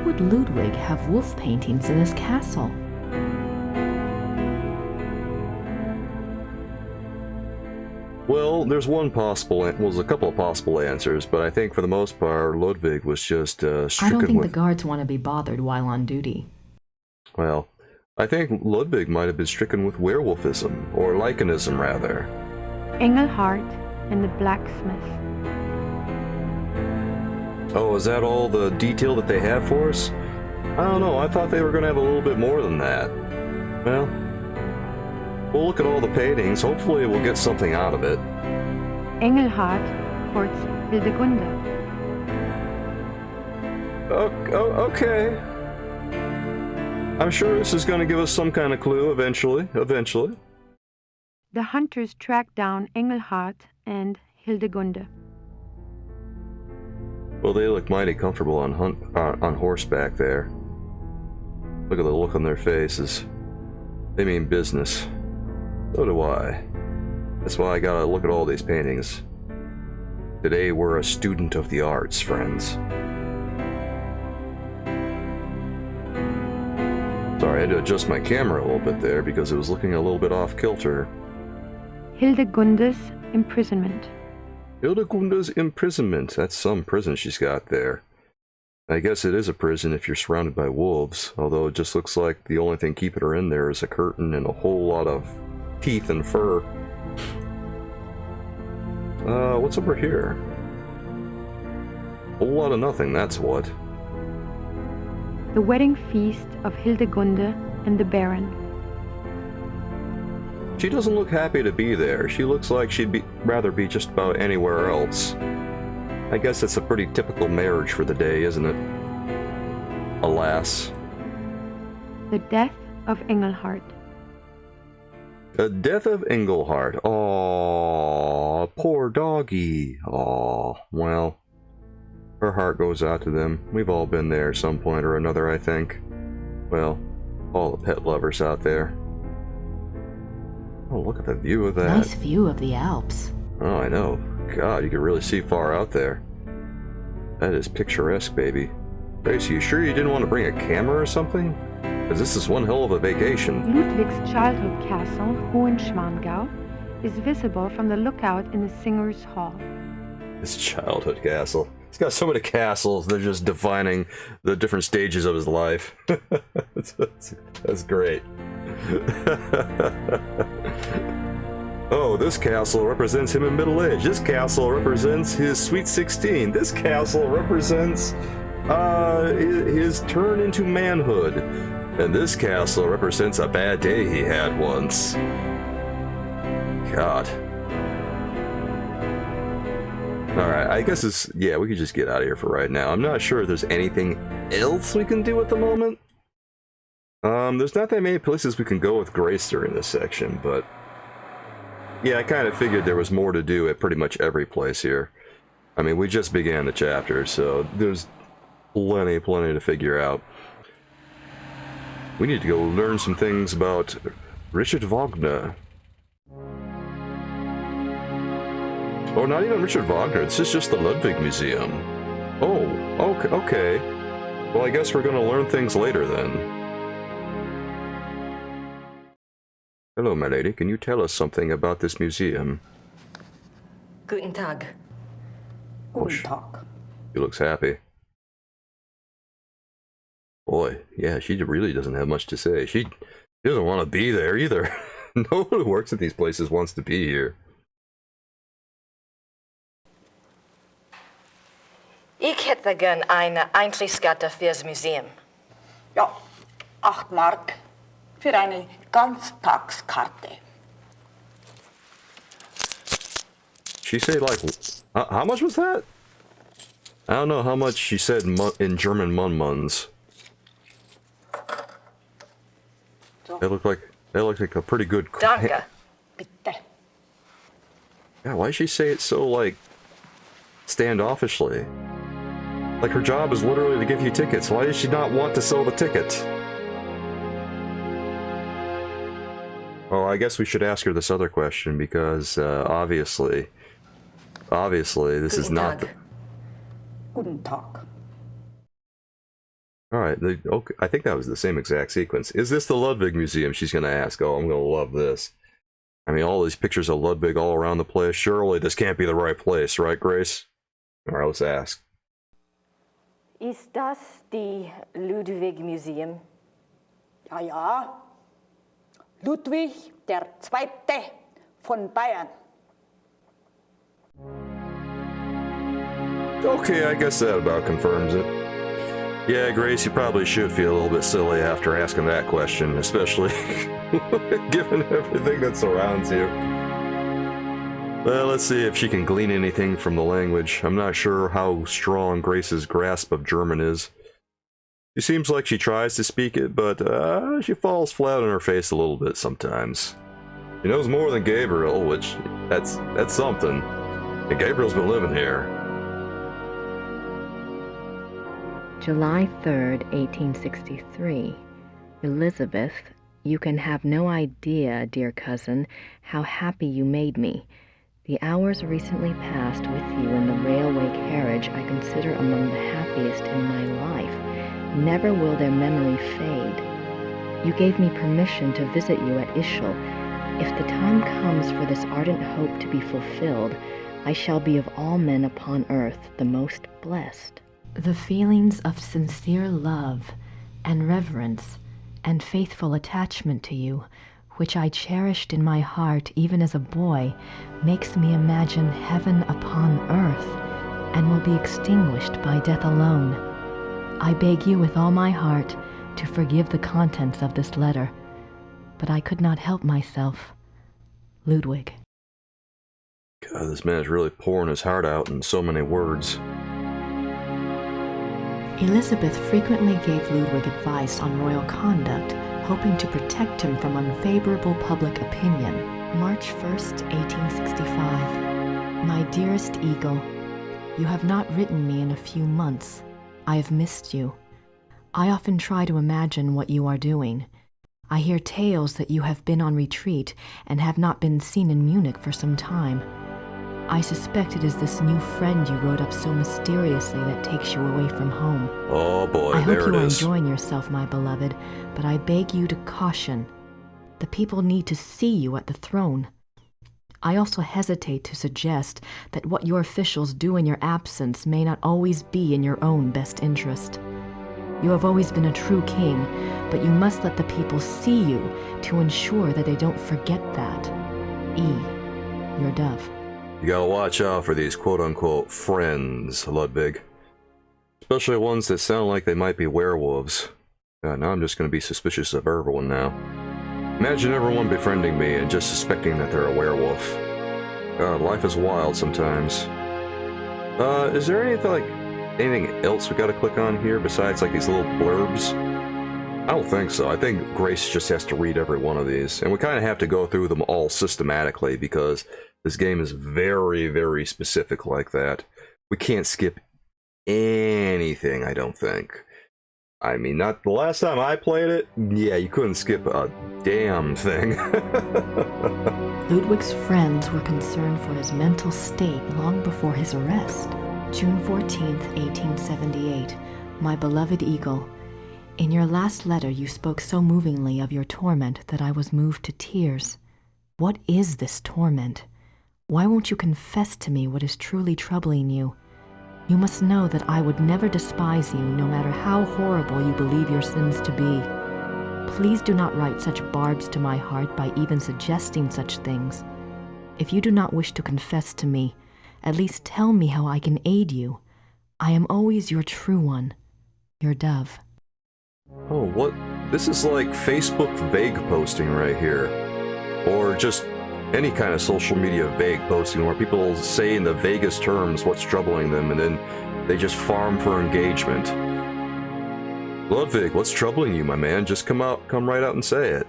would Ludwig have wolf paintings in his castle? Well, there's a couple of possible answers, but I think for the most part, Ludwig was just stricken with... I don't think the guards want to be bothered while on duty. Well, I think Ludwig might have been stricken with werewolfism, or lichenism, rather. Engelhart and the blacksmith. Oh, is that all the detail that they have for us? I don't know, I thought they were going to have a little bit more than that. Well, we'll look at all the paintings, hopefully we'll get something out of it. Engelhart courts Hildegunde. Okay. I'm sure this is going to give us some kind of clue eventually. The hunters track down Engelhart and Hildegunde. Well, they look mighty comfortable on horseback there. Look at the look on their faces. They mean business. So do I. That's why I gotta look at all these paintings. Today we're a student of the arts, friends. Sorry, I had to adjust my camera a little bit there because it was looking a little bit off kilter. Hildegunde's imprisonment. Hildegunde's imprisonment. That's some prison she's got there. I guess it is a prison if you're surrounded by wolves, although it just looks like the only thing keeping her in there is a curtain and a whole lot of teeth and fur. What's over here? A whole lot of nothing, that's what. The wedding feast of Hildegunde and the Baron. She doesn't look happy to be there. She looks like she'd rather be just about anywhere else. I guess it's a pretty typical marriage for the day, isn't it? Alas. The death of Engelhart. The death of Engelhart. Aww, poor doggy. Aww, well, her heart goes out to them. We've all been there at some point or another, I think. Well, all the pet lovers out there. Oh, look at the view of that. Nice view of the Alps. Oh, I know. God, you can really see far out there. That is picturesque, baby. Tracy, you sure you didn't want to bring a camera or something? Because this is one hell of a vacation. Ludwig's childhood castle, Hohenschwangau, is visible from the lookout in the Singer's Hall. His childhood castle. He's got so many castles, they're just defining the different stages of his life. That's great. Oh, this castle represents him in middle age. This castle represents his sweet 16. This castle represents his turn into manhood. And this castle represents a bad day he had once. God. Alright, I guess it's... yeah, we could just get out of here for right now. I'm not sure if there's anything else we can do at the moment. There's not that many places we can go with Grace during this section, but... yeah, I kind of figured there was more to do at pretty much every place here. I mean, we just began the chapter, so there's plenty to figure out. We need to go learn some things about Richard Wagner. Or not even Richard Wagner, this is just the Ludwig Museum. Oh, okay. Well, I guess we're going to learn things later then. Hello, my lady. Can you tell us something about this museum? Guten Tag. Guten Tag. She looks happy. Boy, yeah, she really doesn't have much to say. She doesn't want to be there either. No one who works at these places wants to be here. Ik hätte gern eine Eintrittskarte fürs Museum. Ja, 8 Mark für eine Ganztagskarte. She say like, how much was that? I don't know how much she said in German munmuns. So. They look like a pretty good. Danke. Bitte. Yeah, why does she say it so like standoffishly? Like her job is literally to give you tickets. Why does she not want to sell the tickets? Oh, I guess we should ask her this other question because obviously this is not. Guten Tag. Alright, okay, I think that was the same exact sequence. Is this the Ludwig Museum? She's gonna ask. Oh, I'm gonna love this. I mean, all these pictures of Ludwig all around the place. Surely this can't be the right place, right, Grace? Alright, let's ask. Is das die Ludwig Museum? Ja, ja. Ludwig der Zweite von Bayern. Okay, I guess that about confirms it. Yeah, Grace, you probably should feel a little bit silly after asking that question, especially given everything that surrounds you. Well, let's see if she can glean anything from the language. I'm not sure how strong Grace's grasp of German is. She seems like she tries to speak it, but she falls flat on her face a little bit sometimes. She knows more than Gabriel, which, that's something. And Gabriel's been living here. July 3rd, 1863. Elizabeth, you can have no idea, dear cousin, how happy you made me. The hours recently passed with you in the railway carriage I consider among the happiest in my life. Never will their memory fade. You gave me permission to visit you at Ischl. If the time comes for this ardent hope to be fulfilled, I shall be of all men upon earth the most blessed. The feelings of sincere love and reverence and faithful attachment to you, which I cherished in my heart even as a boy, makes me imagine heaven upon earth and will be extinguished by death alone. I beg you with all my heart to forgive the contents of this letter, but I could not help myself. Ludwig. God, this man is really pouring his heart out in so many words. Elizabeth frequently gave Ludwig advice on royal conduct, hoping to protect him from unfavorable public opinion. March 1st, 1865. My dearest Eagle, you have not written me in a few months. I have missed you. I often try to imagine what you are doing. I hear tales that you have been on retreat and have not been seen in Munich for some time. I suspect it is this new friend you wrote up so mysteriously that takes you away from home. Oh boy, I hope there you it are is. enjoying yourself, my beloved, but I beg you to caution. The people need to see you at the throne. I also hesitate to suggest that what your officials do in your absence may not always be in your own best interest. You have always been a true king, but you must let the people see you to ensure that they don't forget that. E. Your dove. You gotta watch out for these quote-unquote friends, Ludwig. Especially ones that sound like they might be werewolves. God, now I'm just gonna be suspicious of everyone now. Imagine everyone befriending me and just suspecting that they're a werewolf. God, life is wild sometimes. Is there anything else we gotta click on here besides like these little blurbs? I don't think so. I think Grace just has to read every one of these, and we kind of have to go through them all systematically because this game is very, very specific like that. We can't skip anything, I don't think. I mean, not the last time I played it, yeah, you couldn't skip a damn thing. Ludwig's friends were concerned for his mental state long before his arrest. June 14th, 1878. My beloved Eagle, in your last letter you spoke so movingly of your torment that I was moved to tears. What is this torment? Why won't you confess to me what is truly troubling you? You must know that I would never despise you, no matter how horrible you believe your sins to be. Please do not write such barbs to my heart by even suggesting such things. If you do not wish to confess to me, at least tell me how I can aid you. I am always your true one, your dove. Oh, what? This is like Facebook vague posting right here. Or just any kind of social media vague posting where people say in the vaguest terms what's troubling them and then they just farm for engagement. Ludwig, what's troubling you, my man? Just come right out and say it.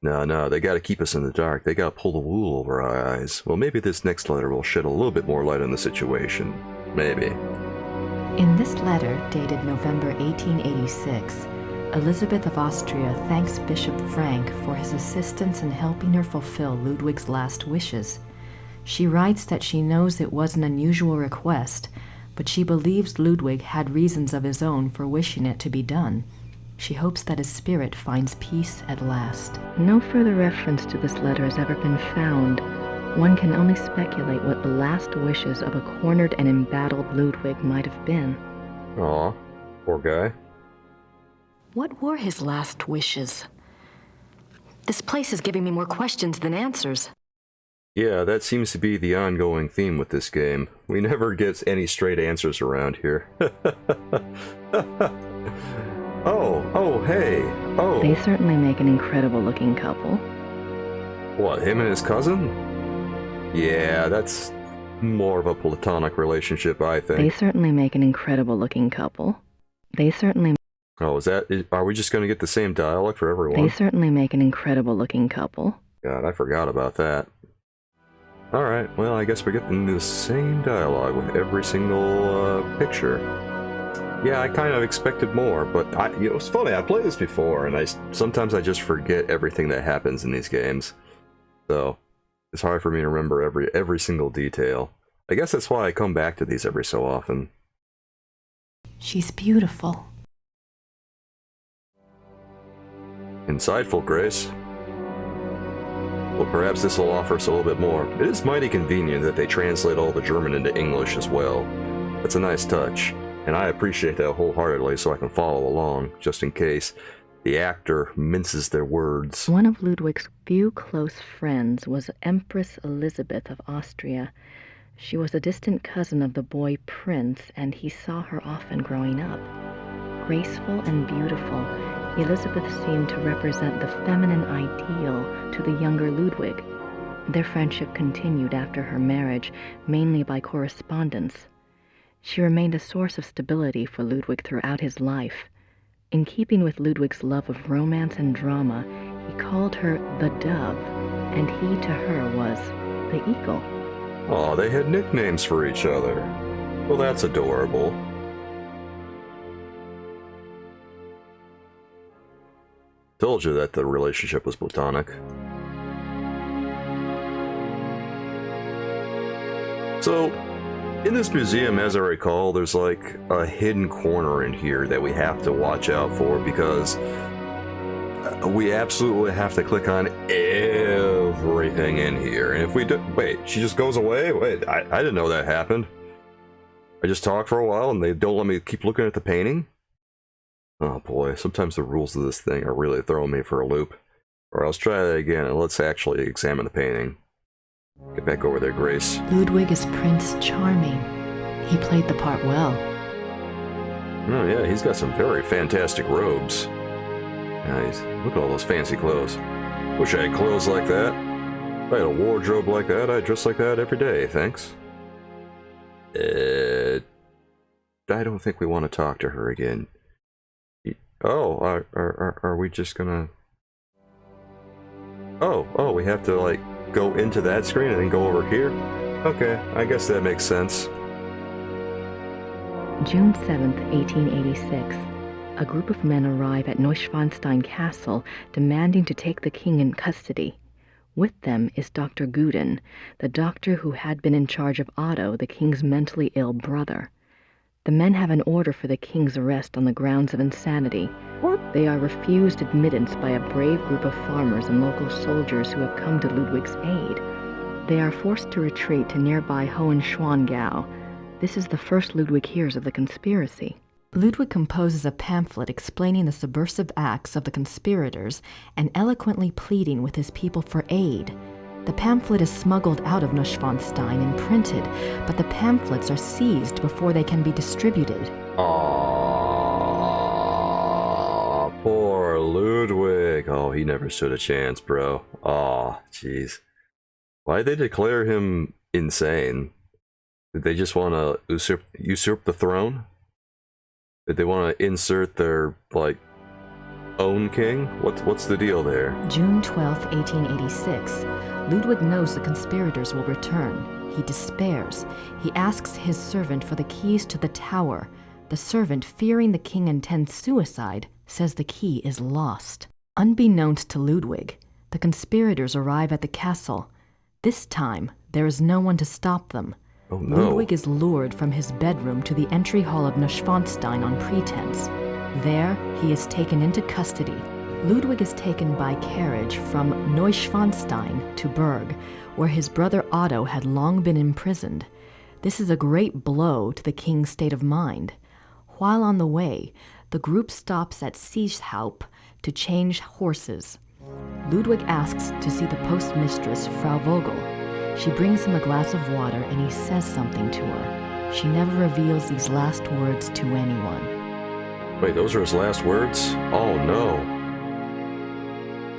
No, they gotta keep us in the dark. They gotta pull the wool over our eyes. Well, maybe this next letter will shed a little bit more light on the situation. Maybe. In this letter, dated November 1886, Elizabeth of Austria thanks Bishop Frank for his assistance in helping her fulfill Ludwig's last wishes. She writes that she knows it was an unusual request, but she believes Ludwig had reasons of his own for wishing it to be done. She hopes that his spirit finds peace at last. No further reference to this letter has ever been found. One can only speculate what the last wishes of a cornered and embattled Ludwig might have been. Aw, poor guy. What were his last wishes? This place is giving me more questions than answers. Yeah, that seems to be the ongoing theme with this game. We never get any straight answers around here. Oh, hey, oh. They certainly make an incredible looking couple. What, him and his cousin? Yeah, that's more of a platonic relationship, I think. They certainly make an incredible looking couple. They certainly... Oh, are we just going to get the same dialogue for everyone? They certainly make an incredible looking couple. God, I forgot about that. Alright, well, I guess we're getting the same dialogue with every single picture. Yeah, I kind of expected more, but it was funny, I played this before, and sometimes I just forget everything that happens in these games. So, it's hard for me to remember every single detail. I guess that's why I come back to these every so often. She's beautiful. Insightful, Grace. Well, perhaps this will offer us a little bit more. It is mighty convenient that they translate all the German into English as well. That's a nice touch, and I appreciate that wholeheartedly so I can follow along, just in case the actor minces their words. One of Ludwig's few close friends was Empress Elizabeth of Austria. She was a distant cousin of the boy Prince, and he saw her often growing up. Graceful and beautiful, Elizabeth seemed to represent the feminine ideal to the younger Ludwig. Their friendship continued after her marriage, mainly by correspondence. She remained a source of stability for Ludwig throughout his life. In keeping with Ludwig's love of romance and drama, he called her the Dove, and he to her was the Eagle. Aw, they had nicknames for each other. Well, that's adorable. Told you that the relationship was platonic. So, in this museum, as I recall, there's like a hidden corner in here that we have to watch out for because we absolutely have to click on everything in here. And if we do, wait, she just goes away? Wait, I didn't know that happened. I just talk for a while and they don't let me keep looking at the painting? Oh boy, sometimes the rules of this thing are really throwing me for a loop. Or let's try that again and let's actually examine the painting. Get back over there, Grace. Ludwig is Prince Charming. He played the part well. Oh yeah, he's got some very fantastic robes. Nice. Look at all those fancy clothes. Wish I had clothes like that. If I had a wardrobe like that, I'd dress like that every day, thanks. I don't think we want to talk to her again. Oh, are we just gonna... Oh, we have to, like, go into that screen and then go over here? Okay, I guess that makes sense. June 7th, 1886. A group of men arrive at Neuschwanstein Castle demanding to take the king in custody. With them is Dr. Guden, the doctor who had been in charge of Otto, the king's mentally ill brother. The men have an order for the king's arrest on the grounds of insanity. What? They are refused admittance by a brave group of farmers and local soldiers who have come to Ludwig's aid. They are forced to retreat to nearby Hohenschwangau. This is the first Ludwig hears of the conspiracy. Ludwig composes a pamphlet explaining the subversive acts of the conspirators and eloquently pleading with his people for aid. The pamphlet is smuggled out of Neuschwanstein and printed, but the pamphlets are seized before they can be distributed. Aww, poor Ludwig. Oh, he never stood a chance, bro. Aw, jeez. Why'd they declare him insane? Did they just want to usurp the throne? Did they want to insert their, like, own king? What's the deal there? June 12, 1886. Ludwig knows the conspirators will return. He despairs. He asks his servant for the keys to the tower. The servant, fearing the king intends suicide, says the key is lost. Unbeknownst to Ludwig, the conspirators arrive at the castle. This time, there is no one to stop them. Oh no. Ludwig is lured from his bedroom to the entry hall of Neuschwanstein on pretense. There, he is taken into custody. Ludwig is taken by carriage from Neuschwanstein to Berg, where his brother Otto had long been imprisoned. This is a great blow to the king's state of mind. While on the way, the group stops at Seeshaupt to change horses. Ludwig asks to see the postmistress, Frau Vogel. She brings him a glass of water and he says something to her. She never reveals these last words to anyone. Wait, those are his last words? Oh no.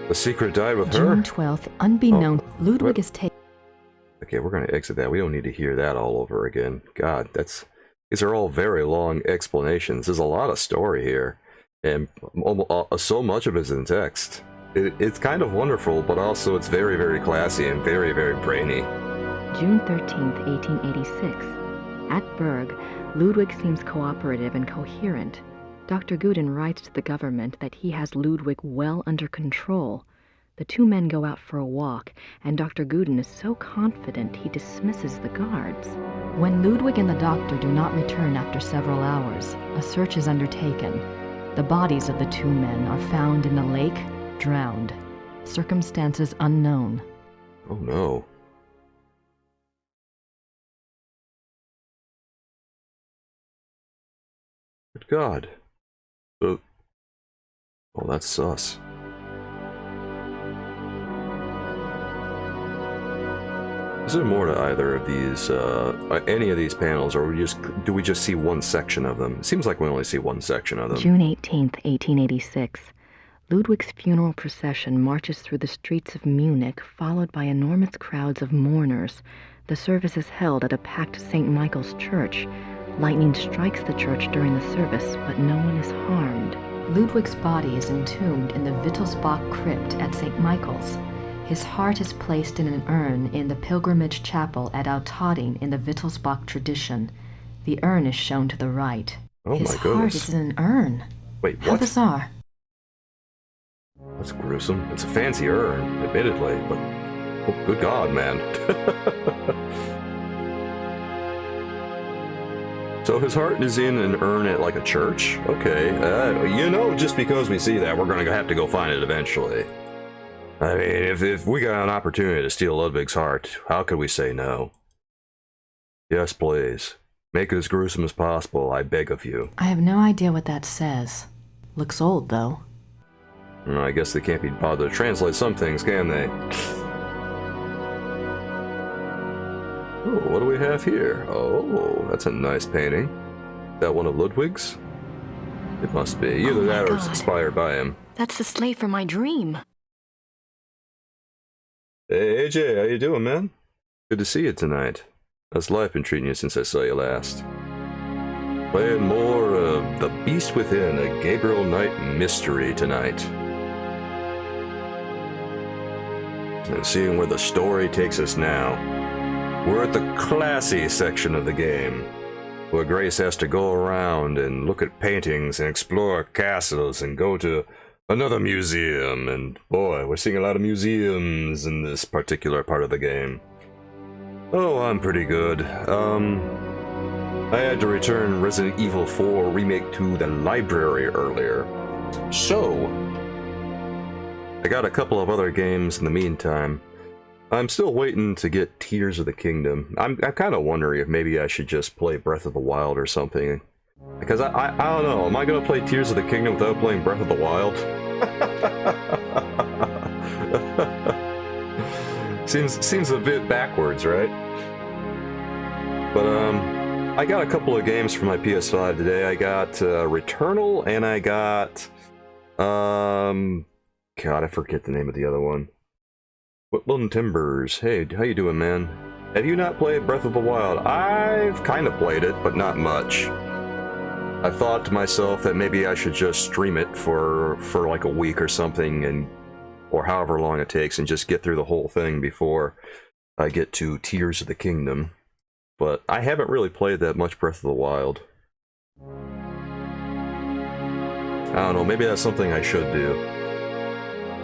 The secret died with her? June 12th, unbeknown, Ludwig is taken. Okay, we're going to exit that. We don't need to hear that all over again. God, these are all very long explanations. There's a lot of story here, and so much of it is in text. It's kind of wonderful, but also it's very, very classy and very, very brainy. June 13th, 1886. At Berg, Ludwig seems cooperative and coherent. Dr. Guden writes to the government that he has Ludwig well under control. The two men go out for a walk, and Dr. Guden is so confident he dismisses the guards. When Ludwig and the doctor do not return after several hours, a search is undertaken. The bodies of the two men are found in the lake, drowned. Circumstances unknown. Oh no. Good God. Oh, that's sus. Is there more to either of these, any of these panels, or do we just see one section of them? It seems like we only see one section of them. June 18th, 1886. Ludwig's funeral procession marches through the streets of Munich, followed by enormous crowds of mourners. The service is held at a packed St. Michael's church. Lightning strikes the church during the service, but no one is harmed. Ludwig's body is entombed in the Wittelsbach crypt at St. Michael's. His heart is placed in an urn in the pilgrimage chapel at Altading in the Wittelsbach tradition. The urn is shown to the right. Oh His my heart goodness. is in an urn. Wait, How what? bizarre. That's gruesome. It's a fancy urn, admittedly, but oh, good God, man. So his heart is in an urn at like a church? Okay, just because we see that, we're going to have to go find it eventually. I mean, if we got an opportunity to steal Ludwig's heart, how could we say no? Yes, please. Make it as gruesome as possible, I beg of you. I have no idea what that says. Looks old, though. I guess they can't be bothered to translate some things, can they? Oh, what do we have here? Oh, that's a nice painting. That one of Ludwig's? It must be. Either that or it's inspired by him. That's the slave from my dream. Hey, AJ, how you doing, man? Good to see you tonight. How's life been treating you since I saw you last? Playing more of The Beast Within, a Gabriel Knight Mystery tonight. And seeing where the story takes us now. We're at the classy section of the game, where Grace has to go around and look at paintings and explore castles and go to another museum, and boy, we're seeing a lot of museums in this particular part of the game. Oh, I'm pretty good. I had to return Resident Evil 4 Remake to the library earlier, so I got a couple of other games in the meantime. I'm still waiting to get Tears of the Kingdom. I'm kind of wondering if maybe I should just play Breath of the Wild or something. Because I don't know, am I going to play Tears of the Kingdom without playing Breath of the Wild? Seems a bit backwards, right? But I got a couple of games for my PS5 today. I got Returnal, and I got God, I forget the name of the other one. Woodland Timbers. Hey, how you doing, man? Have you not played Breath of the Wild? I've kind of played it, but not much. I thought to myself that maybe I should just stream it for like a week or something, or however long it takes, and just get through the whole thing before I get to Tears of the Kingdom. But I haven't really played that much Breath of the Wild. I don't know, maybe that's something I should do.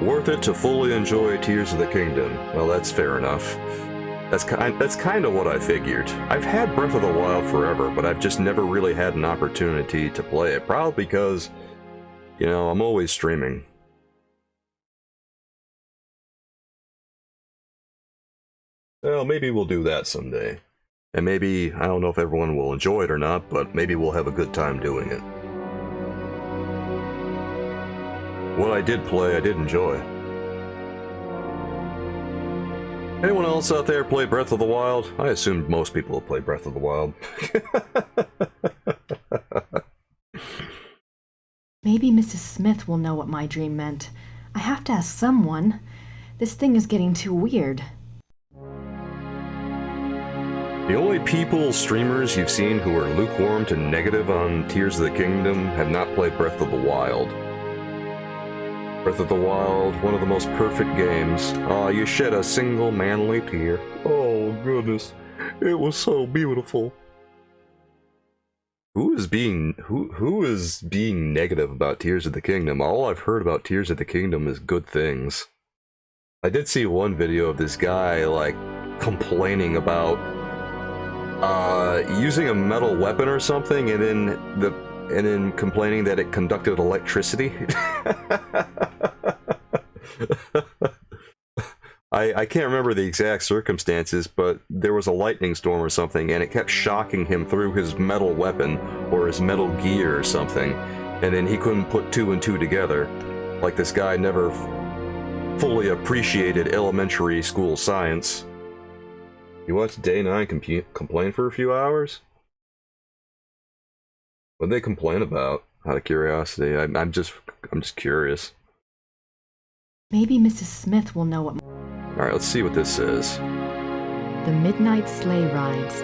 Worth it to fully enjoy Tears of the Kingdom. Well, that's fair enough. That's kind of what I figured. I've had Breath of the Wild forever, but I've just never really had an opportunity to play it. Probably because, you know, I'm always streaming. Well, maybe we'll do that someday. And maybe, I don't know if everyone will enjoy it or not, but maybe we'll have a good time doing it. What I did play, I did enjoy. Anyone else out there play Breath of the Wild? I assumed most people have played Breath of the Wild. Maybe Mrs. Smith will know what my dream meant. I have to ask someone. This thing is getting too weird. The only streamers you've seen who are lukewarm to negative on Tears of the Kingdom have not played Breath of the Wild. Breath of the Wild, one of the most perfect games. You shed a single manly tear. Oh goodness, it was so beautiful. Who is being negative about Tears of the Kingdom? All I've heard about Tears of the Kingdom is good things. I did see one video of this guy like complaining about using a metal weapon or something, and then complaining that it conducted electricity. I can't remember the exact circumstances, but there was a lightning storm or something, and it kept shocking him through his metal weapon or his metal gear or something, and then he couldn't put two and two together. Like this guy never fully appreciated elementary school science. You watched Day 9 complain for a few hours? What'd they complain about? Out of curiosity, I'm just curious. Maybe Mrs. Smith will know what... Alright, let's see what this says. The midnight sleigh rides.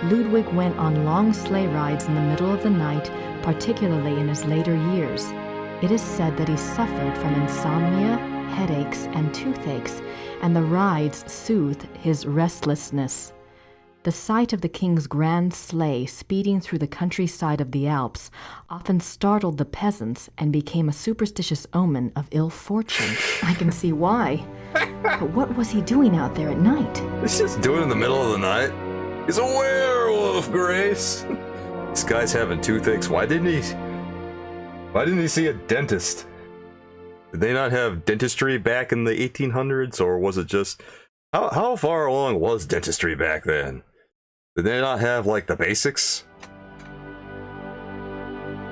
Ludwig went on long sleigh rides in the middle of the night, particularly in his later years. It is said that he suffered from insomnia, headaches, and toothaches, and the rides soothed his restlessness. The sight of the king's grand sleigh speeding through the countryside of the Alps often startled the peasants and became a superstitious omen of ill fortune. I can see why. But what was he doing out there at night? He's just doing it in the middle of the night. He's a werewolf, Grace. This guy's having toothaches. Why didn't he see a dentist? Did they not have dentistry back in the 1800s, or was it just... How far along was dentistry back then? Did they not have, like, the basics?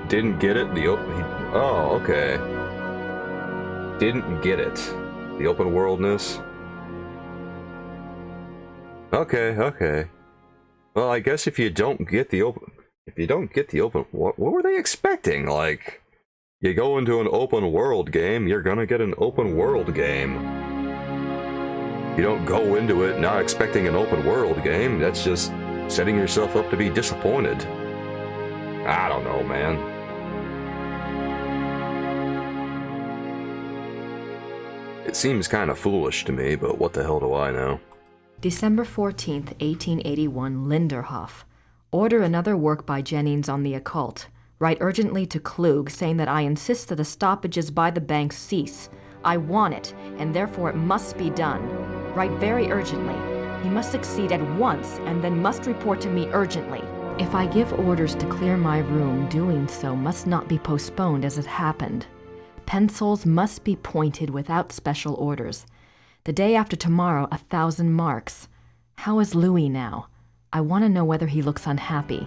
Didn't get it? Oh, okay. Didn't get it. The open worldness? Okay. Well, I guess if you don't get the open... What were they expecting? Like... You go into an open world game, you're gonna get an open world game. You don't go into it not expecting an open world game, that's just setting yourself up to be disappointed. I don't know, man. It seems kind of foolish to me, but what the hell do I know? December 14th, 1881, Linderhof. Order another work by Jennings on the occult. Write urgently to Klug, saying that I insist that the stoppages by the bank cease. I want it, and therefore it must be done. Write very urgently. He must succeed at once, and then must report to me urgently. If I give orders to clear my room, doing so must not be postponed as it happened. Pencils must be pointed without special orders. The day after tomorrow, 1,000 marks. How is Louis now? I want to know whether he looks unhappy.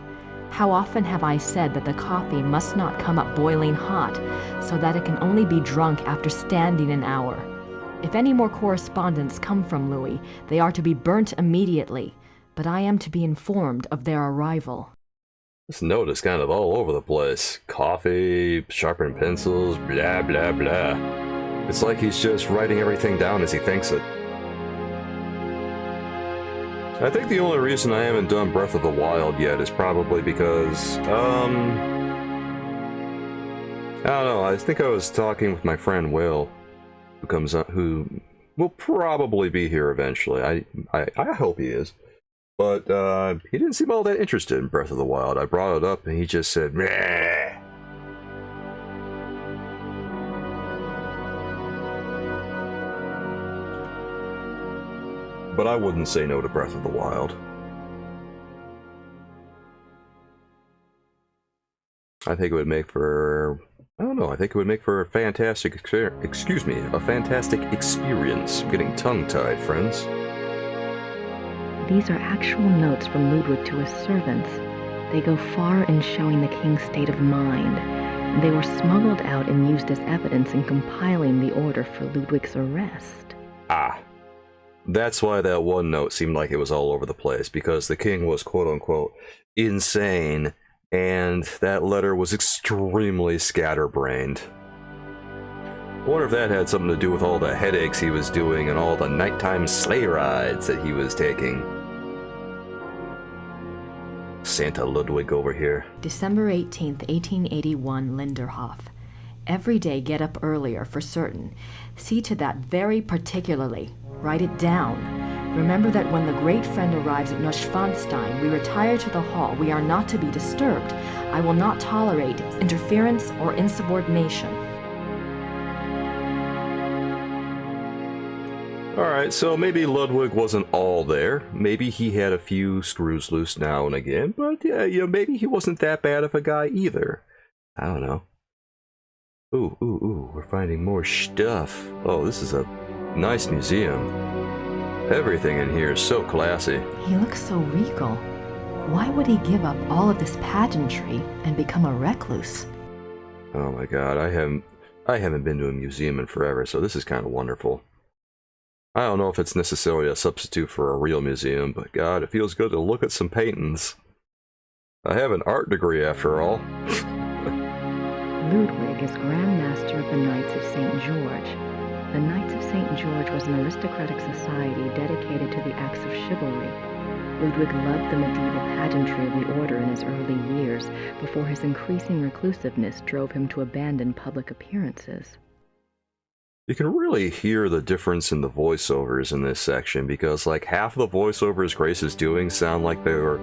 How often have I said that the coffee must not come up boiling hot, so that it can only be drunk after standing an hour? If any more correspondence come from Louis, they are to be burnt immediately, but I am to be informed of their arrival. This note is kind of all over the place. Coffee, sharpened pencils, blah blah blah. It's like he's just writing everything down as he thinks it. I think the only reason I haven't done Breath of the Wild yet is probably because, I don't know, I think I was talking with my friend Will, who will probably be here eventually. I hope he is. But, he didn't seem all that interested in Breath of the Wild. I brought it up and he just said, meh. but I wouldn't say no to Breath of the Wild. I think it would make for... I don't know, I think it would make for a fantastic a fantastic experience. I'm getting tongue-tied, friends. These are actual notes from Ludwig to his servants. They go far in showing the king's state of mind. They were smuggled out and used as evidence in compiling the order for Ludwig's arrest. Ah. That's why that one note seemed like it was all over the place, because the king was quote-unquote insane, and that letter was extremely scatterbrained. I wonder if that had something to do with all the headaches he was doing and all the nighttime sleigh rides that he was taking. Santa Ludwig over here. December 18th, 1881, Linderhof. Every day get up earlier for certain. See to that very particularly. Write it down. Remember that when the great friend arrives at Neuschwanstein, we retire to the hall. We are not to be disturbed. I will not tolerate interference or insubordination. Alright, so maybe Ludwig wasn't all there. Maybe he had a few screws loose now and again, but yeah, maybe he wasn't that bad of a guy either. I don't know. Ooh, we're finding more stuff. Oh, this is a nice museum. Everything in here is so classy. He looks so regal. Why would he give up all of this pageantry and become a recluse? Oh my god, I haven't been to a museum in forever, so this is kind of wonderful. I don't know if it's necessarily a substitute for a real museum, but god, it feels good to look at some paintings. I have an art degree after all. Ludwig is Grand Master of the Knights of St. George. The Knights of St. George was an aristocratic society dedicated to the acts of chivalry. Ludwig loved the medieval pageantry of the order in his early years, before his increasing reclusiveness drove him to abandon public appearances. You can really hear the difference in the voiceovers in this section, because like half the voiceovers Grace is doing sound like they were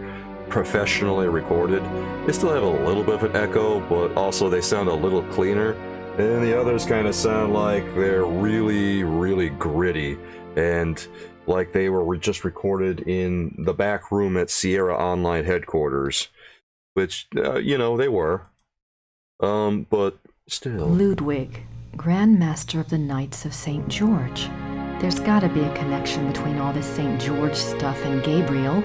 professionally recorded. They still have a little bit of an echo, but also they sound a little cleaner. And the others kind of sound like they're really, really gritty, and like they were just recorded in the back room at Sierra Online headquarters, which, you know, they were. But still. Ludwig, Grand Master of the Knights of St. George. There's gotta be a connection between all this St. George stuff and Gabriel.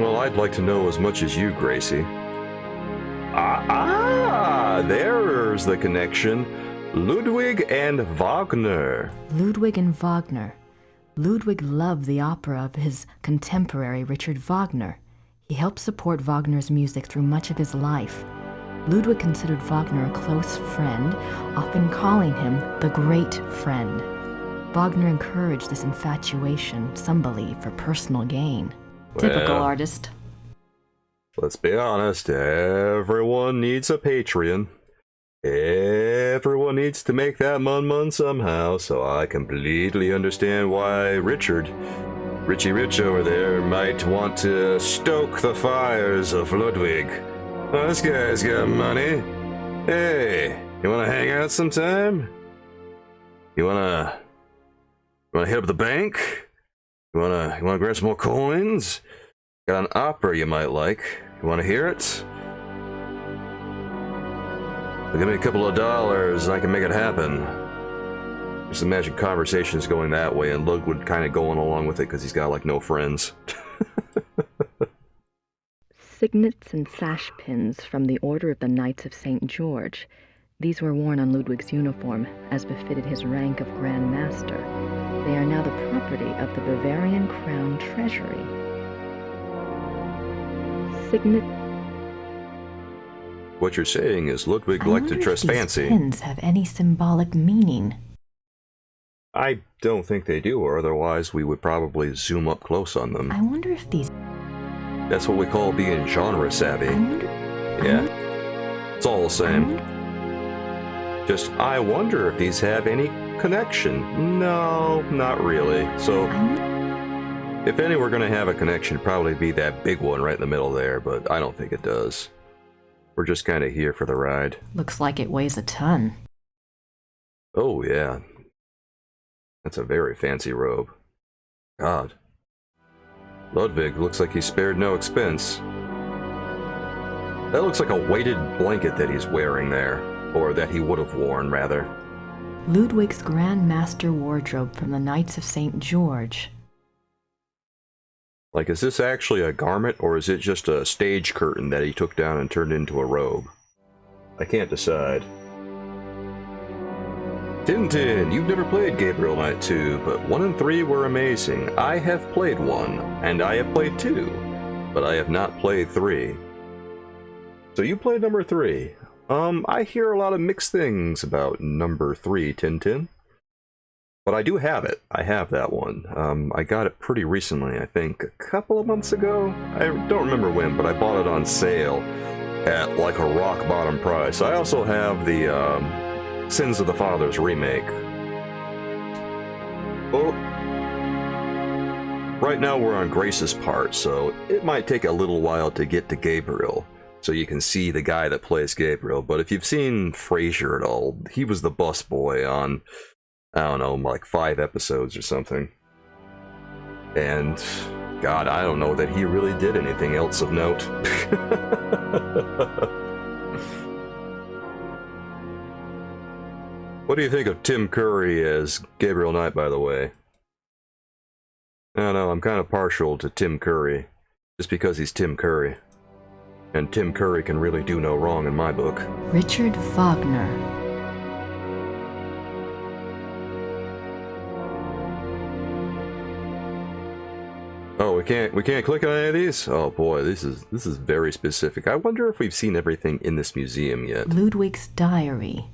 Well, I'd like to know as much as you, Gracie. There's the connection. Ludwig and Wagner. Ludwig and Wagner. Ludwig loved the opera of his contemporary Richard Wagner. He helped support Wagner's music through much of his life. Ludwig considered Wagner a close friend, often calling him the great friend. Wagner encouraged this infatuation, some believe, for personal gain. Typical artist. Let's be honest, everyone needs a Patreon. Everyone needs to make that mun somehow, so I completely understand why Richie Rich over there, might want to stoke the fires of Ludwig. Oh, this guy's got money. Hey, you wanna hang out sometime? You wanna hit up the bank? You wanna grab some more coins? Got an opera you might like. You wanna hear it? Give me a couple of dollars and I can make it happen. Just imagine conversations going that way and Ludwig kind of going along with it because he's got like no friends. Signets and sash pins from the Order of the Knights of St. George. These were worn on Ludwig's uniform, as befitted his rank of Grand Master. They are now the property of the Bavarian Crown Treasury. Signet... What you're saying is Ludwig liked to dress fancy. These pins have any symbolic meaning. I don't think they do, or otherwise we would probably zoom up close on them. I wonder if these... That's what we call being genre savvy. Yeah, it's all the same. Just, I wonder if these have any connection. No, not really. So, if any were going to have a connection, it'd probably be that big one right in the middle there, but I don't think it does. We're just kind of here for the ride. Looks like it weighs a ton. Oh, yeah. That's a very fancy robe. God. Ludwig looks like he spared no expense. That looks like a weighted blanket that he's wearing there. Or that he would have worn, rather. Ludwig's Grand Master wardrobe from the Knights of St. George. Like, is this actually a garment, or is it just a stage curtain that he took down and turned into a robe? I can't decide. Tintin, you've never played Gabriel Knight 2, but 1 and 3 were amazing. I have played 1, and I have played 2, but I have not played 3. So you played number 3. I hear a lot of mixed things about number 3, Tintin. But I do have it. I have that one. I got it pretty recently, I think a couple of months ago. I don't remember when, but I bought it on sale at like a rock bottom price. I also have the Sins of the Fathers remake. Well, right now we're on Grace's part, so it might take a little while to get to Gabriel, so you can see the guy that plays Gabriel. But if you've seen Frasier at all, he was the bus boy on, I don't know, like 5 episodes or something. And, God, I don't know that he really did anything else of note. What do you think of Tim Curry as Gabriel Knight, by the way? I don't know, I'm kind of partial to Tim Curry, just because he's Tim Curry. And Tim Curry can really do no wrong in my book. Richard Wagner. Oh, we can't click on any of these? Oh boy, this is very specific. I wonder if we've seen everything in this museum yet. Ludwig's diary.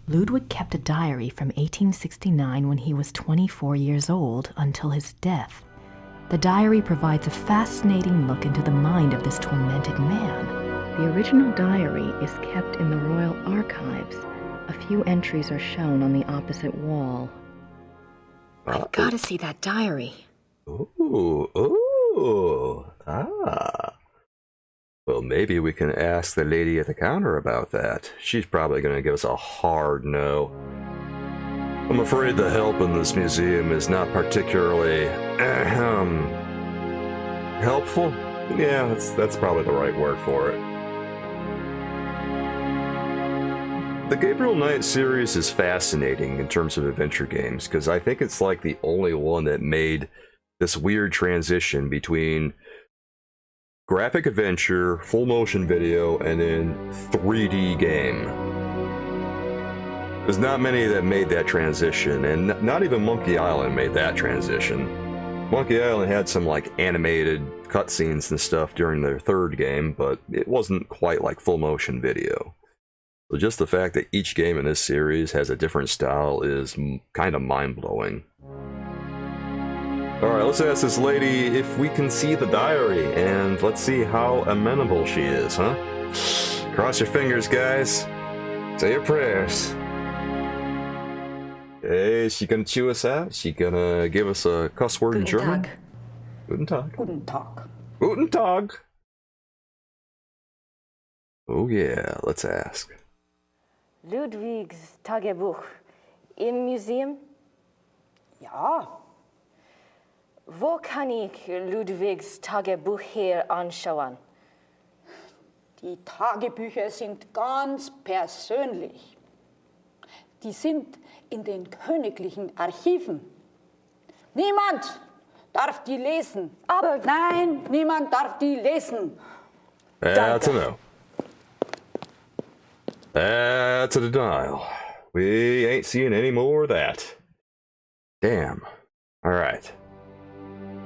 Ludwig kept a diary from 1869 when he was 24 years old until his death. The diary provides a fascinating look into the mind of this tormented man. The original diary is kept in the Royal Archives. A few entries are shown on the opposite wall. I gotta see that diary. Ooh, ah. Well, maybe we can ask the lady at the counter about that. She's probably going to give us a hard no. I'm afraid the help in this museum is not particularly helpful. Yeah, that's probably the right word for it. The Gabriel Knight series is fascinating in terms of adventure games, because I think it's like the only one that made this weird transition between graphic adventure, full motion video, and then 3D game. There's not many that made that transition, and not even Monkey Island made that transition. Monkey Island had some like animated cutscenes and stuff during their 3rd game, but it wasn't quite like full motion video. So just the fact that each game in this series has a different style is kind of mind-blowing. Alright, let's ask this lady if we can see the diary, and let's see how amenable she is, huh? Cross your fingers, guys. Say your prayers. Hey, is she gonna chew us out? Is she gonna give us a cuss word in German? Guten Tag. Guten Tag. Guten Tag. Oh yeah, let's ask. Ludwig's Tagebuch im Museum? Ja, Wo kann ich Ludwigs Tagebuch hier anschauen? die Tagebücher sind ganz persönlich. Die sind in den königlichen Archiven. Niemand darf die lesen. Aber nein, niemand darf die lesen. That's a no. That's a denial. We ain't seeing any more of that. Damn. Alright.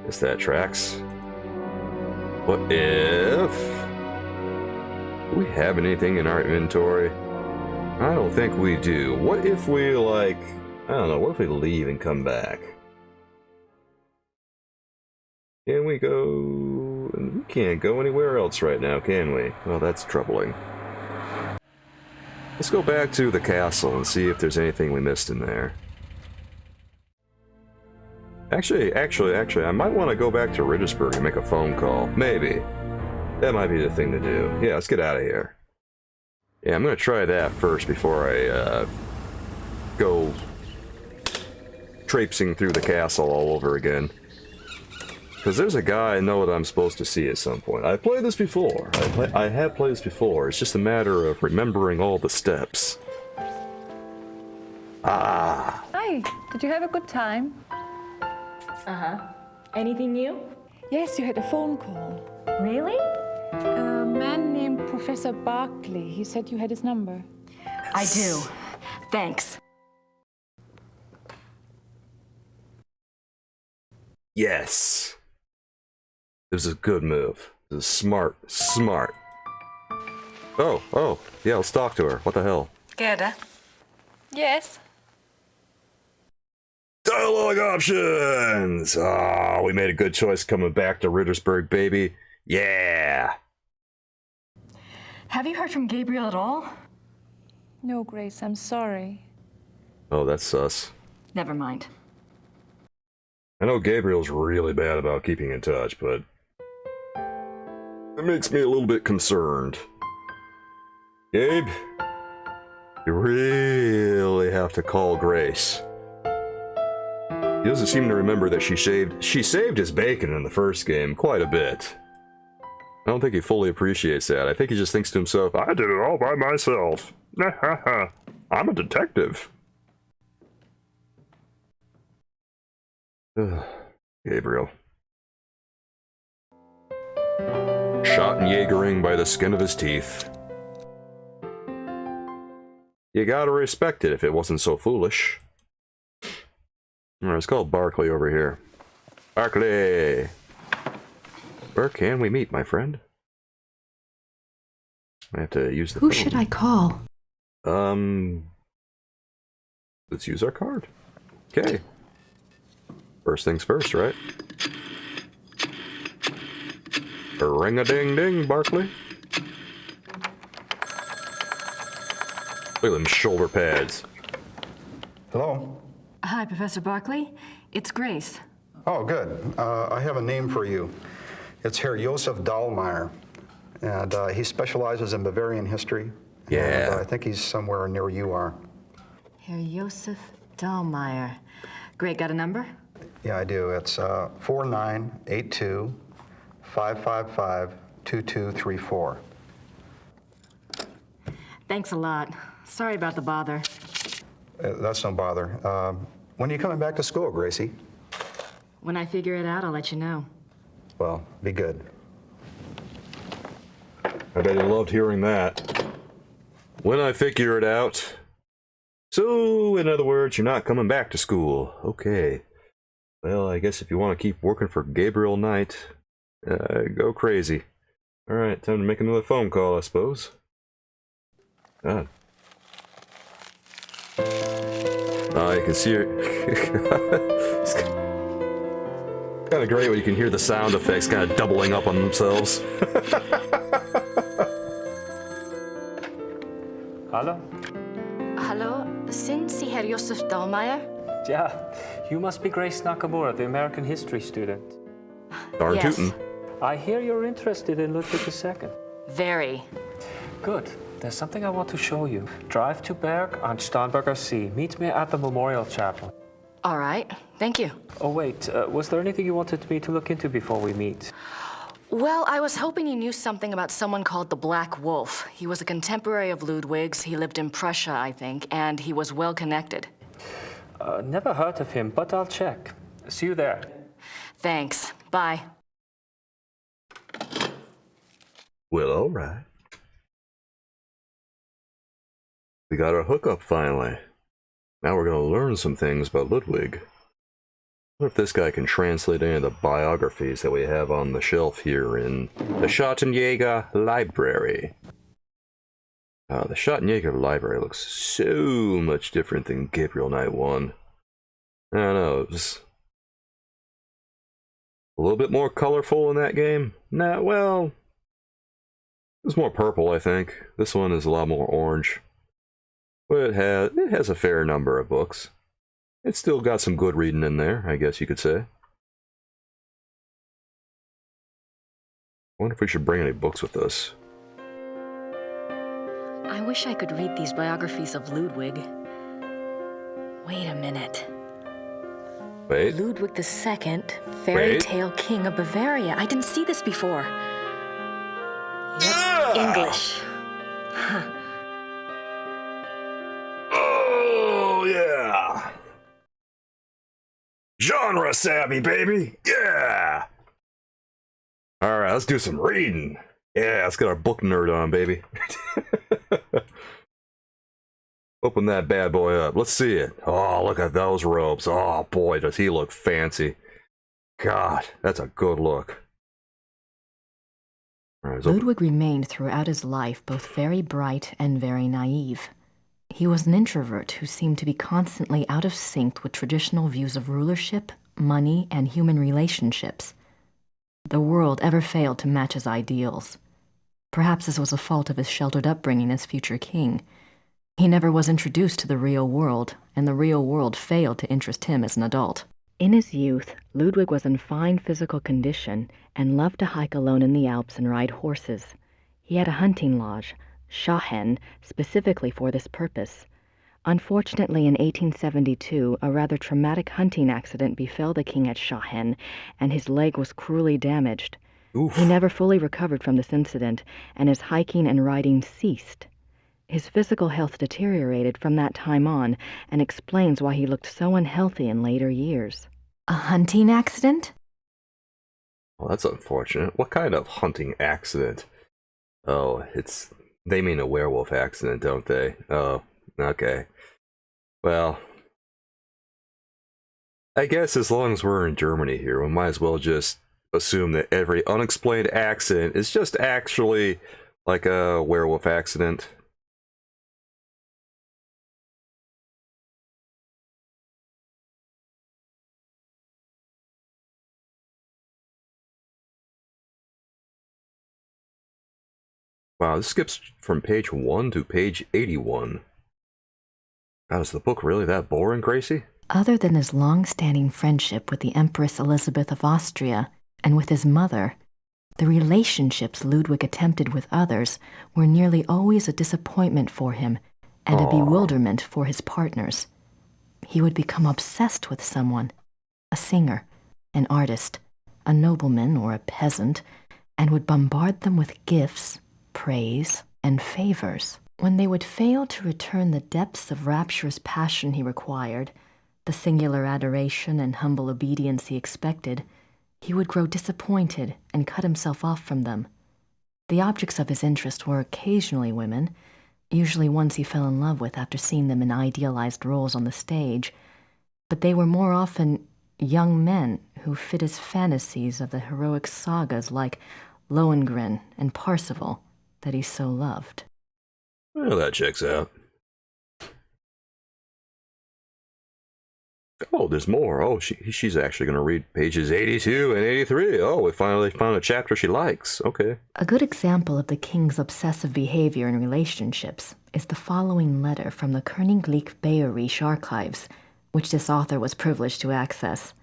Guess that tracks. What if... do we have anything in our inventory? I don't think we do. What if we, like... I don't know, what if we leave and come back? Can we go... we can't go anywhere else right now, can we? Well, that's troubling. Let's go back to the castle and see if there's anything we missed in there. Actually, I might want to go back to Ridgersburg and make a phone call. Maybe. That might be the thing to do. Yeah, let's get out of here. Yeah, I'm going to try that first before I go traipsing through the castle all over again. Because there's a guy I know that I'm supposed to see at some point. I've played this before. I have played this before. It's just a matter of remembering all the steps. Ah. Hi, did you have a good time? Uh-huh. Anything new? Yes, you had a phone call. Really? A man named Professor Barkley. He said you had his number. I do. Thanks. Yes. This is a good move. This is smart. Oh, yeah, let's talk to her. What the hell? Gerda? Yes. Dialogue options! Ah, we made a good choice coming back to Rittersburg, baby. Yeah! Have you heard from Gabriel at all? No, Grace, I'm sorry. Oh, that's sus. Never mind. I know Gabriel's really bad about keeping in touch, but it makes me a little bit concerned. Gabe, you really have to call Grace. He doesn't seem to remember that she saved his bacon in the first game quite a bit. I don't think he fully appreciates that. I think he just thinks to himself, I did it all by myself. I'm a detective. Gabriel. Schottenjägering by the skin of his teeth. You gotta respect it if it wasn't so foolish. Alright, let's call Barkley over here. Barkley! Where can we meet, my friend? I have to use the Who phone. should I call? Let's use our card. Okay. First things first, right? Ring-a-ding-ding, Barkley. Look at them shoulder pads. Hello? Hi, Professor Barkley. It's Grace. Oh, good. I have a name for you. It's Herr Josef Dahlmeier, and he specializes in Bavarian history. Yeah. And, I think he's somewhere near you are. Herr Josef Dahlmeier. Great, got a number? Yeah, I do. It's 4982-555-2234. Thanks a lot. Sorry about the bother. That's no bother. When are you coming back to school, Gracie? When I figure it out, I'll let you know. Well, be good. I bet you loved hearing that. When I figure it out. So, in other words, you're not coming back to school. Okay. Well, I guess if you want to keep working for Gabriel Knight, go crazy. Alright, time to make another phone call, I suppose. God. You can see her. It's kind of great when you can hear the sound effects kind of doubling up on themselves. Hallo? Hallo, sind Sie Herr Josef Dahlmeier? Yeah, you must be Grace Nakamura, the American history student. Darn Yes. tootin'. I hear you're interested in Ludwig II. Very. Good. There's something I want to show you. Drive to Berg on Starnberger See. Meet me at the Memorial Chapel. All right, thank you. Oh, wait. Was there anything you wanted me to look into before we meet? Well, I was hoping you knew something about someone called the Black Wolf. He was a contemporary of Ludwig's. He lived in Prussia, I think, and he was well connected. Never heard of him, but I'll check. See you there. Thanks. Bye. Well, alright. We got our hookup finally. Now we're gonna learn some things about Ludwig. I wonder if this guy can translate any of the biographies that we have on the shelf here in the Schottenjäger Library. The Schottenjäger Library looks so much different than Gabriel Knight 1. I don't know, it was a little bit more colorful in that game. Nah, well, it was more purple, I think. This one is a lot more orange. But it has a fair number of books. It's still got some good reading in there, I guess you could say. I wonder if we should bring any books with us. I wish I could read these biographies of Ludwig. Wait a minute. Wait. Ludwig II, fairy Wait. tale king of Bavaria. I didn't see this before. Yep, English. Huh. Oh, yeah. Genre savvy, baby. Yeah. All right, let's do some reading. Yeah, let's get our book nerd on, baby. Open that bad boy up. Let's see it. Oh, look at those robes. Oh, boy, does he look fancy. God, that's a good look. All right, Ludwig remained throughout his life both very bright and very naive. He was an introvert who seemed to be constantly out of sync with traditional views of rulership, money, and human relationships. The world ever failed to match his ideals. Perhaps this was a fault of his sheltered upbringing as future king. He never was introduced to the real world, and the real world failed to interest him as an adult. In his youth, Ludwig was in fine physical condition and loved to hike alone in the Alps and ride horses. He had a hunting lodge, Schahen, specifically for this purpose. Unfortunately, in 1872, a rather traumatic hunting accident befell the king at Schahen, and his leg was cruelly damaged. Oof. He never fully recovered from this incident, and his hiking and riding ceased. His physical health deteriorated from that time on, and explains why he looked so unhealthy in later years. A hunting accident? Well, that's unfortunate. What kind of hunting accident? Oh, they mean a werewolf accident, don't they? Oh, okay. Well, I guess as long as we're in Germany here, we might as well just assume that every unexplained accident is just actually like a werewolf accident. Wow, this skips from page 1 to page 81. Now, is the book really that boring, Gracie? Other than his long-standing friendship with the Empress Elizabeth of Austria and with his mother, the relationships Ludwig attempted with others were nearly always a disappointment for him and a bewilderment for his partners. He would become obsessed with someone, a singer, an artist, a nobleman or a peasant, and would bombard them with gifts, praise, and favors. When they would fail to return the depths of rapturous passion he required, the singular adoration and humble obedience he expected, he would grow disappointed and cut himself off from them. The objects of his interest were occasionally women, usually ones he fell in love with after seeing them in idealized roles on the stage, but they were more often young men who fit his fantasies of the heroic sagas like Lohengrin and Parsifal that he so loved. Well, that checks out. Oh, there's more. Oh, she's actually going to read pages 82 and 83. Oh, we finally found a chapter she likes. Okay. A good example of the king's obsessive behavior in relationships is the following letter from the Königlich Bayerische archives, which this author was privileged to access.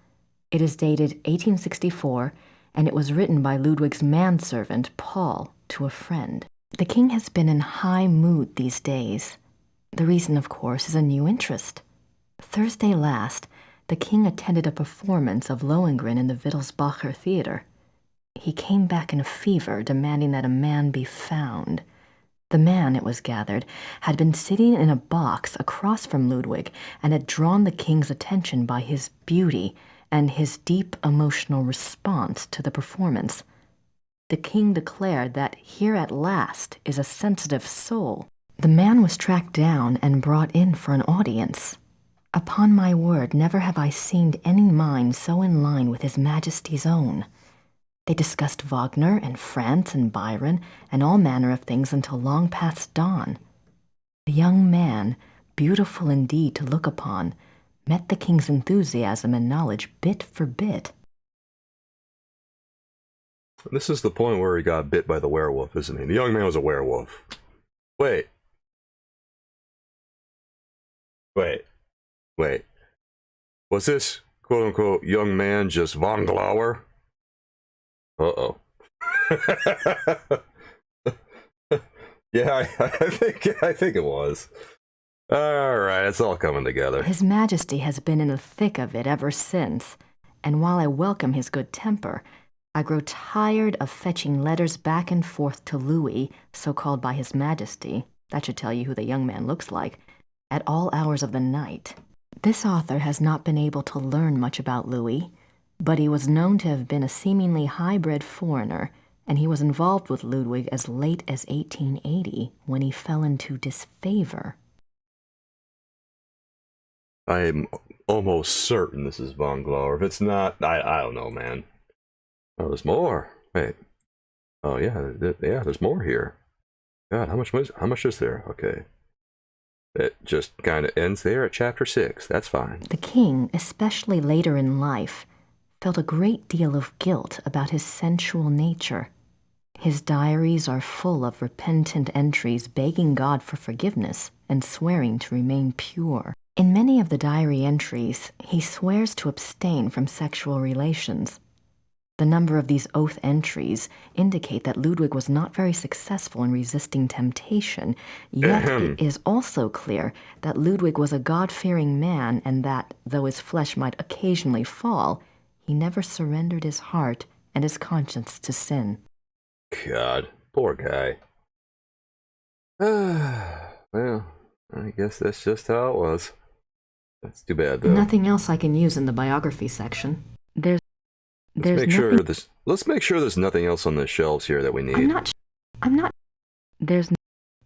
It is dated 1864, and it was written by Ludwig's manservant, Paul, to a friend. The king has been in high mood these days. The reason, of course, is a new interest. Thursday last, the king attended a performance of Lohengrin in the Wittelsbacher Theater. He came back in a fever, demanding that a man be found. The man, it was gathered, had been sitting in a box across from Ludwig and had drawn the king's attention by his beauty and his deep emotional response to the performance. The king declared that here at last is a sensitive soul. The man was tracked down and brought in for an audience. Upon my word, never have I seen any mind so in line with His Majesty's own. They discussed Wagner and France and Byron and all manner of things until long past dawn. The young man, beautiful indeed to look upon, met the king's enthusiasm and knowledge bit for bit. This is the point where he got bit by the werewolf, isn't he? The young man was a werewolf. Wait. Was this quote-unquote young man just Von Glauer? Uh-oh. Yeah, I think it was. Alright, it's all coming together. His Majesty has been in the thick of it ever since, and while I welcome his good temper, I grow tired of fetching letters back and forth to Louis, so called by His Majesty, that should tell you who the young man looks like, at all hours of the night. This author has not been able to learn much about Louis, but he was known to have been a seemingly high-bred foreigner, and he was involved with Ludwig as late as 1880, when he fell into disfavor. I'm almost certain this is Von Glower. If it's not, I don't know, man. Oh, there's more. Wait. Oh yeah, there's more here. God, how much is there? Okay. It just kind of ends there at chapter 6. That's fine. The king, especially later in life, felt a great deal of guilt about his sensual nature. His diaries are full of repentant entries begging God for forgiveness and swearing to remain pure. In many of the diary entries, he swears to abstain from sexual relations. The number of these oath entries indicate that Ludwig was not very successful in resisting temptation, yet it is also clear that Ludwig was a God-fearing man and that, though his flesh might occasionally fall, he never surrendered his heart and his conscience to sin. God, poor guy. Well, I guess that's just how it was. That's too bad, though. Nothing else I can use in the biography section. Let's make sure there's nothing else on the shelves here that we need. This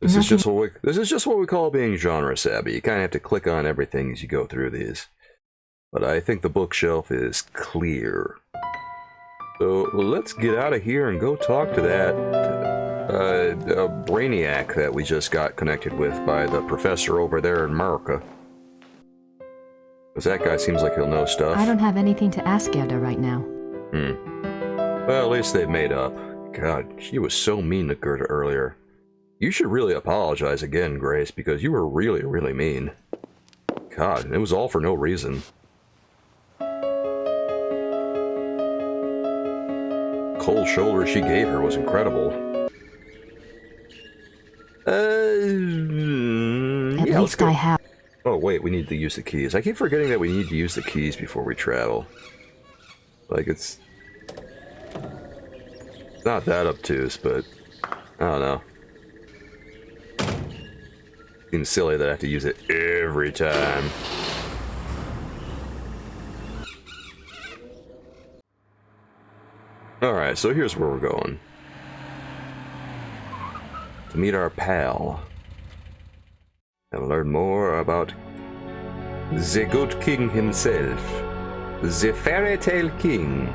is just what we call being genre savvy. You kind of have to click on everything as you go through these. But I think the bookshelf is clear. So let's get out of here and go talk to that brainiac that we just got connected with by the professor over there in America. Because that guy seems like he'll know stuff. I don't have anything to ask Gerda right now. Well, at least they've made up. God, she was so mean to Gerda earlier. You should really apologize again, Grace, because you were really, really mean. God, it was all for no reason. Cold shoulder she gave her was incredible. At least I have. Oh wait, we need to use the keys. I keep forgetting that we need to use the keys before we travel. Like, it's not that obtuse, but I don't know. Seems silly that I have to use it every time. Alright, so here's where we're going. To meet our pal. And learn more about the good king himself. The fairy tale king.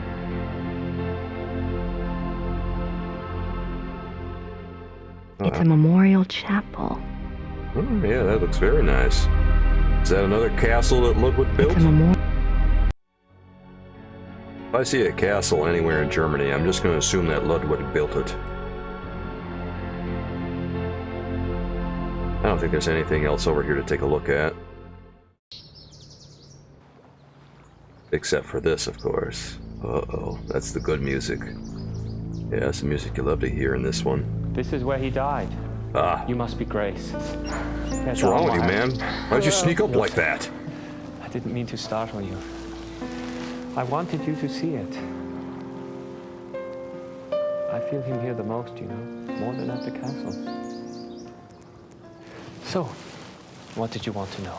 It's a memorial chapel. Oh, yeah, that looks very nice. Is that another castle that Ludwig built? It's a memorial. If I see a castle anywhere in Germany, I'm just going to assume that Ludwig built it. I don't think there's anything else over here to take a look at. Except for this, of course. Uh-oh, that's the good music. Yeah, that's the music you love to hear in this one. This is where he died. Ah. You must be Grace. What's wrong with you, man? Why'd you sneak up like that? I didn't mean to startle you. I wanted you to see it. I feel him here the most, you know, more than at the castle. So, what did you want to know?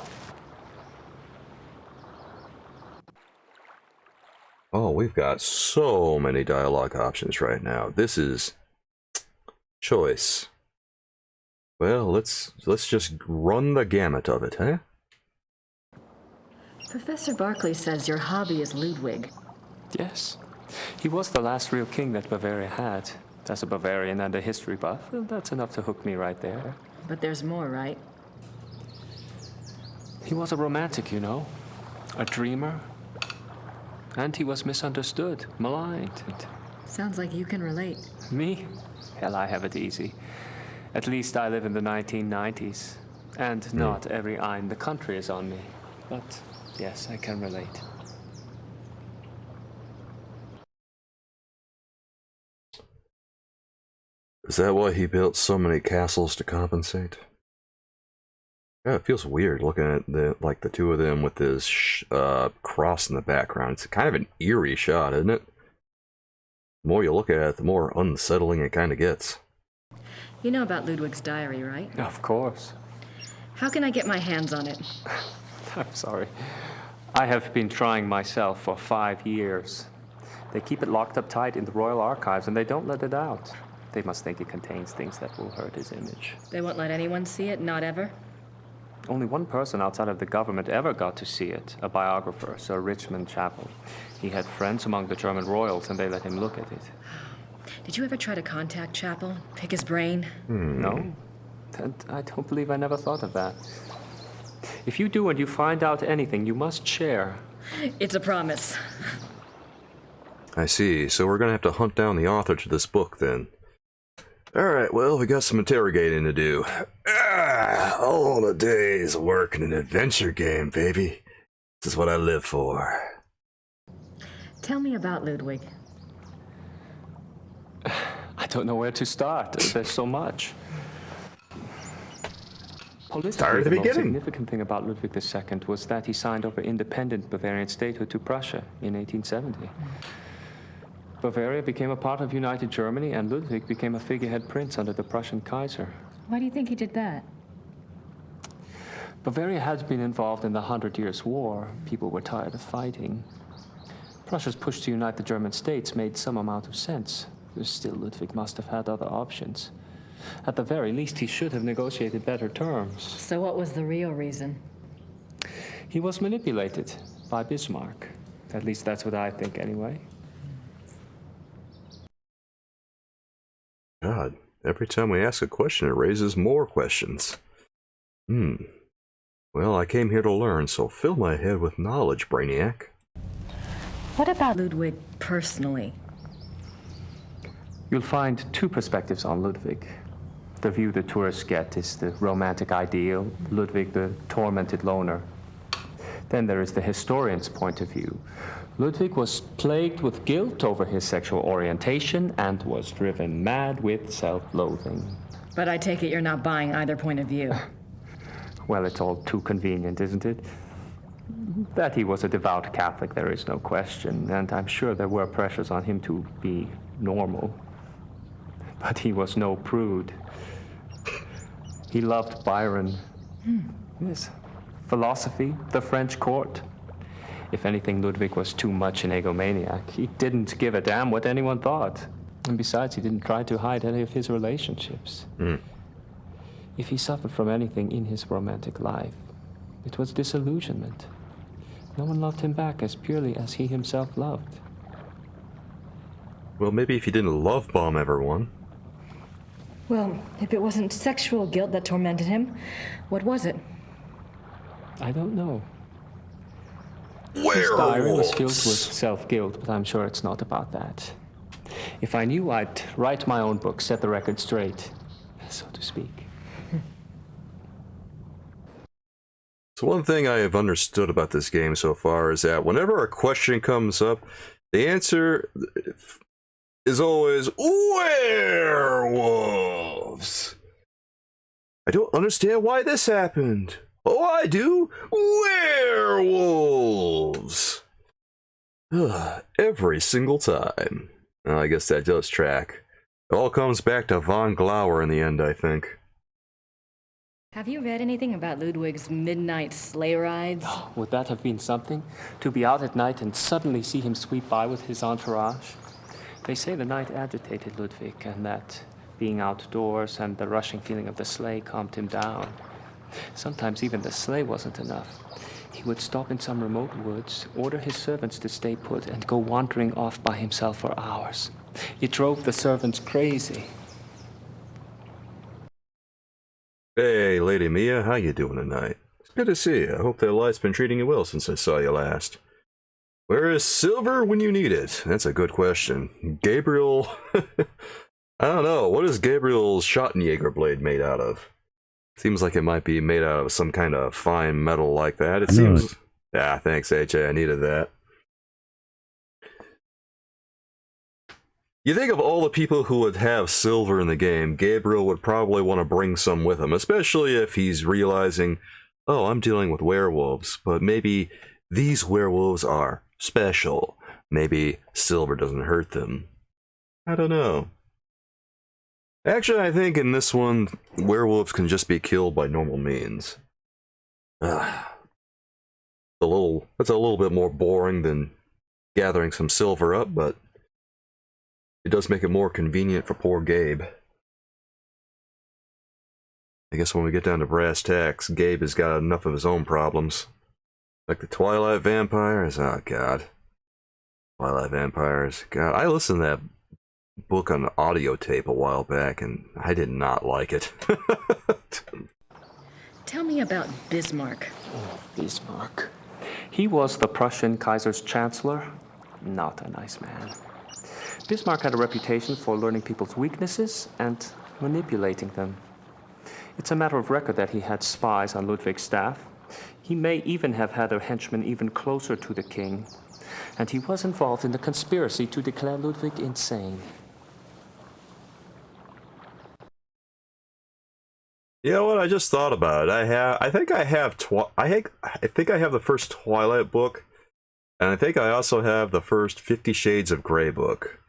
Oh, we've got so many dialogue options right now. This is choice. Well, let's just run the gamut of it, huh? Professor Barclay says your hobby is Ludwig. Yes. He was the last real king that Bavaria had. As a Bavarian and a history buff, well, that's enough to hook me right there. But there's more, right? He was a romantic, you know. A dreamer. And he was misunderstood, maligned. Sounds like you can relate. Me? Hell, I have it easy. At least I live in the 1990s. And not every eye in the country is on me. But yes, I can relate. Is that why he built so many castles to compensate? Yeah, it feels weird looking at the two of them with this cross in the background. It's kind of an eerie shot, isn't it? The more you look at it, the more unsettling it kind of gets. You know about Ludwig's diary, right? Of course. How can I get my hands on it? I'm sorry. I have been trying myself for 5 years. They keep it locked up tight in the Royal Archives and they don't let it out. They must think it contains things that will hurt his image. They won't let anyone see it, not ever? Only one person outside of the government ever got to see it, a biographer, Sir Richmond Chapel. He had friends among the German royals and they let him look at it. Did you ever try to contact Chapel, pick his brain? No. And I don't believe I never thought of that. If you do and you find out anything, you must share. It's a promise. I see. So we're going to have to hunt down the author to this book, then. Alright, well, we got some interrogating to do. All the days of work in an adventure game, baby. This is what I live for. Tell me about Ludwig. I don't know where to start. There's so much. Start at the the most beginning. significant thing about Ludwig II was that he signed over independent Bavarian statehood to Prussia in 1870. Bavaria became a part of United Germany, and Ludwig became a figurehead prince under the Prussian Kaiser. Why do you think he did that? Bavaria had been involved in the 100 Years' War. People were tired of fighting. Prussia's push to unite the German states made some amount of sense. Still, Ludwig must have had other options. At the very least, he should have negotiated better terms. So what was the real reason? He was manipulated by Bismarck. At least that's what I think, anyway. God, every time we ask a question, it raises more questions. Well, I came here to learn, so fill my head with knowledge, Brainiac. What about Ludwig personally? You'll find two perspectives on Ludwig. The view the tourists get is the romantic ideal, Ludwig the tormented loner. Then there is the historian's point of view. Ludwig was plagued with guilt over his sexual orientation and was driven mad with self-loathing. But I take it you're not buying either point of view. Well, it's all too convenient, isn't it? That he was a devout Catholic, there is no question, and I'm sure there were pressures on him to be normal. But he was no prude. He loved Byron. Yes. Philosophy, the French court. If anything, Ludwig was too much an egomaniac. He didn't give a damn what anyone thought. And besides, he didn't try to hide any of his relationships. If he suffered from anything in his romantic life, it was disillusionment. No one loved him back as purely as he himself loved. Well, maybe if he didn't love bomb everyone. Well, if it wasn't sexual guilt that tormented him, what was it? I don't know. His diary was filled with self-guilt, but I'm sure it's not about that. If I knew, I'd write my own book, set the record straight, so to speak. So one thing I have understood about this game so far is that whenever a question comes up, the answer is always werewolves. I don't understand why this happened. Oh, I do. Werewolves. Every single time. Well, I guess that does track. It all comes back to von Glauer in the end, I think. Have you read anything about Ludwig's midnight sleigh rides? Would that have been something? To be out at night and suddenly see him sweep by with his entourage? They say the night agitated Ludwig, and that being outdoors and the rushing feeling of the sleigh calmed him down. Sometimes even the sleigh wasn't enough. He would stop in some remote woods, order his servants to stay put, and go wandering off by himself for hours. It drove the servants crazy. Hey, Lady Mia, how you doing tonight? It's good to see you. I hope that life's been treating you well since I saw you last. Where is silver when you need it? That's a good question. Gabriel... I don't know. What is Gabriel's Schottenjäger blade made out of? Seems like it might be made out of some kind of fine metal like that. It seems... Yeah, thanks, HA. I needed that. You think of all the people who would have silver in the game, Gabriel would probably want to bring some with him, especially if he's realizing, oh, I'm dealing with werewolves, but maybe these werewolves are special. Maybe silver doesn't hurt them. I don't know. Actually, I think in this one, werewolves can just be killed by normal means. That's a little bit more boring than gathering some silver up, but it does make it more convenient for poor Gabe. I guess when we get down to brass tacks, Gabe has got enough of his own problems. Like the Twilight Vampires? Oh, God. Twilight Vampires. God, I listened to that book on audio tape a while back, and I did not like it. Tell me about Bismarck. Oh, Bismarck. He was the Prussian Kaiser's chancellor. Not a nice man. Bismarck had a reputation for learning people's weaknesses and manipulating them. It's a matter of record that he had spies on Ludwig's staff. He may even have had a henchman even closer to the king, and he was involved in the conspiracy to declare Ludwig insane. You know what? I just thought about it. I think I have the first Twilight book, and I think I also have the first 50 Shades of Grey book.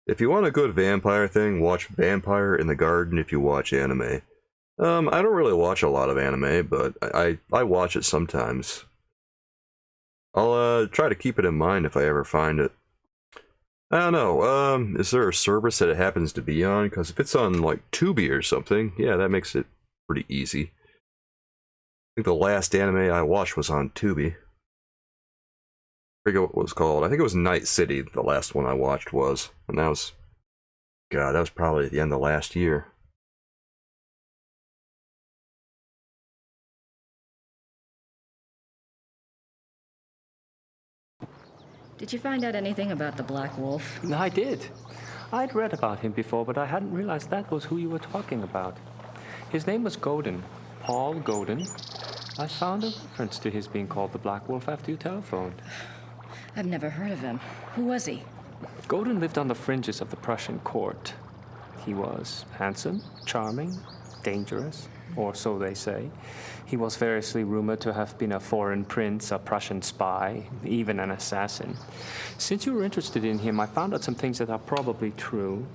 If you want a good vampire thing, watch Vampire in the Garden if you watch anime. I don't really watch a lot of anime, but I watch it sometimes. I'll try to keep it in mind if I ever find it. I don't know, is there a service that it happens to be on? Because if it's on, like, Tubi or something, yeah, that makes it pretty easy. I think the last anime I watched was on Tubi. I forget what it was called. I think it was Night City, the last one I watched was. And that was... God, that was probably at the end of last year. Did you find out anything about the Black Wolf? I did. I'd read about him before, but I hadn't realized that was who you were talking about. His name was Godin, Paul Godin. I found a reference to his being called the Black Wolf after you telephoned. I've never heard of him. Who was he? Godin lived on the fringes of the Prussian court. He was handsome, charming, dangerous, or so they say. He was variously rumored to have been a foreign prince, a Prussian spy, even an assassin. Since you were interested in him, I found out some things that are probably true.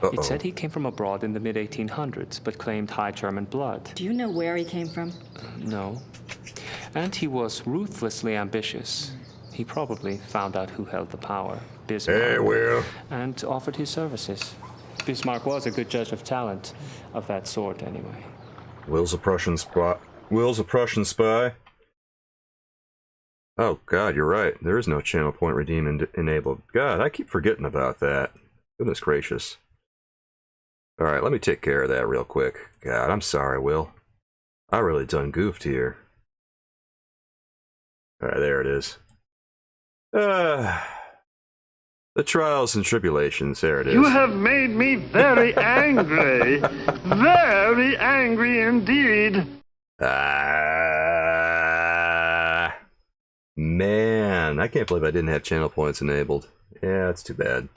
It said he came from abroad in the mid-1800s, but claimed high German blood. Do you know where he came from? No. And he was ruthlessly ambitious. He probably found out who held the power, Bismarck, Hey, Will. and offered his services. Bismarck was a good judge of talent, of that sort anyway. Will's a Prussian spy. Will's a Prussian spy? Oh, God, you're right. There is no channel point redeem enabled. God, I keep forgetting about that. Goodness gracious. Alright, let me take care of that real quick. God, I'm sorry, Will. I really done goofed here. Alright, there it is. The trials and tribulations, there it is. You have made me very angry. Very angry indeed. Man, I can't believe I didn't have channel points enabled. Yeah, that's too bad.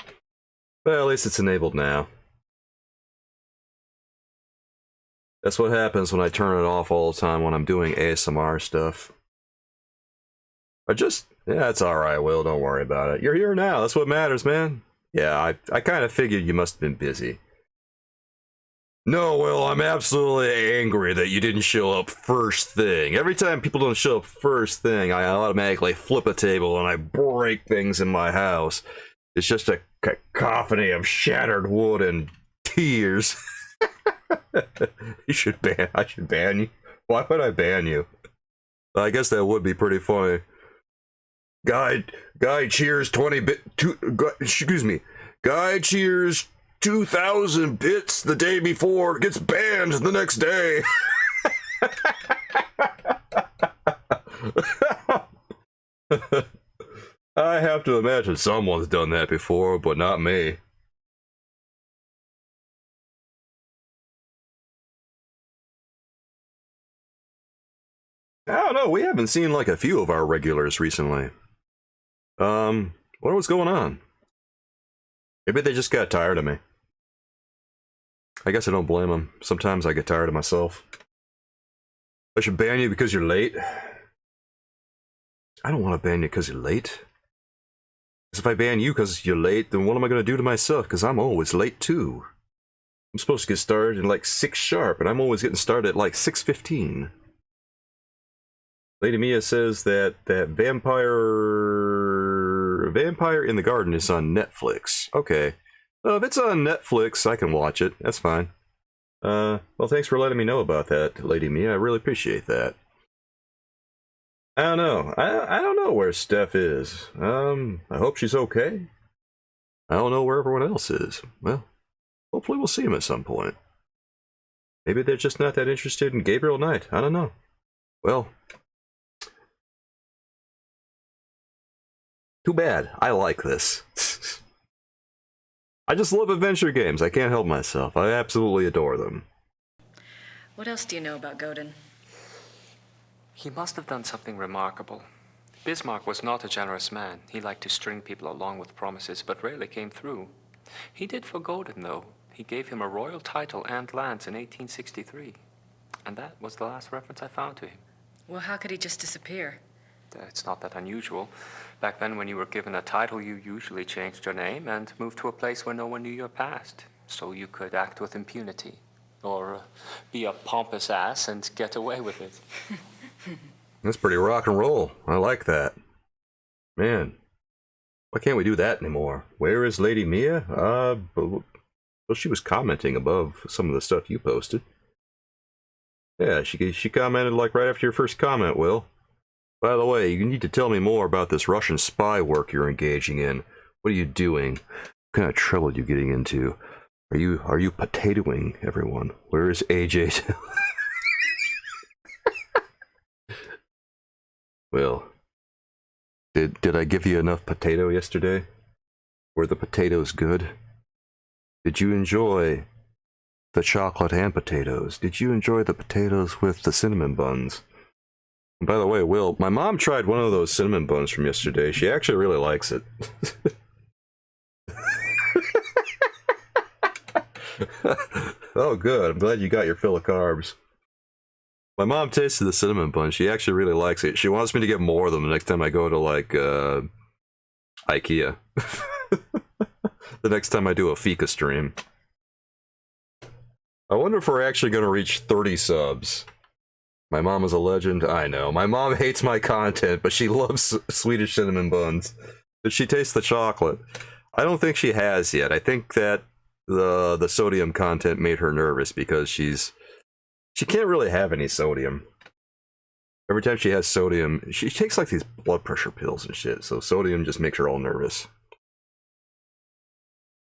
Well, at least it's enabled now. That's what happens when I turn it off all the time when I'm doing ASMR stuff. Yeah, it's alright, Will, don't worry about it. You're here now, that's what matters, man. Yeah, I kind of figured you must have been busy. No, Will, I'm absolutely angry that you didn't show up first thing. Every time people don't show up first thing, I automatically flip a table and I break things in my house. It's just a cacophony of shattered wood and tears. I should ban you. Why would I ban you? I guess that would be pretty funny. Guy cheers 20 bit. Excuse me. Guy cheers 2,000 bits the day before, gets banned the next day. I have to imagine someone's done that before, but not me. I don't know, we haven't seen like a few of our regulars recently. What was going on? Maybe they just got tired of me. I guess I don't blame them. Sometimes I get tired of myself. I should ban you because you're late. I don't want to ban you because you're late. Because if I ban you because you're late, then what am I going to do to myself? Because I'm always late too. I'm supposed to get started in like 6 sharp, and I'm always getting started at like 6:15. Lady Mia says that Vampire in the Garden is on Netflix. Okay. Well, if it's on Netflix, I can watch it. That's fine. Well, thanks for letting me know about that, Lady Mia. I really appreciate that. I don't know. I don't know where Steph is. I hope she's okay. I don't know where everyone else is. Well, hopefully we'll see him at some point. Maybe they're just not that interested in Gabriel Knight. I don't know. Well, too bad. I like this. I just love adventure games. I can't help myself. I absolutely adore them. What else do you know about Godin? He must have done something remarkable. Bismarck was not a generous man. He liked to string people along with promises, but rarely came through. He did for Godin, though. He gave him a royal title and lands in 1863. And that was the last reference I found to him. Well, how could he just disappear? It's not that unusual. Back then, when you were given a title, you usually changed your name and moved to a place where no one knew your past, so you could act with impunity. Or be a pompous ass and get away with it. That's pretty rock and roll. I like that. Man, why can't we do that anymore? Where is Lady Mia? Well, she was commenting above some of the stuff you posted. Yeah, she commented like right after your first comment, Will. By the way, you need to tell me more about this Russian spy work you're engaging in. What are you doing? What kind of trouble are you getting into? Are you potatoing everyone? Where is AJ? Well, did I give you enough potato yesterday? Were the potatoes good? Did you enjoy the chocolate and potatoes? Did you enjoy the potatoes with the cinnamon buns? And by the way, Will, my mom tried one of those cinnamon buns from yesterday. She actually really likes it. Oh, good. I'm glad you got your fill of carbs. My mom tasted the cinnamon bun. She actually really likes it. She wants me to get more of them the next time I go to, like, IKEA. The next time I do a Fika stream. I wonder if we're actually going to reach 30 subs. My mom is a legend. I know. My mom hates my content, but she loves Swedish cinnamon buns. Did she taste the chocolate? I don't think she has yet. I think that the sodium content made her nervous because she can't really have any sodium. Every time she has sodium, she takes like these blood pressure pills and shit, so sodium just makes her all nervous.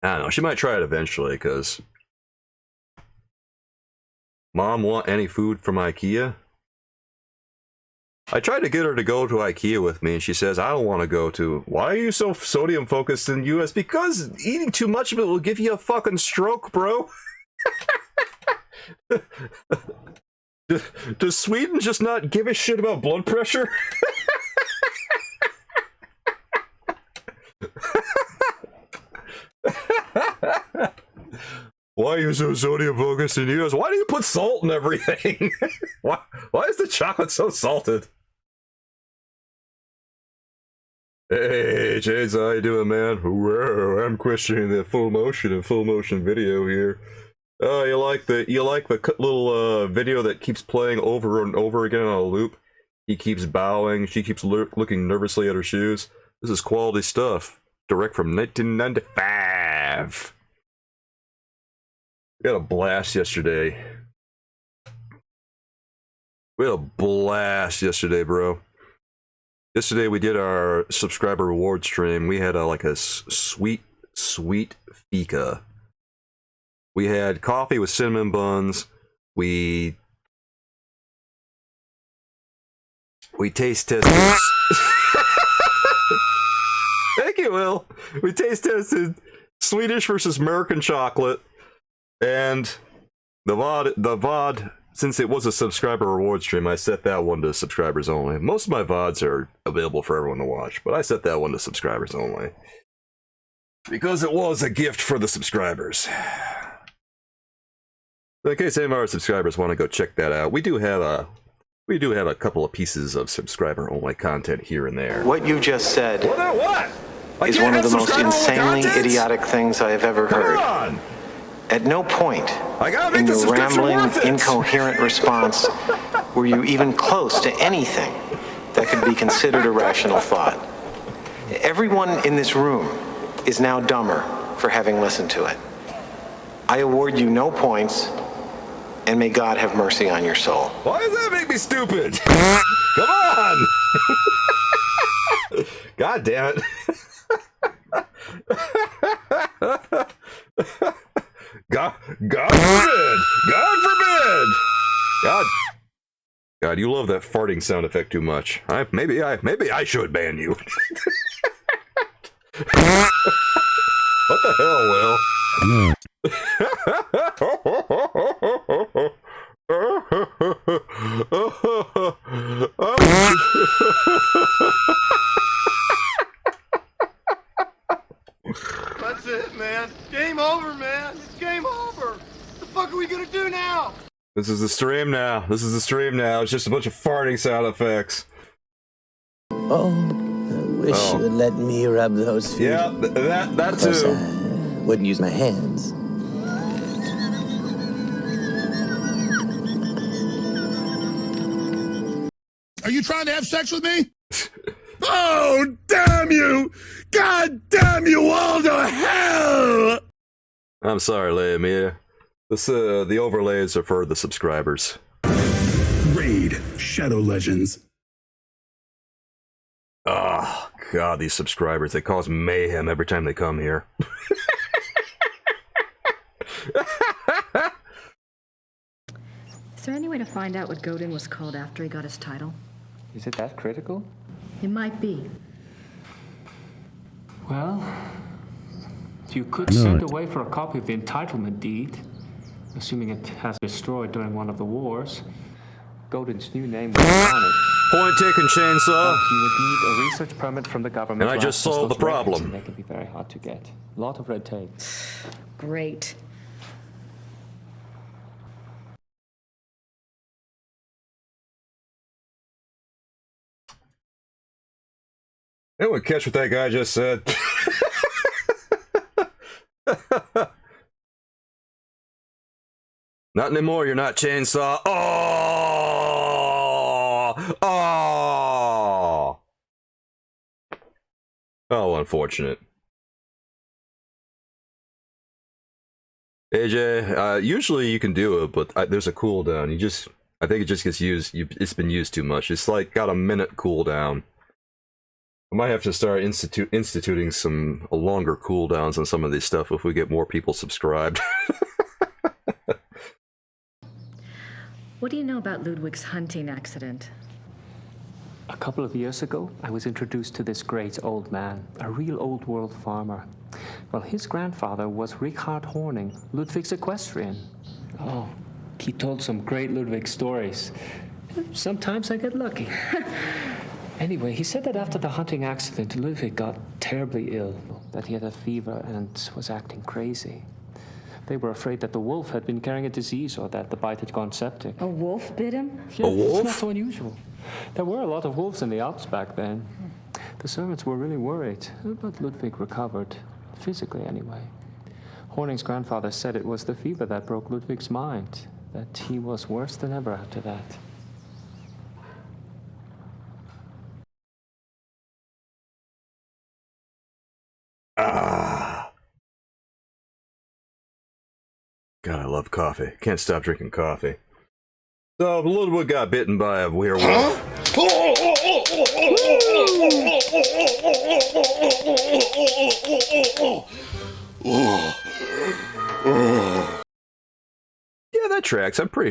I don't know, she might try it eventually, because... Mom, want any food from IKEA? I tried to get her to go to IKEA with me, and she says, I don't want to go to... Why are you so sodium focused in the US? Because eating too much of it will give you a fucking stroke, bro. Does Sweden just not give a shit about blood pressure? Why are you so sodium focused in the US? Why do you put salt in everything? Why is the chocolate so salted? Hey, Chase, how you doing, man? Whoa, I'm questioning the full motion video here. Oh, you like the little video that keeps playing over and over again on a loop? He keeps bowing, she keeps looking nervously at her shoes. This is quality stuff. Direct from 1995. We had a blast yesterday. Bro. Yesterday we did our subscriber reward stream. We had a sweet fika. We had coffee with cinnamon buns. We taste tested. Thank you, Will. We taste tested Swedish versus American chocolate, and the VOD. Since it was a subscriber reward stream, I set that one to subscribers only. Most of my VODs are available for everyone to watch, but I set that one to subscribers only. Because it was a gift for the subscribers. In case any of our subscribers want to go check that out, we do have a couple of pieces of subscriber-only content here and there. What you just said What? is one of the most insanely content? idiotic things I have ever heard. Come on! At no point I gotta make in the your subscription rambling, worth it. incoherent response were you even close to anything that could be considered a rational thought. Everyone in this room is now dumber for having listened to it. I award you no points, and may God have mercy on your soul. Why does that make me stupid? Come on! God damn it. God forbid! God forbid! God, you love that farting sound effect too much. Maybe I should ban you. What the hell, Will? That's it, man. Game over, man. It's game over. What the fuck are we gonna do now? This is the stream now. It's just a bunch of farting sound effects. Oh, I wish you would let me rub those feet. Yeah, that Of course, too. I wouldn't use my hands. Are you trying to have sex with me? Oh, damn you! God damn you all to hell! I'm sorry, Leia. The overlays are for the subscribers. Raid Shadow Legends. Oh, God, these subscribers, they cause mayhem every time they come here. Is there any way to find out what Godin was called after he got his title? Is it that critical? It might be. Well, you could send away for a copy of the entitlement deed, assuming it has been destroyed during one of the wars. Godin's new name was on it. Point taken, Chainsaw. You would need a research permit from the government. And I to just access solved the those records, problem. and they can be very hard to get. A lot of red tape. Great. Anyone catch what that guy just said? Not anymore, you're not, Chainsaw. Oh, unfortunate. AJ, usually you can do it, but there's a cooldown. I think it just gets used. It's been used too much. It's like got a minute cooldown. I might have to start instituting some longer cooldowns on some of this stuff if we get more people subscribed. What do you know about Ludwig's hunting accident? A couple of years ago, I was introduced to this great old man, a real old world farmer. Well, his grandfather was Richard Horning, Ludwig's equestrian. Oh, he told some great Ludwig stories. Sometimes I get lucky. Anyway, he said that after the hunting accident, Ludwig got terribly ill, that he had a fever and was acting crazy. They were afraid that the wolf had been carrying a disease or that the bite had gone septic. A wolf bit him? Yeah, A wolf? It's not so unusual. There were a lot of wolves in the Alps back then. The servants were really worried, but Ludwig recovered, physically anyway. Horning's grandfather said it was the fever that broke Ludwig's mind, that he was worse than ever after that. God, I love coffee. Can't stop drinking coffee. So, Ludwig got bitten by a werewolf. Yeah, that tracks. I'm pretty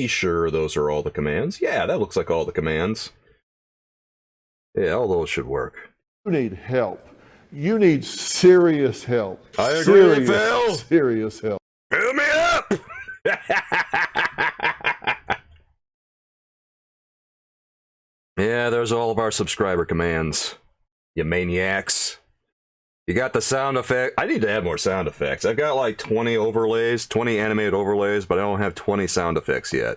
sure those are all the commands. Yeah, that looks like all the commands. Yeah, all those should work. You need help. You need serious help. I agree, Phil. Serious help. Fill me up! Yeah, there's all of our subscriber commands. You maniacs. You got the sound effect. I need to add more sound effects. I've got like 20 overlays, 20 animated overlays, but I don't have 20 sound effects yet.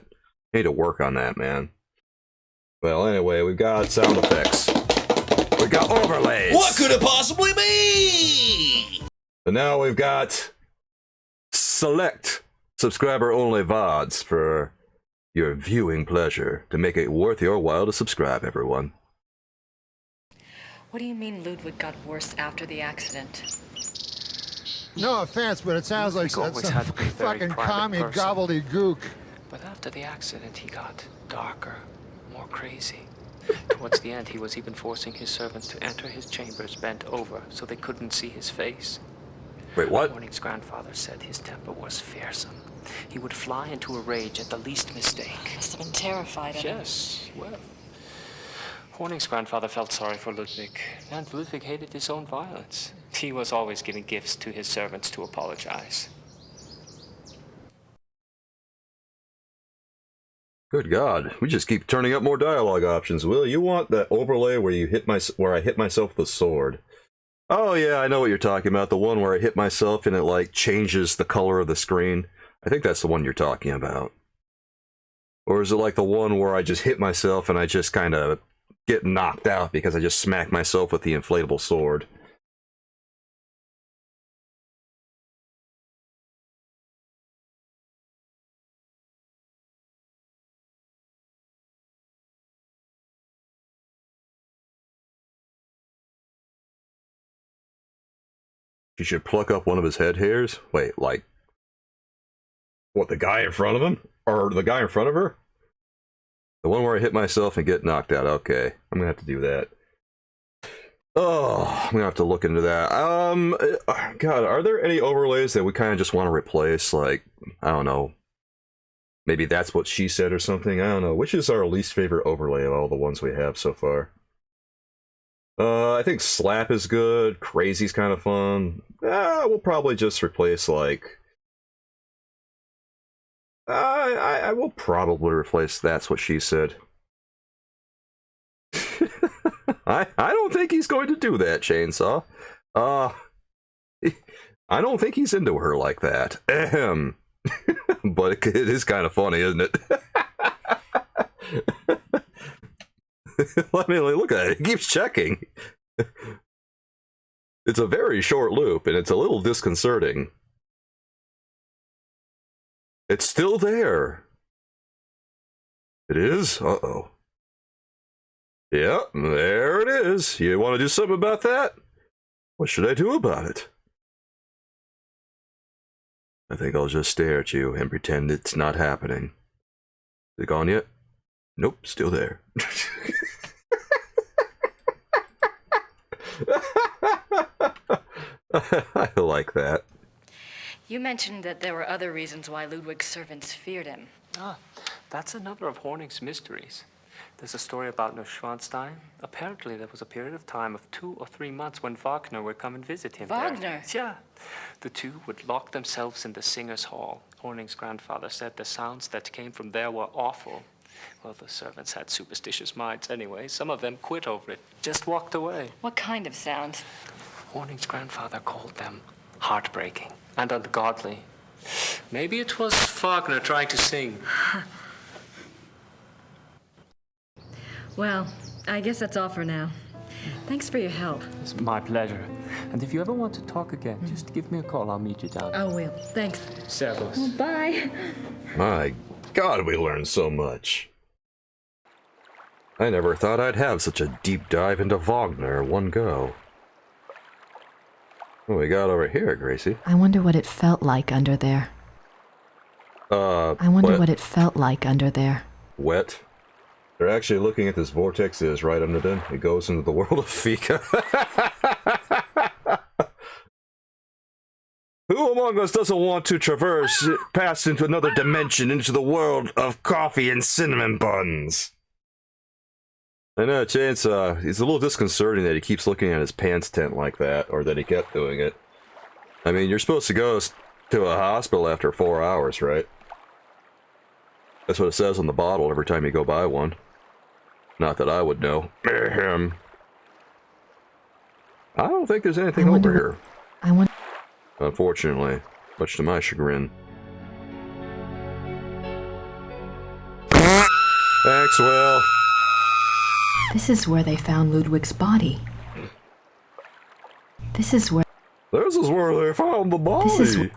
I need to work on that, man. Well, anyway, we've got sound effects. We got overlays. What could it possibly be? And now we've got select subscriber-only VODs for your viewing pleasure to make it worth your while to subscribe, everyone. What do you mean Ludwig got worse after the accident? No offense, but it sounds like some fucking commie gobbledygook. But after the accident, he got darker, more crazy. Towards the end, he was even forcing his servants to enter his chambers bent over so they couldn't see his face. Wait, what? Horning's grandfather said his temper was fearsome. He would fly into a rage at the least mistake. Must have been terrified of him. Yes, well. Horning's grandfather felt sorry for Ludwig, and Ludwig hated his own violence. He was always giving gifts to his servants to apologize. Good God, we just keep turning up more dialogue options. Will, you want that overlay where I hit myself with a sword? Oh yeah, I know what you're talking about. The one where I hit myself and it like changes the color of the screen. I think that's the one you're talking about. Or is it like the one where I just hit myself and I just kind of get knocked out because I just smacked myself with the inflatable sword? She should pluck up one of his head hairs? Wait, like... what, the guy in front of him? Or the guy in front of her? The one where I hit myself and get knocked out. Okay, I'm gonna have to do that. Oh, I'm gonna have to look into that. God, are there any overlays that we kind of just want to replace? Like, I don't know. Maybe that's what she said or something? I don't know. Which is our least favorite overlay of all the ones we have so far? I think Slap is good. Crazy's kind of fun. We'll probably just replace, like... I will probably replace That's What She Said. I don't think he's going to do that, Chainsaw. I don't think he's into her like that. Ahem. But it is kind of funny, isn't it? I mean, look at it. It keeps checking. It's a very short loop, and it's a little disconcerting. It's still there. It is? Uh-oh. Yep, there it is. You want to do something about that? What should I do about it? I think I'll just stare at you and pretend it's not happening. Is it gone yet? Nope, still there. I like that. You mentioned that there were other reasons why Ludwig's servants feared him. Ah, that's another of Horning's mysteries. There's a story about Neuschwanstein. Apparently, there was a period of time of 2 or 3 months when Wagner would come and visit him. Wagner? There. Yeah. The two would lock themselves in the singer's hall. Horning's grandfather said the sounds that came from there were awful. Well, the servants had superstitious minds anyway. Some of them quit over it, just walked away. What kind of sounds? Horning's grandfather called them heartbreaking and ungodly. Maybe it was Wagner trying to sing. Well, I guess that's all for now. Thanks for your help. It's my pleasure. And if you ever want to talk again, just give me a call. I'll meet you down there. I will. Thanks. Servus. Well, bye. My God, we learned so much. I never thought I'd have such a deep dive into Wagner in one go. What we got over here, Gracie? I wonder what it felt like under there. I wonder what it felt like under there. Wet. They're actually looking at this vortex that is right under them. It goes into the world of Fika. Who among us doesn't want to traverse, pass into another dimension, into the world of coffee and cinnamon buns? I know, Chainsaw, it's a little disconcerting that he keeps looking at his pants tent like that, or that he kept doing it. I mean, you're supposed to go to a hospital after 4 hours, right? That's what it says on the bottle every time you go buy one. Not that I would know. I don't think there's anything over here. I want. Unfortunately, much to my chagrin. Thanks, Will. This is where they found Ludwig's body. This is where they found the body. Is there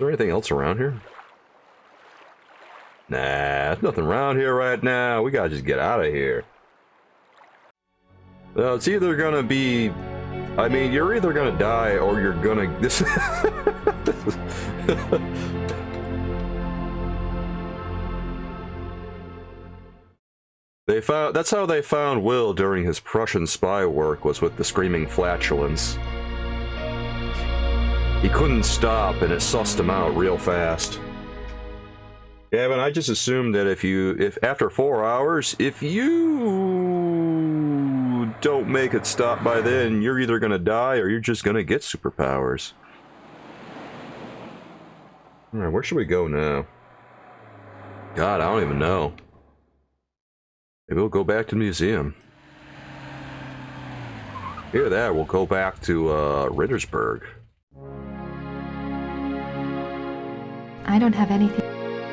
anything else around here? Nah, there's nothing around here right now. We gotta just get out of here. Well, it's either gonna be... I mean, you're either gonna die or you're gonna... This They found... That's how they found Will during his Prussian spy work, was with the screaming flatulence. He couldn't stop, and it sussed him out real fast. Yeah, but I just assumed that if after 4 hours, if you don't make it stop by then, you're either gonna die or you're just gonna get superpowers. Alright, where should we go now? God, I don't even know. Maybe we'll go back to the museum. Hear that, we'll go back to, Rittersburg. I don't have anything.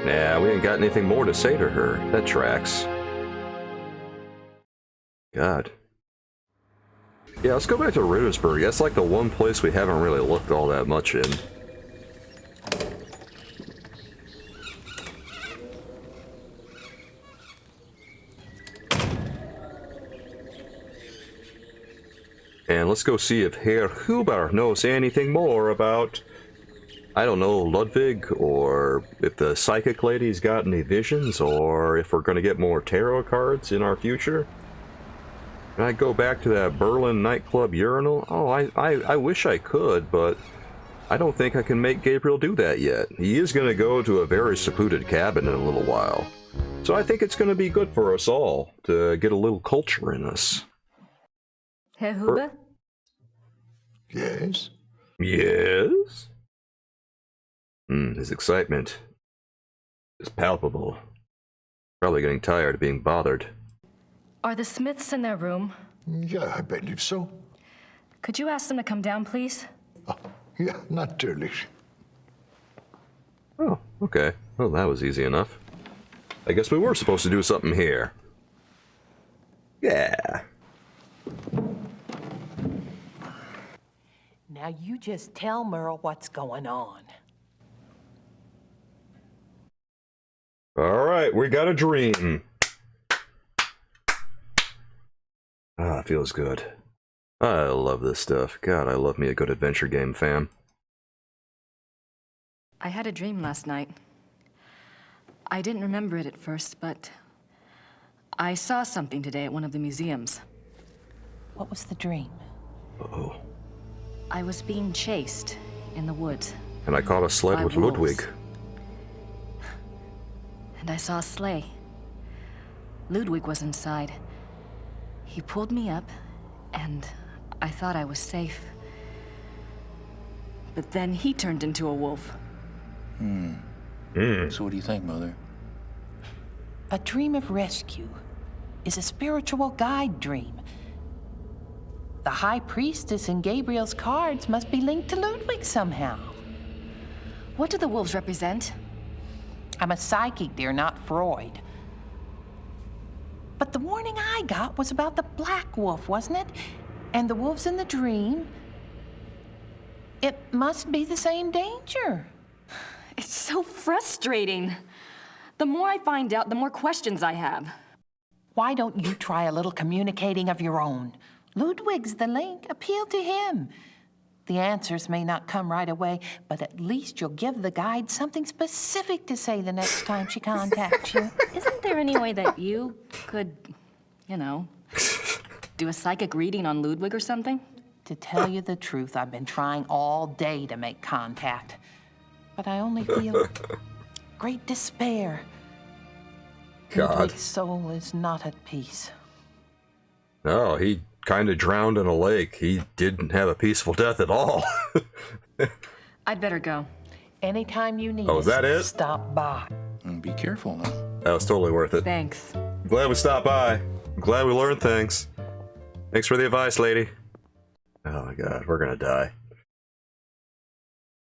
Nah, we ain't got anything more to say to her. That tracks. God. Yeah, let's go back to Rittersburg. That's like the one place we haven't really looked all that much in. And let's go see if Herr Huber knows anything more about, I don't know, Ludwig, or if the psychic lady's got any visions, or if we're going to get more tarot cards in our future. Can I go back to that Berlin nightclub urinal? Oh, I wish I could, but I don't think I can make Gabriel do that yet. He is going to go to a very secluded cabin in a little while. So I think it's going to be good for us all to get a little culture in us. Herr Huber? Yes? Yes? His excitement is palpable. Probably getting tired of being bothered. Are the Smiths in their room? Yeah, I believe so. Could you ask them to come down, please? Yeah, natürlich. Oh, okay. Well, that was easy enough. I guess we were supposed to do something here. Yeah. Now you just tell Merle what's going on. Alright, we got a dream. Ah, it feels good. I love this stuff. God, I love me a good adventure game, fam. I had a dream last night. I didn't remember it at first, but I saw something today at one of the museums. What was the dream? Uh-oh. I was being chased in the woods. And I caught a sled with wolves. Ludwig. And I saw a sleigh. Ludwig was inside. He pulled me up, and I thought I was safe. But then he turned into a wolf. So what do you think, Mother? A dream of rescue is a spiritual guide dream. The High Priestess in Gabriel's cards must be linked to Ludwig somehow. What do the wolves represent? I'm a psychic, dear, not Freud. But the warning I got was about the black wolf, wasn't it? And the wolves in the dream. It must be the same danger. It's so frustrating. The more I find out, the more questions I have. Why don't you try a little communicating of your own? Ludwig's the link. Appeal to him. The answers may not come right away, but at least you'll give the guide something specific to say the next time she contacts you. Isn't there any way that you could, you know, do a psychic reading on Ludwig or something? To tell you the truth, I've been trying all day to make contact, but I only feel great despair. God. Ludwig's soul is not at peace. No, he kind of drowned in a lake. He didn't have a peaceful death at all. I'd better go. Anytime you need Oh, is that it? Stop by. And be careful now. That was totally worth it. Thanks. I'm glad we stopped by. I'm glad we learned things. Thanks for the advice, lady. Oh my god, we're gonna die.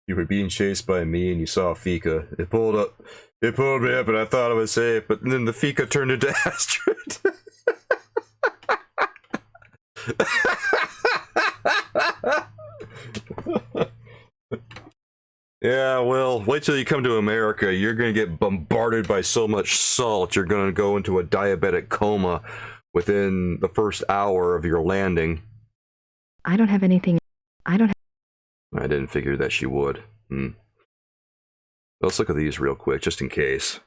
You were being chased by me and you saw Fika. It pulled me up and I thought I was safe, but then the Fika turned into Astrid. Yeah, well, wait till you come to America. You're gonna get bombarded by so much salt, you're gonna go into a diabetic coma within the first hour of your landing. I don't have anything. I didn't figure that she would. Let's look at these real quick, just in case.